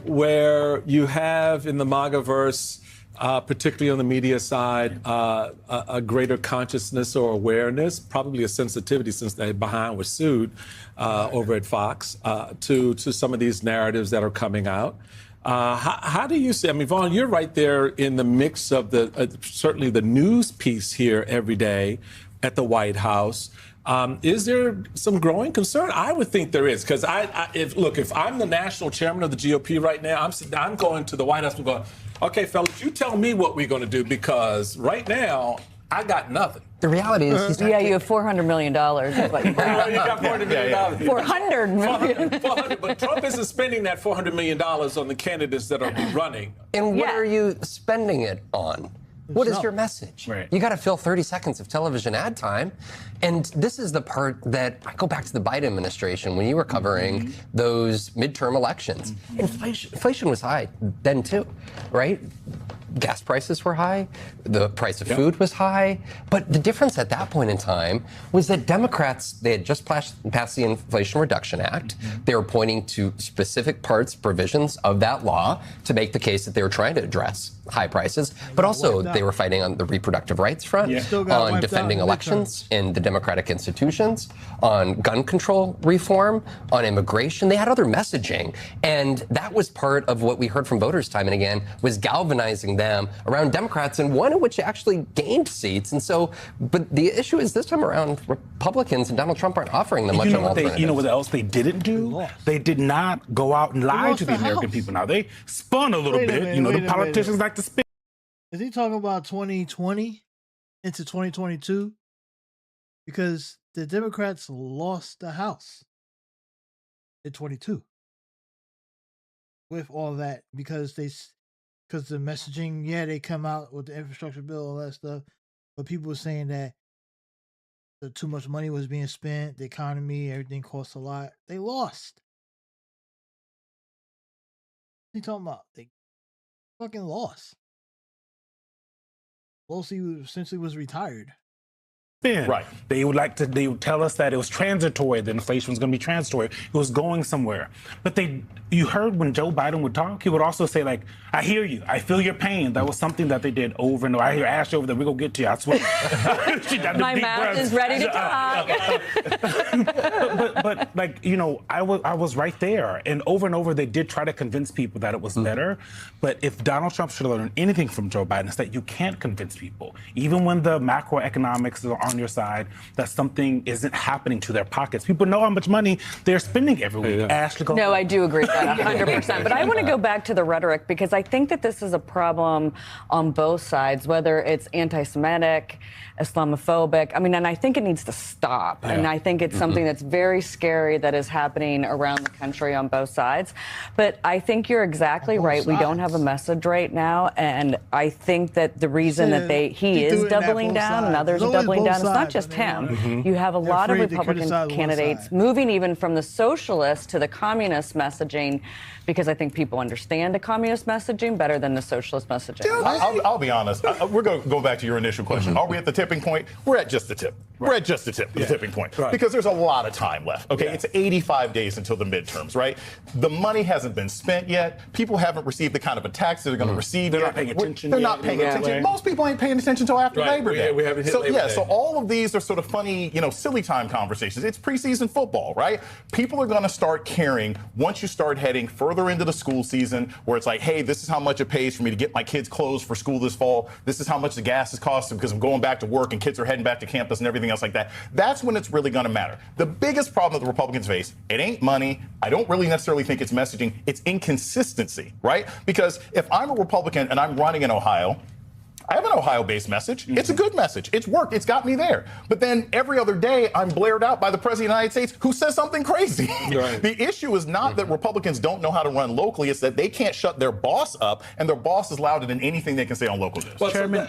where you have in the MAGA-verse, particularly on the media side, a greater consciousness or awareness, probably a sensitivity since they behind was sued over at Fox to some of these narratives that are coming out. How do you see? I mean, Vaughn, you're right there in the mix of the certainly the news piece here every day at the White House. Is there some growing concern? I would think there is, because if I'm the national chairman of the GOP right now, I'm going to the White House and going, okay, fellas, you tell me what we're going to do, because right now I got nothing. The reality is, you have $400 million. Is what you got. You got $400 million. $400 million. 400, but Trump isn't spending that $400 million on the candidates that are running. And what are you spending it on? What is your message? Right. You got to fill 30 seconds of television ad time. And this is the part that I go back to the Biden administration when you were covering those midterm elections. Inflation was high then too, right? Gas prices were high. The price of food was high. But the difference at that point in time was that Democrats, they had just passed the Inflation Reduction Act. They were pointing to specific provisions of that law to make the case that they were trying to address high prices. But also they were fighting on the reproductive rights front, on defending elections in the democratic institutions, on gun control reform, on immigration. They had other messaging. And that was part of what we heard from voters time and again, was galvanizing them around Democrats, and one of which actually gained seats. And so, but the issue is this time around, Republicans and Donald Trump aren't offering them much of an alternative. You know what else they didn't do? They did not go out and lie to the American people. Now, they spun a little bit. The politicians like to spin. Is he talking about 2020 into 2022? Because the Democrats lost the House in 22 with all that, because the messaging, they come out with the infrastructure bill, all that stuff, but people were saying that too much money was being spent, the economy, everything costs a lot. They lost. What are you talking about? They fucking lost. Pelosi essentially was retired. Right. They would tell us that it was transitory, the inflation was going to be transitory. It was going somewhere. But you heard when Joe Biden would talk, he would also say, like, I hear you. I feel your pain. That was something that they did over and over. I hear Ashley over there. We're going to get to you. I swear. My mouth is ready to talk. but I was right there. And over they did try to convince people that it was better. But if Donald Trump should have learned anything from Joe Biden, it's that you can't convince people. Even when the macroeconomics are on on your side that something isn't happening to their pockets. People know how much money they're spending every week. Yeah. Ashley, go No, ahead. I do agree with that 100%. But I want to go back to the rhetoric because I think that this is a problem on both sides, whether it's anti-Semitic, Islamophobic. I mean, and I think it needs to stop. Yeah. And I think it's something that's very scary that is happening around the country on both sides. But I think you're exactly right. We don't have a message right now. And I think that the reason that he is doubling down and others are doubling down, it's not just him. You have a lot of Republican candidates moving even from the socialist to the communist messaging because I think people understand the communist messaging better than the socialist messaging. I'll be honest. We're going to go back to your initial question. Are we at the tipping point? We're at just the tip. Right. We're at just the tipping point. Right. Because there's a lot of time left. Okay, it's 85 days until the midterms, right? The money hasn't been spent yet. People haven't received the kind of attacks that they're going to receive. They're not paying attention. They're not paying attention. Most people ain't paying attention until after Labor Day. We haven't hit so Labor Day. So all of these are sort of funny, silly time conversations. It's preseason football, right? People are going to start caring once you start heading further into the school season, where it's like, hey, this is how much it pays for me to get my kids clothes for school this fall. This is how much the gas is costing because I'm going back to work and kids are heading back to campus and everything else like that. That's when it's really going to matter. The biggest problem that the Republicans face, it ain't money. I don't really necessarily think it's messaging. It's inconsistency, right? Because if I'm a Republican and I'm running in Ohio, I have an Ohio-based message. It's a good message. It's worked. It's got me there. But then every other day, I'm blared out by the President of the United States who says something crazy. Right. The issue is not that Republicans don't know how to run locally. It's that they can't shut their boss up, and their boss is louder than anything they can say on local news. Well, Chairman,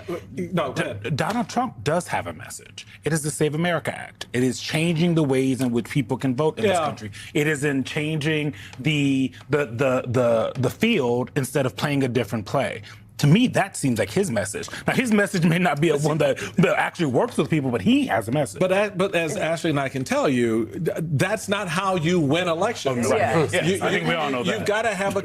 Donald Trump does have a message. It is the Save America Act. It is changing the ways in which people can vote in this country. It is in changing the field instead of playing a different play. To me, that seems like his message. Now, his message may not be one that actually works with people, but he has a message. But as Ashley and I can tell you, that's not how you win elections. Oh, no. Yes. I think we all know that. You've got to have a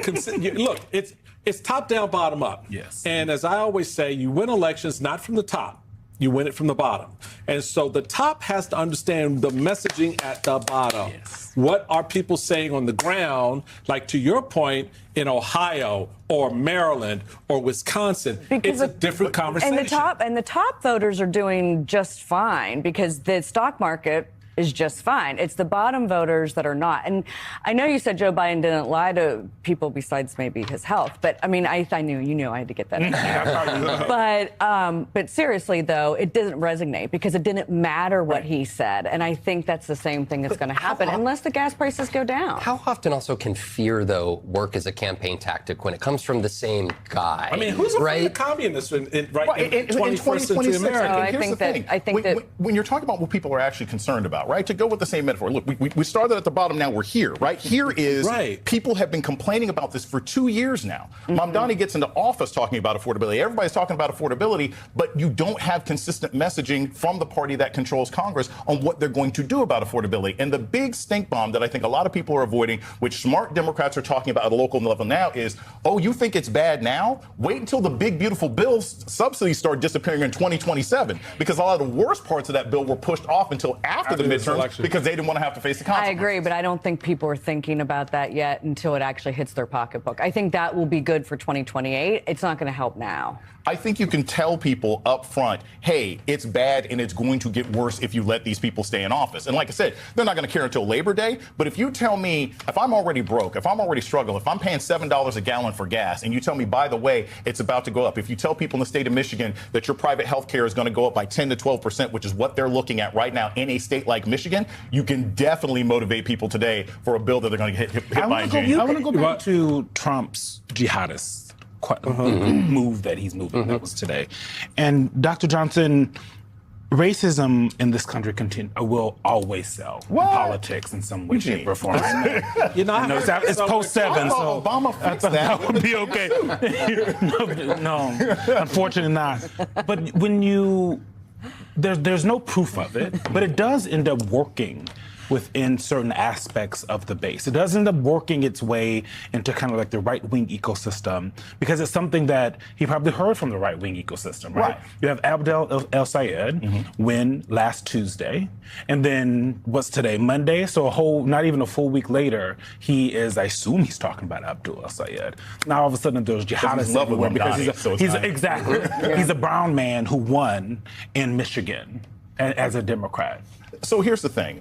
look. It's top down, bottom up. Yes. And as I always say, you win elections not from the top. You win it from the bottom. And so the top has to understand the messaging at the bottom. Yes. What are people saying on the ground? Like to your point, in Ohio or Maryland or Wisconsin, it's a different conversation. And the top voters are doing just fine because the stock market is just fine. It's the bottom voters that are not. And I know you said Joe Biden didn't lie to people besides maybe his health, but I mean, I knew I had to get that. But seriously, though, it doesn't resonate because it didn't matter what he said. And I think that's the same thing that's going to happen unless the gas prices go down. How often also can fear, though, work as a campaign tactic when it comes from the same guy? I mean, who's afraid of communists in 21st century America? I think that when you're talking about what people are actually concerned about, right? To go with the same metaphor. Look, we started at the bottom, now we're here, right? Here is people have been complaining about this for 2 years now. Mamdani gets into office talking about affordability. Everybody's talking about affordability, but you don't have consistent messaging from the party that controls Congress on what they're going to do about affordability. And the big stink bomb that I think a lot of people are avoiding, which smart Democrats are talking about at a local level now, is, oh, you think it's bad now? Wait until the big, beautiful bill subsidies start disappearing in 2027, because a lot of the worst parts of that bill were pushed off until after the midterms because they didn't want to have to face the consequences. I agree, but I don't think people are thinking about that yet until it actually hits their pocketbook. I think that will be good for 2028. It's not going to help now. I think you can tell people up front, hey, it's bad and it's going to get worse if you let these people stay in office. And like I said, they're not going to care until Labor Day. But if you tell me, if I'm already broke, if I'm already struggling, if I'm paying $7 a gallon for gas, and you tell me, by the way, it's about to go up. If you tell people in the state of Michigan that your private health care is going to go up by 10 to 12%, which is what they're looking at right now in a state like Michigan, you can definitely motivate people today for a bill that they're going to get hit by in January. I want to go back to Trump's jihadists. Move that he's moving. That was today. And Dr. Johnson, racism in this country will always sell in politics in some way, shape, or form. It's post-7, so Obama fixed that would be okay. no, unfortunately not. But when there's no proof of it, but it does end up working within certain aspects of the base. It does end up working its way into kind of like the right-wing ecosystem because it's something that he probably heard from the right-wing ecosystem, right? You have Abdel El-Sayed win last Tuesday, and then what's today, Monday? So not even a full week later, I assume he's talking about Abdul El-Sayed. Now all of a sudden there's jihadists everywhere because he's a brown man who won in Michigan. as a Democrat? So here's the thing.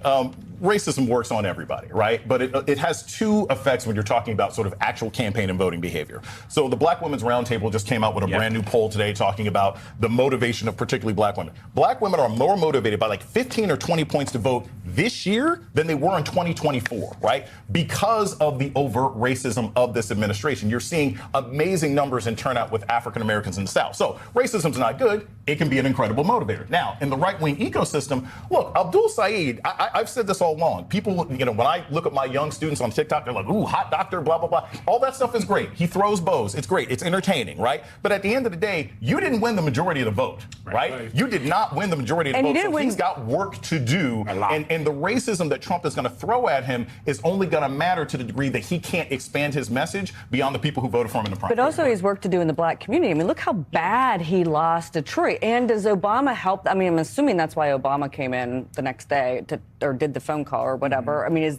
Racism works on everybody, right? But it has two effects when you're talking about sort of actual campaign and voting behavior. So the Black Women's Roundtable just came out with a brand new poll today talking about the motivation of particularly Black women. Black women are more motivated by like 15 or 20 points to vote this year than they were in 2024, right? Because of the overt racism of this administration. You're seeing amazing numbers in turnout with African Americans in the South. So racism's not good. It can be an incredible motivator. Now, in the right-wing ecosystem, look, Abdul Saeed, I've said this all along. People, you know, when I look at my young students on TikTok, they're like, ooh, hot doctor, blah, blah, blah. All that stuff is great. He throws bows. It's great. It's entertaining, right? But at the end of the day, you didn't win the majority of the vote, right? You did not win the majority of the vote. So he's got work to do. And the racism that Trump is going to throw at him is only going to matter to the degree that he can't expand his message beyond the people who voted for him in the primary. But also he's work to do in the Black community. I mean, look how bad he lost Detroit. And does Obama help? I mean, I'm assuming that's why Obama came in the next day or did the phone call or whatever. I mean,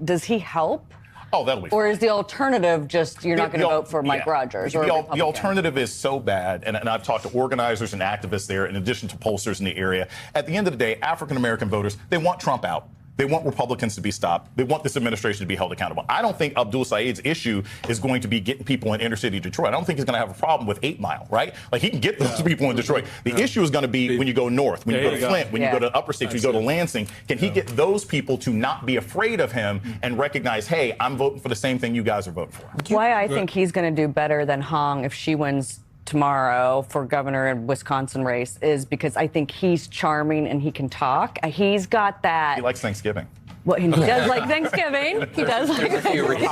does he help? Oh, that'll be fine. Or is the alternative just you're not going to vote for Mike Rogers? Or the alternative is so bad, and I've talked to organizers and activists there, in addition to pollsters in the area. At the end of the day, African-American voters, they want Trump out. They want Republicans to be stopped. They want this administration to be held accountable. I don't think Abdul Saeed's issue is going to be getting people in inner city Detroit. I don't think he's going to have a problem with 8 Mile, right? Like, he can get those people in Detroit. The issue is going to be when you go north, when you go to Flint, when you go to Upper State, when you go to Lansing. Can he get those people to not be afraid of him and recognize, hey, I'm voting for the same thing you guys are voting for? Why I think he's going to do better than Hong if she wins tomorrow for governor in Wisconsin race is because I think he's charming and he can talk. He's got that. He likes Thanksgiving. Well, he does like Thanksgiving. He does like Thanksgiving.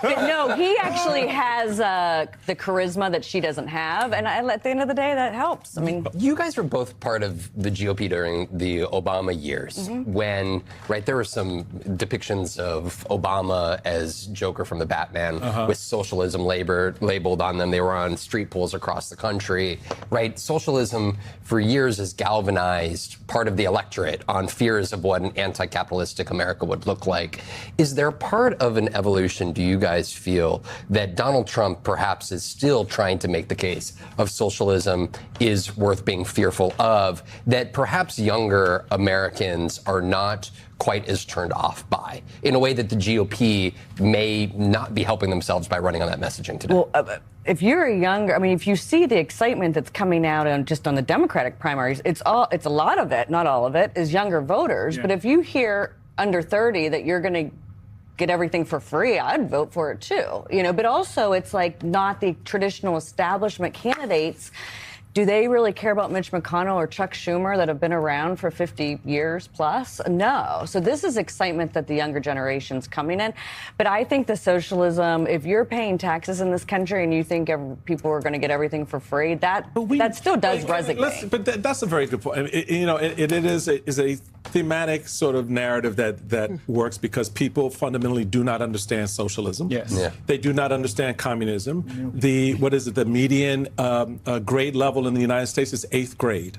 But no, he actually has the charisma that she doesn't have. And at the end of the day, that helps. I mean, you guys were both part of the GOP during the Obama years when, right, there were some depictions of Obama as Joker from the Batman with socialism labeled on them. They were on street poles across the country, right? Socialism for years has galvanized part of the electorate on fears of what an anti-capitalistic America would look like. Is there part of an evolution, do you guys feel, that Donald Trump perhaps is still trying to make the case of socialism is worth being fearful of, that perhaps younger Americans are not quite as turned off by, in a way that the GOP may not be helping themselves by running on that messaging today? Well, if you're a younger, I mean, if you see the excitement that's coming out on just on the Democratic primaries, it's a lot of it, not all of it, is younger voters. Yeah. But if you hear under 30 that you're going to get everything for free, I'd vote for it too. You know, but also it's like not the traditional establishment candidates. Do they really care about Mitch McConnell or Chuck Schumer that have been around for 50 years plus? No. So this is excitement that the younger generation's coming in. But I think the socialism, if you're paying taxes in this country and you think people are going to get everything for free, that still does resonate. But that's a very good point. You know, it is a thematic sort of narrative that works because people fundamentally do not understand socialism. Yes. Yeah. They do not understand communism. The median grade level in the United States is 8th grade.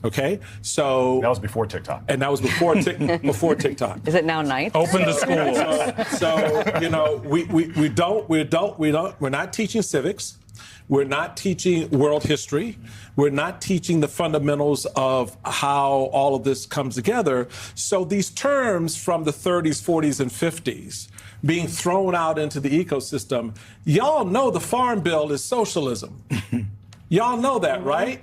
Okay, so that was before TikTok, and that was before TikTok. Is it now 9th? Open the schools. So you know, we're not teaching civics. We're not teaching world history. We're not teaching the fundamentals of how all of this comes together. So these terms from the 30s, 40s, and 50s being thrown out into the ecosystem, y'all know the Farm Bill is socialism. Y'all know that, right?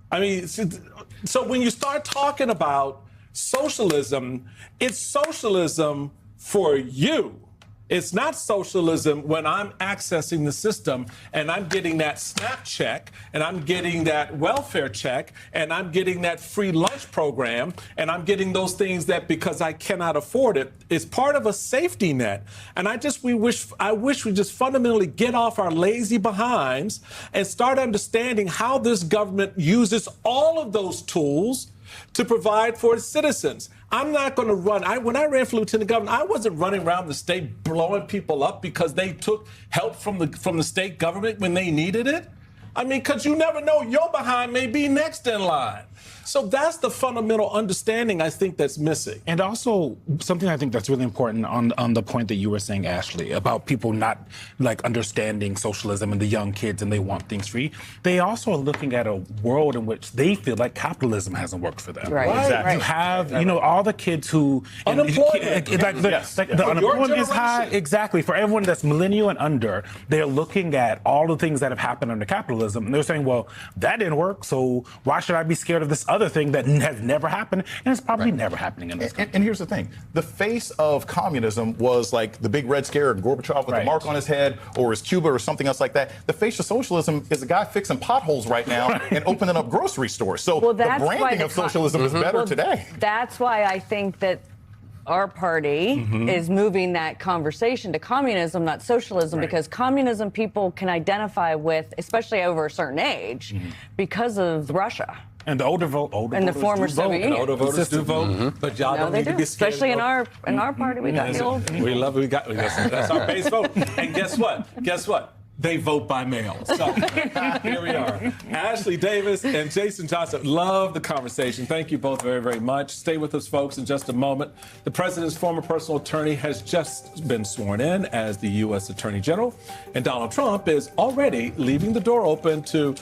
I mean, so when you start talking about socialism, it's socialism for you. It's not socialism when I'm accessing the system and I'm getting that SNAP check and I'm getting that welfare check and I'm getting that free lunch program and I'm getting those things that because I cannot afford it, it's part of a safety net. And I wish we just fundamentally get off our lazy behinds and start understanding how this government uses all of those tools to provide for its citizens. I'm not going to run. When I ran for lieutenant governor, I wasn't running around the state blowing people up because they took help from the state government when they needed it. I mean, because you never know, your behind may be next in line. So that's the fundamental understanding I think that's missing. And also something I think that's really important on the point that you were saying, Ashley, about people not like understanding socialism and the young kids and they want things free. They also are looking at a world in which they feel like capitalism hasn't worked for them. Right. Exactly. You have, you know, all the kids who unemployment, the unemployment is high. Exactly. For everyone that's millennial and under, they're looking at all the things that have happened under capitalism and they're saying, well, that didn't work, so why should I be scared of this other thing that has never happened, and it's probably never happening in this country. And here's the thing. The face of communism was like the big red scare of Gorbachev with the mark on his head, or is Cuba or something else like that. The face of socialism is a guy fixing potholes right now and opening up grocery stores. So the branding of socialism is better today. That's why I think that our party is moving that conversation to communism, not socialism, because communism people can identify with, especially over a certain age, because of Russia. And the older and the former Soviet Union. Older voters do vote, but y'all don't need to be scared. Especially in our party, we got the old. We love it. We got that's our base vote. And guess what? They vote by mail. So here we are. Ashley Davis and Jason Johnson. Love the conversation. Thank you both very, very much. Stay with us, folks, in just a moment. The president's former personal attorney has just been sworn in as the U.S. Attorney General, and Donald Trump is already leaving the door open to,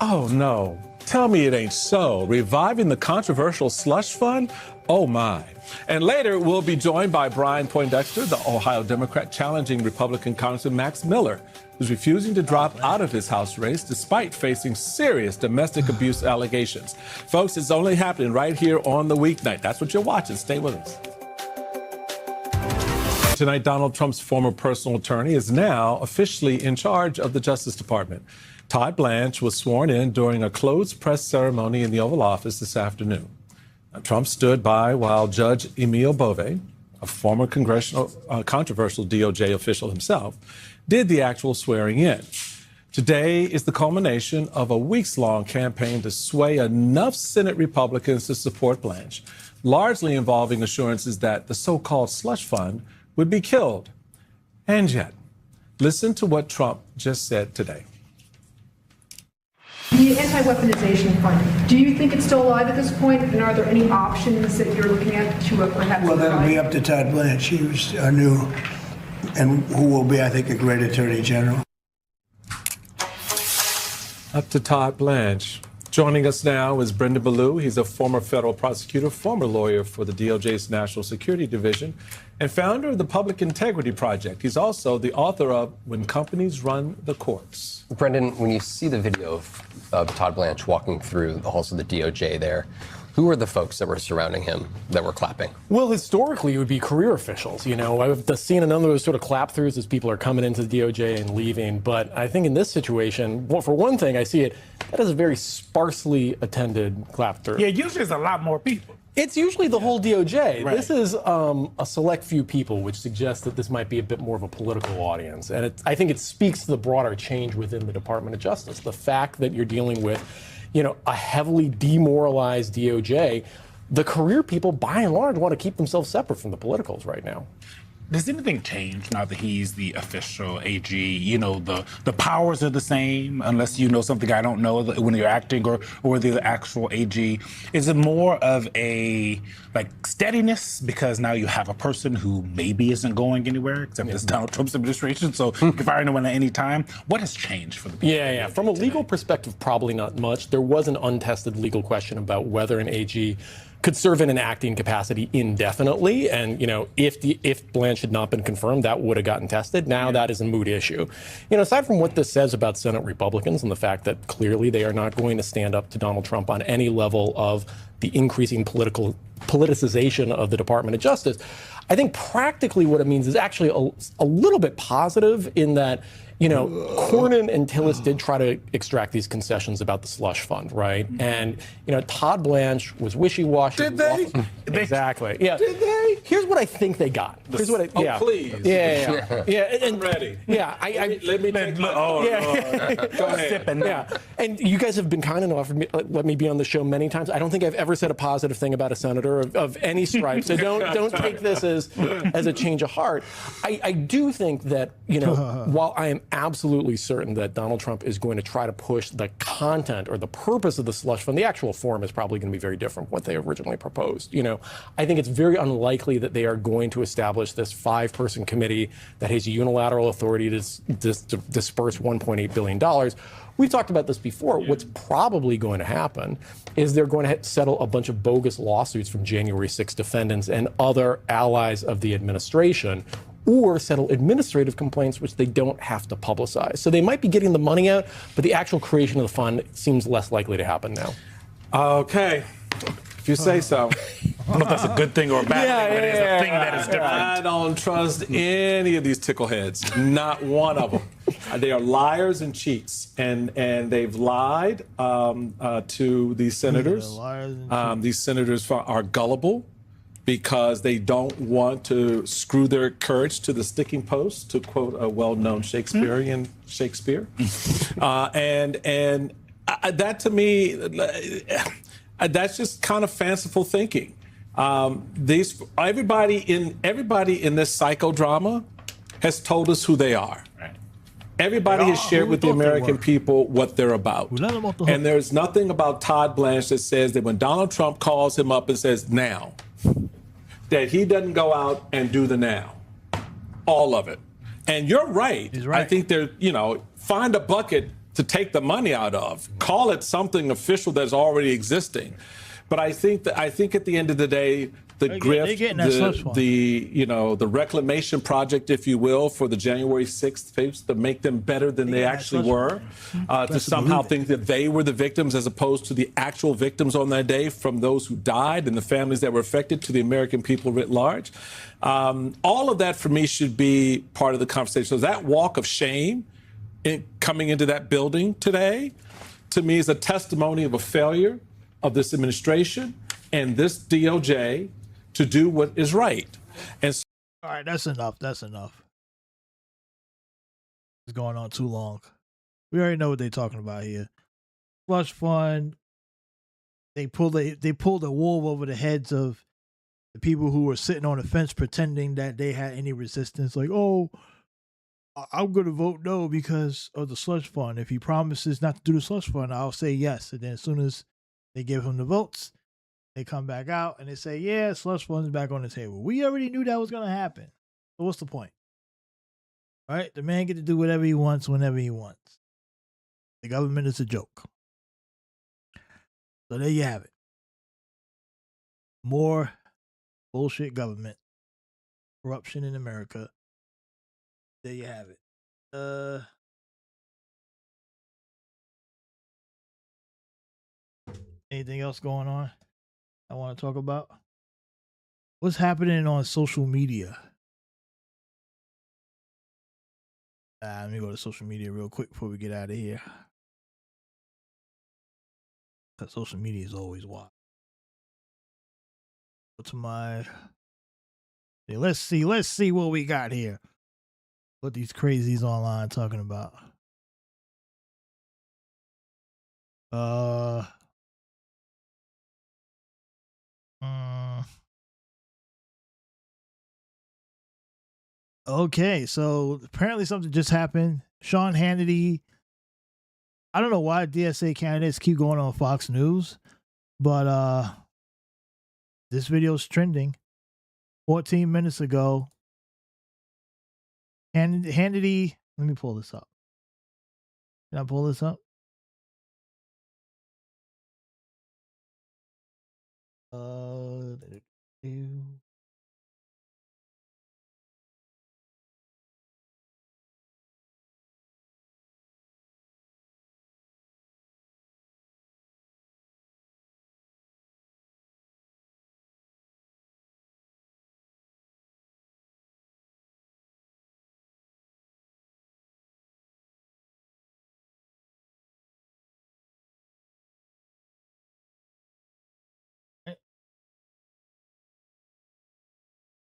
oh no, tell me it ain't so, reviving the controversial slush fund? Oh my. And later, we'll be joined by Brian Poindexter, the Ohio Democrat challenging Republican Congressman Max Miller, who's refusing to drop out of his House race despite facing serious domestic abuse allegations. Folks, it's only happening right here on the weeknight. That's what you're watching. Stay with us. Tonight, Donald Trump's former personal attorney is now officially in charge of the Justice Department. Todd Blanche was sworn in during a closed press ceremony in the Oval Office this afternoon. Trump stood by while Judge Emil Bove, a former controversial DOJ official himself, did the actual swearing in. Today is the culmination of a weeks-long campaign to sway enough Senate Republicans to support Blanche, largely involving assurances that the so-called slush fund would be killed. And yet, listen to what Trump just said today. The anti-weaponization fund, do you think it's still alive at this point? And are there any options that you're looking at to perhaps... Well, that'll be up to Todd Blanche. He was our new, and who will be, I think, a great attorney general. Up to Todd Blanche. Joining us now is Brendan Ballou. He's a former federal prosecutor, former lawyer for the DOJ's National Security Division, and founder of the Public Integrity Project. He's also the author of When Companies Run the Courts. Brendan, when you see the video of Todd Blanche walking through the halls of the DOJ there, who were the folks that were surrounding him that were clapping? Well, historically, it would be career officials. You know, I've seen a number of those sort of clap-throughs as people are coming into the DOJ and leaving. But I think in this situation, well, for one thing, I see it, that is a very sparsely attended clap-through. Yeah, usually there's a lot more people. It's usually the whole DOJ. Right. This is a select few people, which suggests that this might be a bit more of a political audience. And I think it speaks to the broader change within the Department of Justice. The fact that you're dealing with, you know, a heavily demoralized DOJ, the career people, by and large, want to keep themselves separate from the politicals right now. Does anything change now that he's the official AG? You know, the powers are the same, unless you know something I don't know when you're acting or the actual AG. Is it more of a steadiness because now you have a person who maybe isn't going anywhere, except it's Donald Trump's administration, so you can fire anyone at any time? What has changed for the people? Yeah. From a legal perspective, probably not much. There was an untested legal question about whether an AG could serve in an acting capacity indefinitely. And, you know, if Blanche had not been confirmed, that would have gotten tested. Now that is a moot issue. You know, aside from what this says about Senate Republicans and the fact that clearly they are not going to stand up to Donald Trump on any level of the increasing politicization of the Department of Justice, I think practically what it means is actually a little bit positive in that, you know, Cornyn and Tillis did try to extract these concessions about the slush fund, right? And, you know, Todd Blanche was wishy-washy. Did they? Exactly. Yeah. Did they? Here's what I think they got. Here's what please. Yeah. I'm ready. Yeah. Let me take my... Go ahead. Yeah. And you guys have been kind enough to let me be on the show many times. I don't think I've ever said a positive thing about a senator of any stripe. So don't take this as a change of heart. I do think that, you know, while I am absolutely certain that Donald Trump is going to try to push the content or the purpose of the slush fund. The actual form is probably going to be very different from what they originally proposed. I think it's very unlikely that they are going to establish this 5-person committee that has unilateral authority to disperse $1.8 billion. We've talked about this before. Yeah. What's probably going to happen is they're going to settle a bunch of bogus lawsuits from January 6 defendants and other allies of the administration, or settle administrative complaints, which they don't have to publicize. So they might be getting the money out, but the actual creation of the fund seems less likely to happen now. Okay. If you say so. I don't know if that's a good thing or a bad thing, but it is a thing that is different. I don't trust any of these tickleheads. Not one of them. They are liars and cheats, and they've lied to these senators. These senators are gullible because they don't want to screw their courage to the sticking post, to quote a well-known Shakespearean Shakespeare. And that to me, that's just kind of fanciful thinking. Everybody in this psychodrama has told us who they are. Everybody has shared with the American people what they're about. And there's nothing about Todd Blanche that says that when Donald Trump calls him up and says now, that he doesn't go out and do the now. All of it. And you're right. He's right. I think find a bucket to take the money out of. Call it something official that's already existing. But I think at the end of the day, the grift, the reclamation project, if you will, for the January 6th tapes to make them better than they actually were, to somehow think that they were the victims as opposed to the actual victims on that day, from those who died and the families that were affected to the American people writ large. All of that for me should be part of the conversation. So that walk of shame coming into that building today, to me, is a testimony of a failure of this administration and this DOJ to do what is right. And so, all right, that's enough. That's enough. It's going on too long. We already know what they're talking about here. Slush fund. They pulled the wool over the heads of the people who were sitting on the fence pretending that they had any resistance. Like, oh, I'm going to vote no because of the slush fund. If he promises not to do the slush fund, I'll say yes. And then as soon as they give him the votes, they come back out and they say, yeah, slush fund's back on the table. We already knew that was going to happen. So what's the point? All right? The man get to do whatever he wants whenever he wants. The government is a joke. So there you have it. More bullshit government. Corruption in America. There you have it. Anything else going on I want to talk about? What's happening on social media? Let me go to social media real quick before we get out of here. Because social media is always wild. Go to my... Let's see what we got here. What these crazies online talking about. Okay, so apparently something just happened. Sean Hannity. I don't know why DSA candidates keep going on Fox News, but this video's trending. 14 minutes ago. Hannity, let me pull this up. Can I pull this up?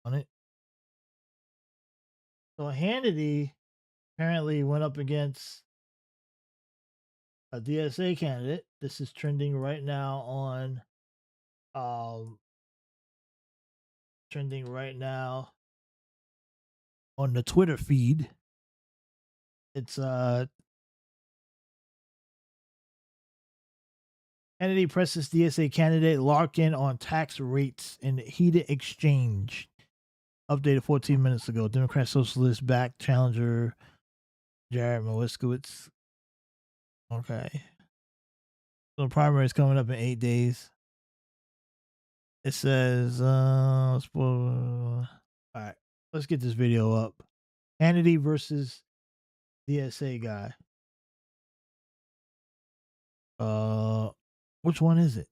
On it. So Hannity apparently went up against a DSA candidate. This is trending right now on the Twitter feed. It's Kennedy presses DSA candidate Larkin on tax rates in heated exchange. Updated 14 minutes ago. Democrat Socialist back challenger Jared Moskowitz. Okay. So the primary is coming up in 8 days. It says, all right, let's get this video up. Kennedy versus DSA guy. Which one is it?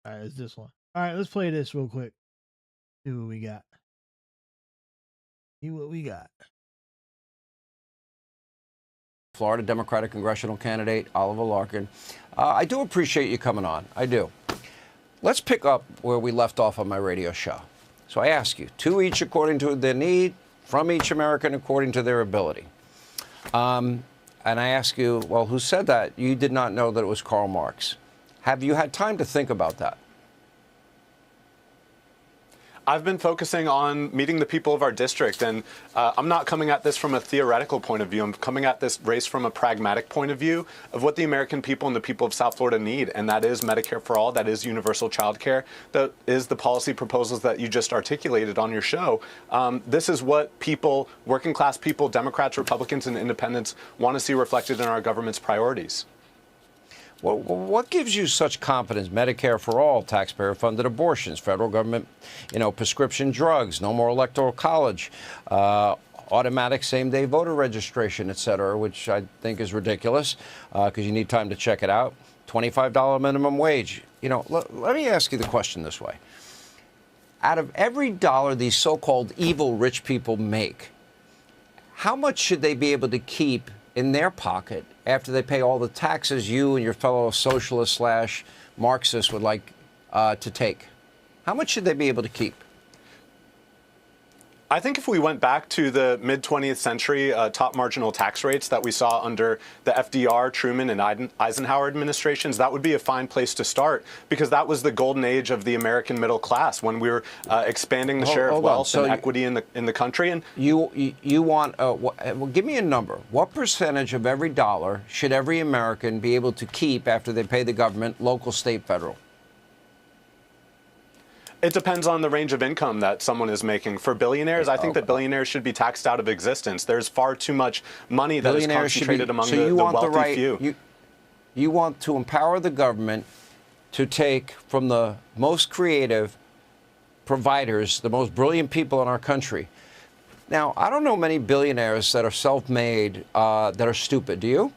All right, it's this one. All right, let's play this real quick. See what we got. See what we got. Florida Democratic congressional candidate Oliver Larkin. I do appreciate you coming on. I do. Let's pick up where we left off on my radio show. So I ask you, to each according to their need, from each American according to their ability. And I ask you, well, who said that? You did not know that it was Karl Marx. Have you had time to think about that? I've been focusing on meeting the people of our district, and I'm not coming at this from a theoretical point of view. I'm coming at this race from a pragmatic point of view of what the American people and the people of South Florida need, and that is Medicare for all, that is universal child care, that is the policy proposals that you just articulated on your show. This is what people, working class people, Democrats, Republicans, and independents want to see reflected in our government's priorities. Well, what gives you such confidence? Medicare for all, taxpayer-funded abortions, federal government, prescription drugs, no more electoral college, automatic same-day voter registration, et cetera, which I think is ridiculous because you need time to check it out. $25 minimum wage. Let me ask you the question this way. Out of every dollar these so-called evil rich people make, how much should they be able to keep in their pocket after they pay all the taxes you and your fellow socialist/Marxists would like to take? How much should they be able to keep? I think if we went back to the mid-20th century top marginal tax rates that we saw under the FDR, Truman, and Eisenhower administrations, that would be a fine place to start, because that was the golden age of the American middle class when we were expanding the share of wealth and equity in the country. And you want well, give me a number. What percentage of every dollar should every American be able to keep after they pay the government, local, state, federal? it depends on the range of income that someone is making. For billionaires, I think that billionaires should be taxed out of existence. There's far too much money that is concentrated among the wealthy few. You want to empower the government to take from the most creative providers, the most brilliant people in our country. Now, I don't know many billionaires that are self-made that are stupid. Do you?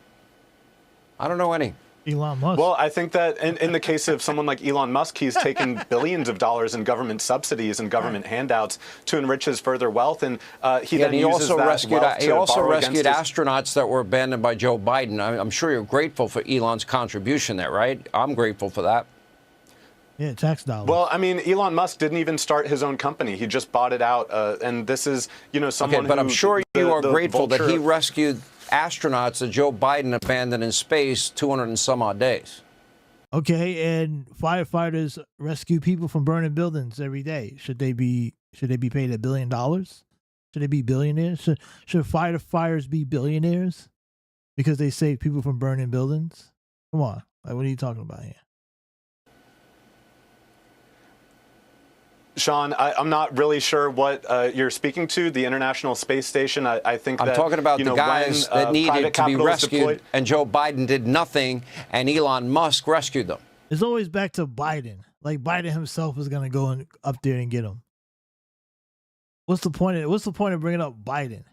I don't know any. Elon Musk. Well, I think that in the case of someone like Elon Musk, he's taken billions of dollars in government subsidies and government handouts to enrich his further wealth, and he then uses that wealth to borrow against his... He also rescued astronauts that were abandoned by Joe Biden. I'm sure you're grateful for Elon's contribution there, right? I'm grateful for that. Yeah, tax dollars. Well, I mean, Elon Musk didn't even start his own company. He just bought it out, and this is, someone okay, but I'm sure you are grateful that he vulture... rescued astronauts that Joe Biden abandoned in space 200 and some odd days. Okay, and firefighters rescue people from burning buildings every day. Should they be paid $1 billion? Should they be billionaires? Should firefighters be billionaires because they save people from burning buildings? Come on, like, what are you talking about here? Sean, I'm not really sure what you're speaking to. The International Space Station, I think I'm talking about the guys that needed to be rescued, and Joe Biden did nothing, and Elon Musk rescued them. It's always back to Biden. Like, Biden himself is going to go up there and get them. What's the point of bringing up Biden?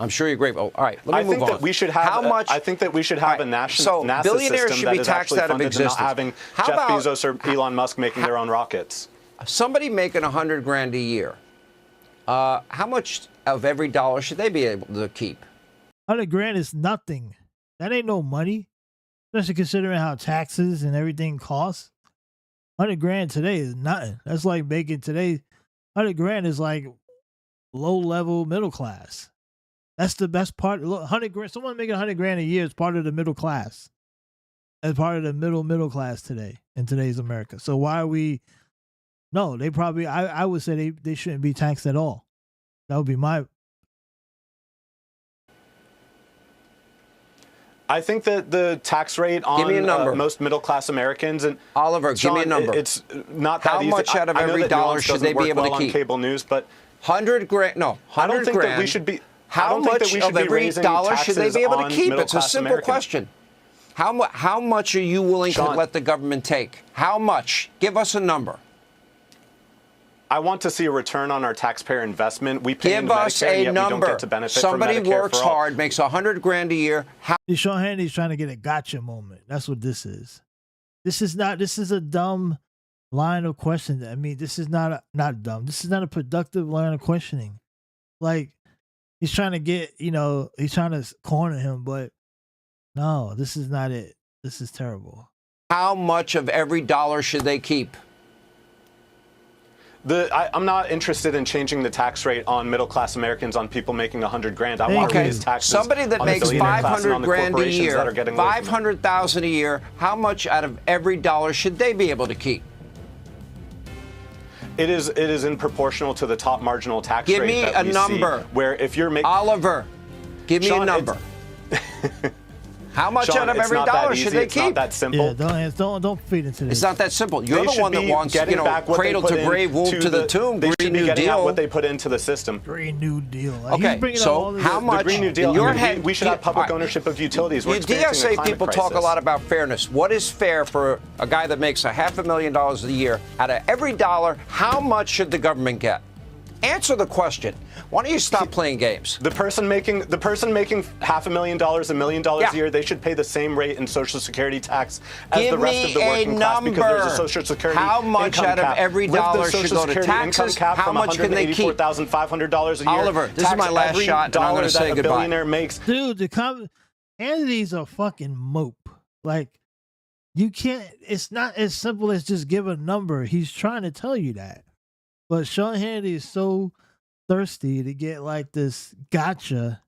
I'm sure you're grateful. All right, let me move on. That we should have I think that we should have a national NASA system that is actually funded and not having Jeff Bezos or Elon Musk making their own rockets. Somebody making $100,000 a year, how much of every dollar should they be able to keep? $100,000 is nothing. That ain't no money, especially considering how taxes and everything costs. $100,000 today is nothing. That's like making today. $100,000 is like low level middle class. That's the best part. Look, $100,000. Someone making $100,000 a year is part of the middle class. As part of the middle class today in today's America. So why are we? No, they probably. I would say they shouldn't be taxed at all. That would be my I think that the tax rate Give me a on number. most middle-class Americans and Oliver, Sean, give me a number. It's not that How easy. much out of I know every that dollar nuance should doesn't they be work able to well keep? on cable news, but 100 grand. No, 100 I don't think grand. that we should be. I How don't think that much we should of be every raising dollar should they taxes be able to on keep? It's a middle-class simple Americans. question. How much are you willing to Sean, let the government take? How much? Give us a number. I want to see a return on our taxpayer investment. We pay Give into us Medicare, and a yet we don't number. get to benefit Somebody from Medicare works for all. hard, makes 100 grand a year. Sean Hannity's trying to get a gotcha moment. That's what this is. This is a dumb line of questioning. I mean, this is not dumb. This is not a productive line of questioning. Like, he's trying to get, he's trying to corner him, but no, this is not it. This is terrible. How much of every dollar should they keep? I'm not interested in changing the tax rate on middle-class Americans, on people making 100 grand. I want to raise taxes. Somebody that on the makes billionaire class and 500 on the grand a corporations year, that are getting away from it. 500,000 a year, how much out of every dollar should they be able to keep? It is in proportional to the top marginal tax Give rate. me that a we number. See, where if you're making Oliver, give me Sean, a number. How much Sean, out of it's every not that dollar easy. should they It's keep? not that simple. Yeah, don't feed into this. It's not that simple. You're They the should one that be wants, getting back what they cradle put to grave, womb to the tomb, They Green should be New getting out Deal. what they put into the system. Green New Deal. Like, he's Okay, bringing up so all this- how much The Green New Deal. in your I mean, head? we should have public all right. ownership of utilities. We're You experiencing a DSA climate people crisis. talk a lot about fairness. What is fair for a guy that makes $500,000 a year? Out of every dollar, how much should the government get? Answer the question. Why don't you stop playing games? The person making $500,000, $1 million a year, they should pay the same rate in Social Security tax as Give the rest of the me a working class because there's a number. Social Security How much income out of cap. every Lift the dollar should Social go to Security taxes? income cap How from much can they keep? $184,500 a year. Oliver, this is Tax my last every shot, and I'm dollar gonna say that a goodbye. billionaire makes. Dude, Hannity's a fucking mope. Like, you can't, it's not as simple as just give a number. He's trying to tell you that. But Sean Hannity is so thirsty to get like this gotcha.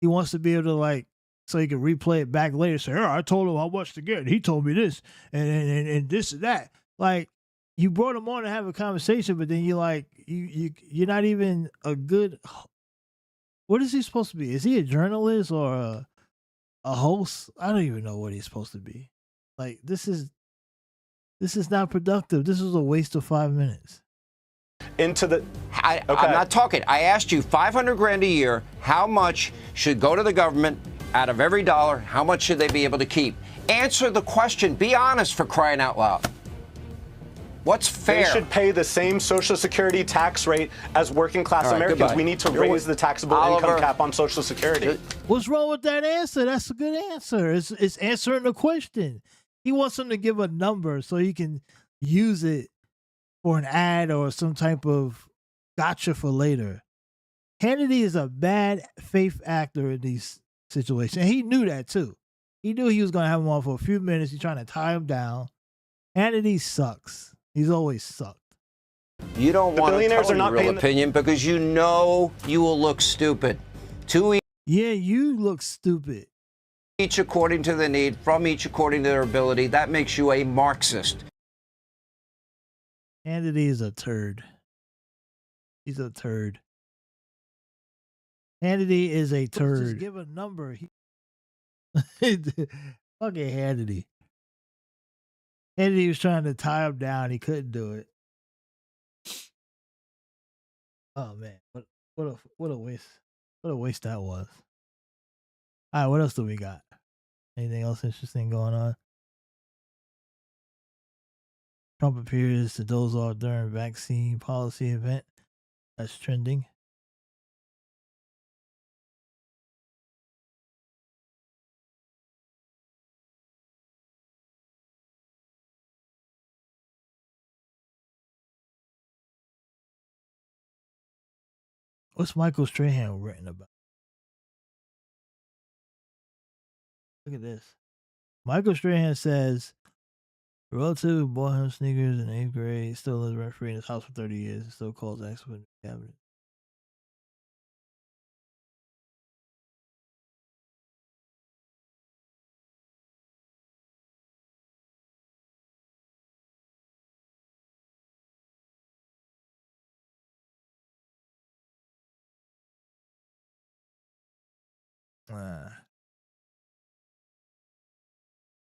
He wants to be able to so he can replay it back later. Say, I told him how much to get. He told me this and this and that. Like, you brought him on to have a conversation, but then you're not even a good. What is he supposed to be? Is he a journalist or a host? I don't even know what he's supposed to be. Like, this is not productive. This was a waste of 5 minutes. I'm not talking. I asked you 500 grand a year. How much should go to the government out of every dollar? How much should they be able to keep? Answer the question. Be honest, for crying out loud. What's fair? They should pay the same Social Security tax rate as working class All right, Americans. goodbye. We need to You're raise the taxable Oliver. income cap on Social Security. What's wrong with that answer? That's a good answer. It's answering the question. He wants him to give a number so he can use it for an ad or some type of gotcha for later. Hannity is a bad faith actor in these situations. And he knew that too. He knew he was going to have him on for a few minutes. He's trying to tie him down. Hannity sucks. He's always sucked. You don't The want to billionaires tell are your not real paying the- opinion because you know you will look stupid. Yeah, you look stupid. Each according to their need, from each according to their ability. That makes you a Marxist. Hannity is a turd. He's a turd. Hannity is a turd. Just give a number. Fucking Hannity. Hannity was trying to tie him down. He couldn't do it. Oh man, what a waste! What a waste that was. All right, what else do we got? Anything else interesting going on? Trump appears to doze off during vaccine policy event. That's trending. What's Michael Strahan written about? Look at this. Michael Strahan says, a relative who bought him sneakers in 8th grade still lives rent free in his house for 30 years and still calls to ask for the cabinet.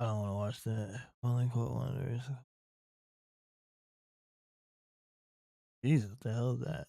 I don't want to watch that. Only quote wonders. Jesus, what the hell is that?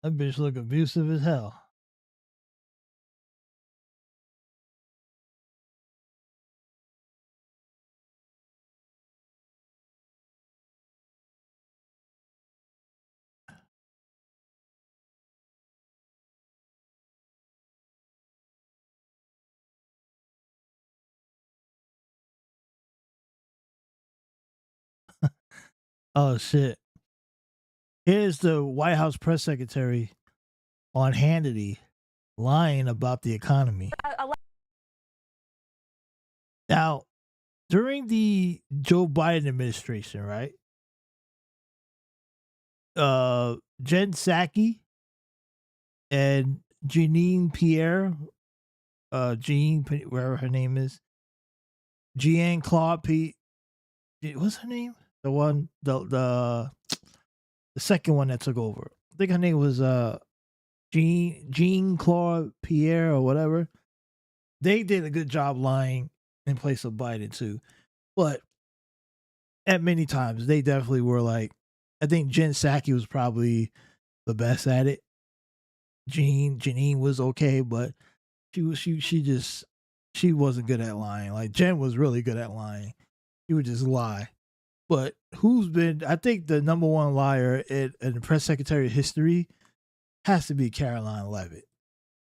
That bitch look abusive as hell. Oh shit. Here's the White House press secretary on Hannity lying about the economy. Uh, Now, during the Joe Biden administration, right? Jen Psaki and Jeanine Pierre, Jean, whatever her name is, Jeanne Claude P. What's her name? The one, the second one that took over. I think her name was Jean Claude Pierre or whatever. They did a good job lying in place of Biden too, but at many times they definitely were like. I think Jen Psaki was probably the best at it. Janine was okay, but she wasn't good at lying. Like Jen was really good at lying. She would just lie. But who's been? I think the number one liar in the press secretary history has to be Caroline Levitt.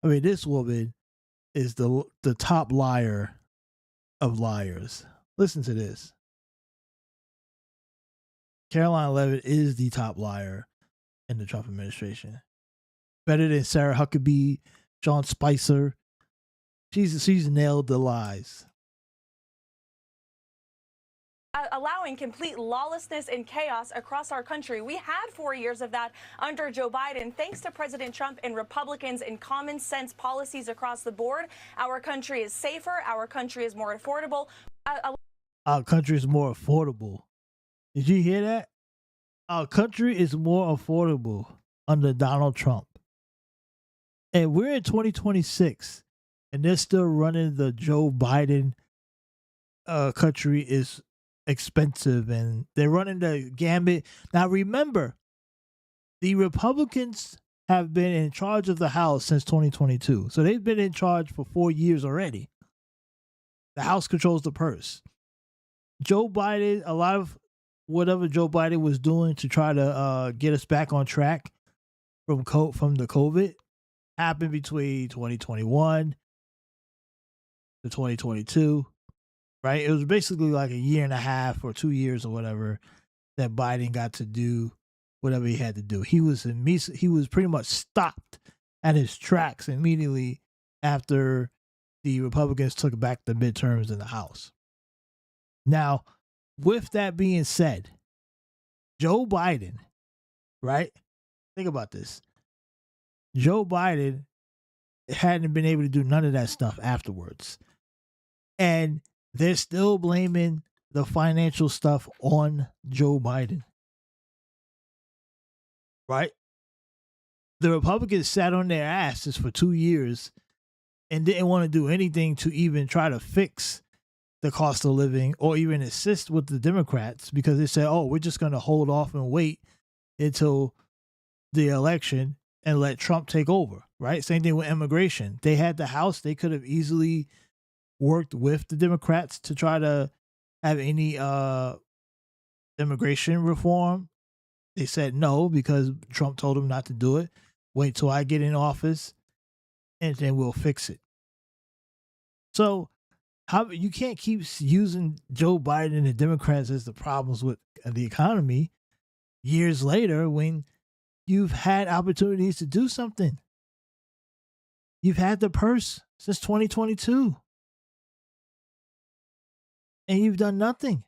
I mean, this woman is the top liar of liars. Listen to this. Caroline Levitt is the top liar in the Trump administration. Better than Sarah Huckabee, John Spicer. She's nailed the lies. Allowing complete lawlessness and chaos across our country. We had 4 years of that under Joe Biden. Thanks to President Trump and Republicans and common sense policies across the board, our country is safer. Our country is more affordable. Our country is more affordable. Did you hear that? Our country is more affordable under Donald Trump. And we're in 2026, and they're still running the Joe Biden country is expensive, and they're running the gambit. Now, remember, the Republicans have been in charge of the House since 2022. So they've been in charge for 4 years already. The House controls the purse. Joe Biden, a lot of whatever Joe Biden was doing to try to get us back on track from the COVID happened between 2021 to 2022, right? It was basically like a year and a half or 2 years or whatever that Biden got to do whatever he had to do. He was pretty much stopped at his tracks immediately after the Republicans took back the midterms in the House. Now, with that being said, Joe Biden, right? Think about this. Joe Biden hadn't been able to do none of that stuff afterwards. And they're still blaming the financial stuff on Joe Biden. Right? The Republicans sat on their asses for 2 years and didn't want to do anything to even try to fix the cost of living or even assist with the Democrats because they said, oh, we're just going to hold off and wait until the election and let Trump take over, right? Same thing with immigration. They had the House. They could have easily worked with the Democrats to try to have any immigration reform. They said no because Trump told them not to do it. Wait till I get in office, and then we'll fix it. So, how you can't keep using Joe Biden and the Democrats as the problems with the economy years later when you've had opportunities to do something. You've had the purse since 2022, and you've done nothing.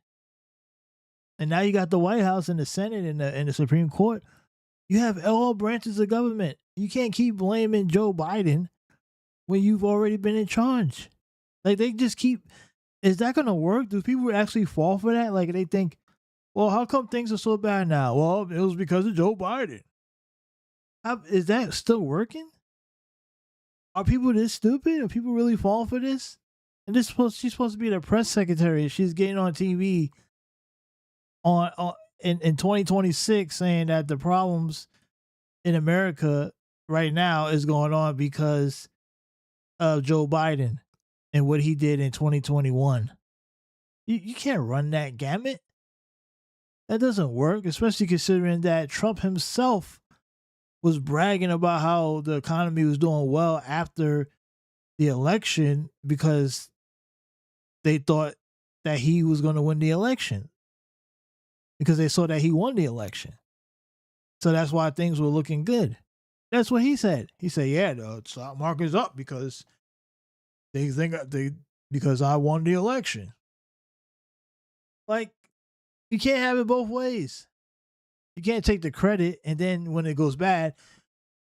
And now you got the White House and the Senate and the Supreme Court. You have all branches of government. You can't keep blaming Joe Biden when you've already been in charge. Like, they just keep, is that going to work? Do people actually fall for that? Like, they think, well, how come things are so bad now? Well, it was because of Joe Biden. Is that still working? Are people this stupid? Are people really falling for this? And she's supposed to be the press secretary. She's getting on TV in 2026 saying that the problems in America right now is going on because of Joe Biden and what he did in 2021. You can't run that gamut. That doesn't work, especially considering that Trump himself was bragging about how the economy was doing well after the election because they thought that he was going to win the election because they saw that he won the election. So that's why things were looking good. That's what he said. He said, yeah, the stock market's up because they think because I won the election. Like, you can't have it both ways. You can't take the credit and then when it goes bad,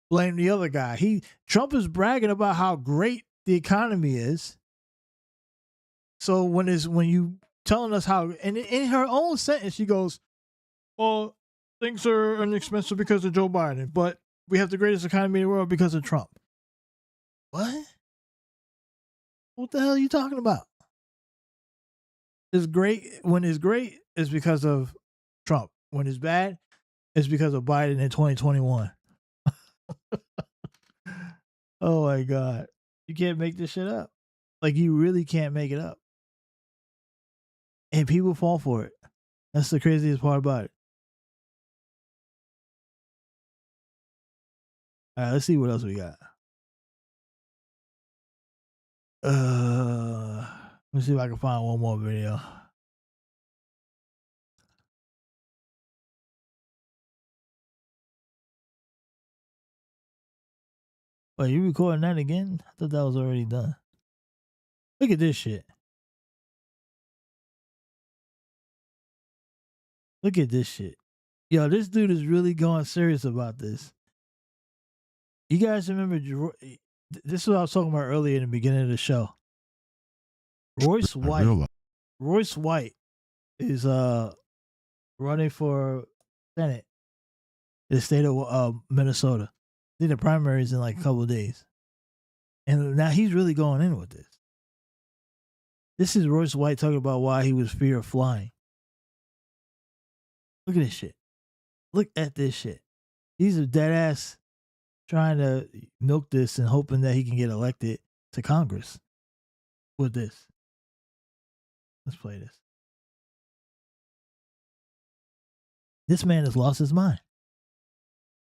blame the other guy. Trump is bragging about how great the economy is. So when you telling us how, and in her own sentence, she goes, well, things are inexpensive because of Joe Biden, but we have the greatest economy in the world because of Trump. What? What the hell are you talking about? It's great. When it's great, it's because of Trump. When it's bad, it's because of Biden in 2021. Oh my God. You can't make this shit up. Like, you really can't make it up. And people fall for it. That's the craziest part about it. All right, let's see what else we got. Let me see if I can find one more video. Wait, you recording that again? I thought that was already done. Look at this shit. Look at this shit. Yo, this dude is really going serious about this. You guys remember, this is what I was talking about earlier in the beginning of the show. Royce White is running for Senate in the state of Minnesota. I think the primaries in like a couple of days. And now he's really going in with this. This is Royce White talking about why he was fear of flying. Look at this shit. Look at this shit. These are dead ass trying to milk this and hoping that he can get elected to Congress with this. Let's play this. This man has lost his mind.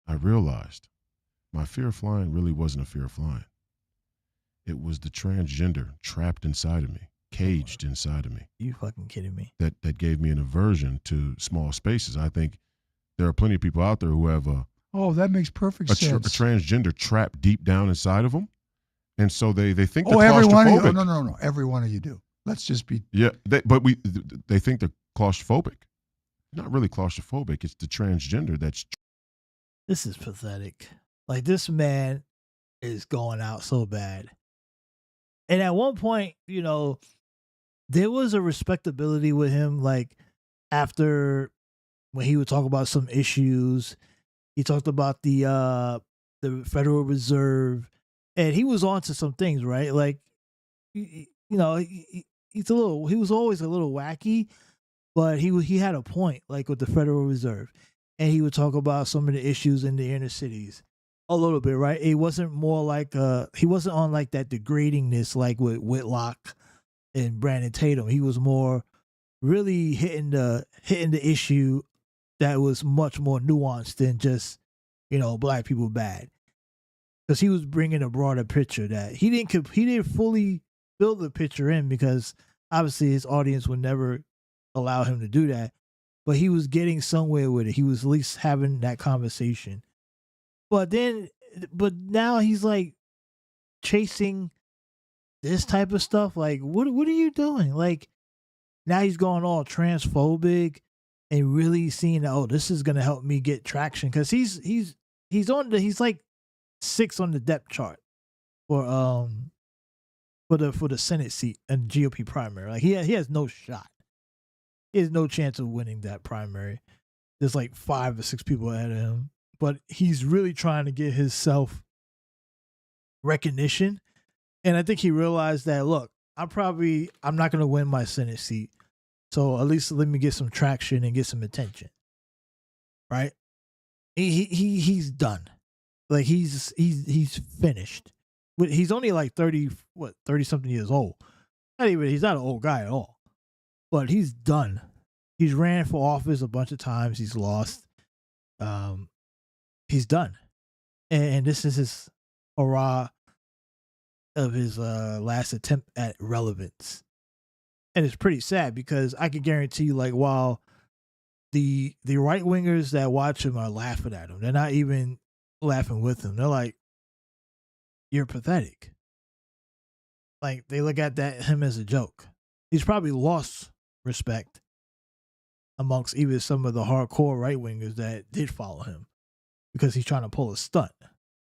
I realized my fear of flying really wasn't a fear of flying. It was the transgender trapped inside of me, caged inside of me. You fucking kidding me? That gave me an aversion to small spaces. I think there are plenty of people out there who have that makes perfect sense. A transgender trapped deep down inside of them, and so they think they're every one of you. claustrophobic. No. Every one of you do. Let's just be. Yeah, they think they're claustrophobic. Not really claustrophobic. It's the transgender that's. This is pathetic. Like, this man is going out so bad. And at one point, you know, there was a respectability with him. Like, after when he would talk about some issues, he talked about the Federal Reserve, and he was on to some things, right? Like, you know, he was always a little wacky, but he had a point, like with the Federal Reserve, and he would talk about some of the issues in the inner cities a little bit, right? It wasn't more like he wasn't on like that degradingness like with Whitlock and Brandon Tatum. He was more really hitting the issue that was much more nuanced than just, black people bad. Because he was bringing a broader picture that he didn't fully fill the picture in, because obviously his audience would never allow him to do that. But he was getting somewhere with it. He was at least having that conversation. But now he's like chasing this type of stuff. Like, what are you doing? Like, now he's going all transphobic and really seeing, oh, this is gonna help me get traction, because he's like 6 on the depth chart for the Senate seat and GOP primary. Like he has no shot. He has no chance of winning that primary. There's like 5 or 6 people ahead of him, but he's really trying to get his self recognition. And I think he realized that, look, I'm not going to win my Senate seat, so at least let me get some traction and get some attention. Right? He's done. Like he's finished. He's only like 30 something years old. He's not an old guy at all. But he's done. He's ran for office a bunch of times. He's lost. He's done. And this is his hurrah of his last attempt at relevance. And it's pretty sad, because I can guarantee you, like, while the right wingers that watch him are laughing at him, they're not even laughing with him. They're like, you're pathetic. Like, they look at him as a joke. He's probably lost respect amongst even some of the hardcore right wingers that did follow him, because he's trying to pull a stunt.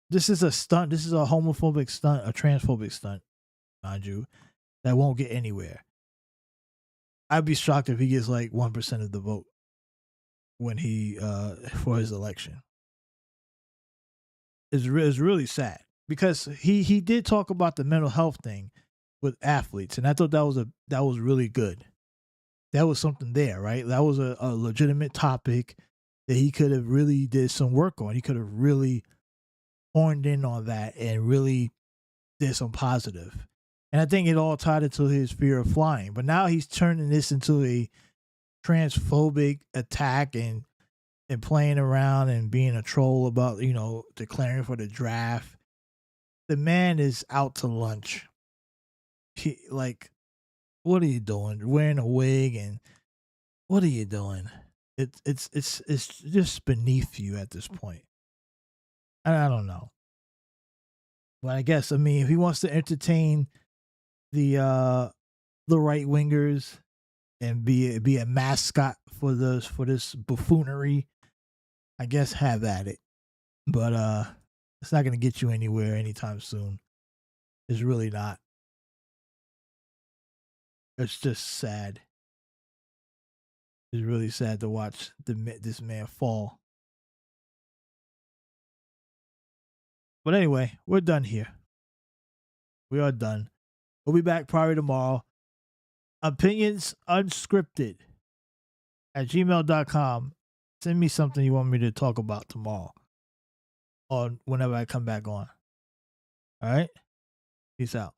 This is a stunt. This is a homophobic stunt, a transphobic stunt, mind you, that won't get anywhere. I'd be shocked if he gets like 1% of the vote when he for his election. It's really sad, because he did talk about the mental health thing with athletes, and I thought that was really good. That was something there, right? That was a legitimate topic that he could have really did some work on. He could have really horned in on that and really did some positive. And I think it all tied into his fear of flying. But now he's turning this into a transphobic attack and playing around and being a troll about, declaring for the draft. The man is out to lunch. What are you doing? Wearing a wig, and what are you doing? It's just beneath you at this point. I don't know. But I guess, if he wants to entertain the right wingers and be a mascot for this buffoonery, I guess have at it. But it's not gonna get you anywhere anytime soon. It's really not. It's just sad. It's really sad to watch this man fall. But anyway, we're done here. We are done. We'll be back probably tomorrow. Opinions Unscripted at gmail.com. Send me something you want me to talk about tomorrow, or whenever I come back on. All right? Peace out.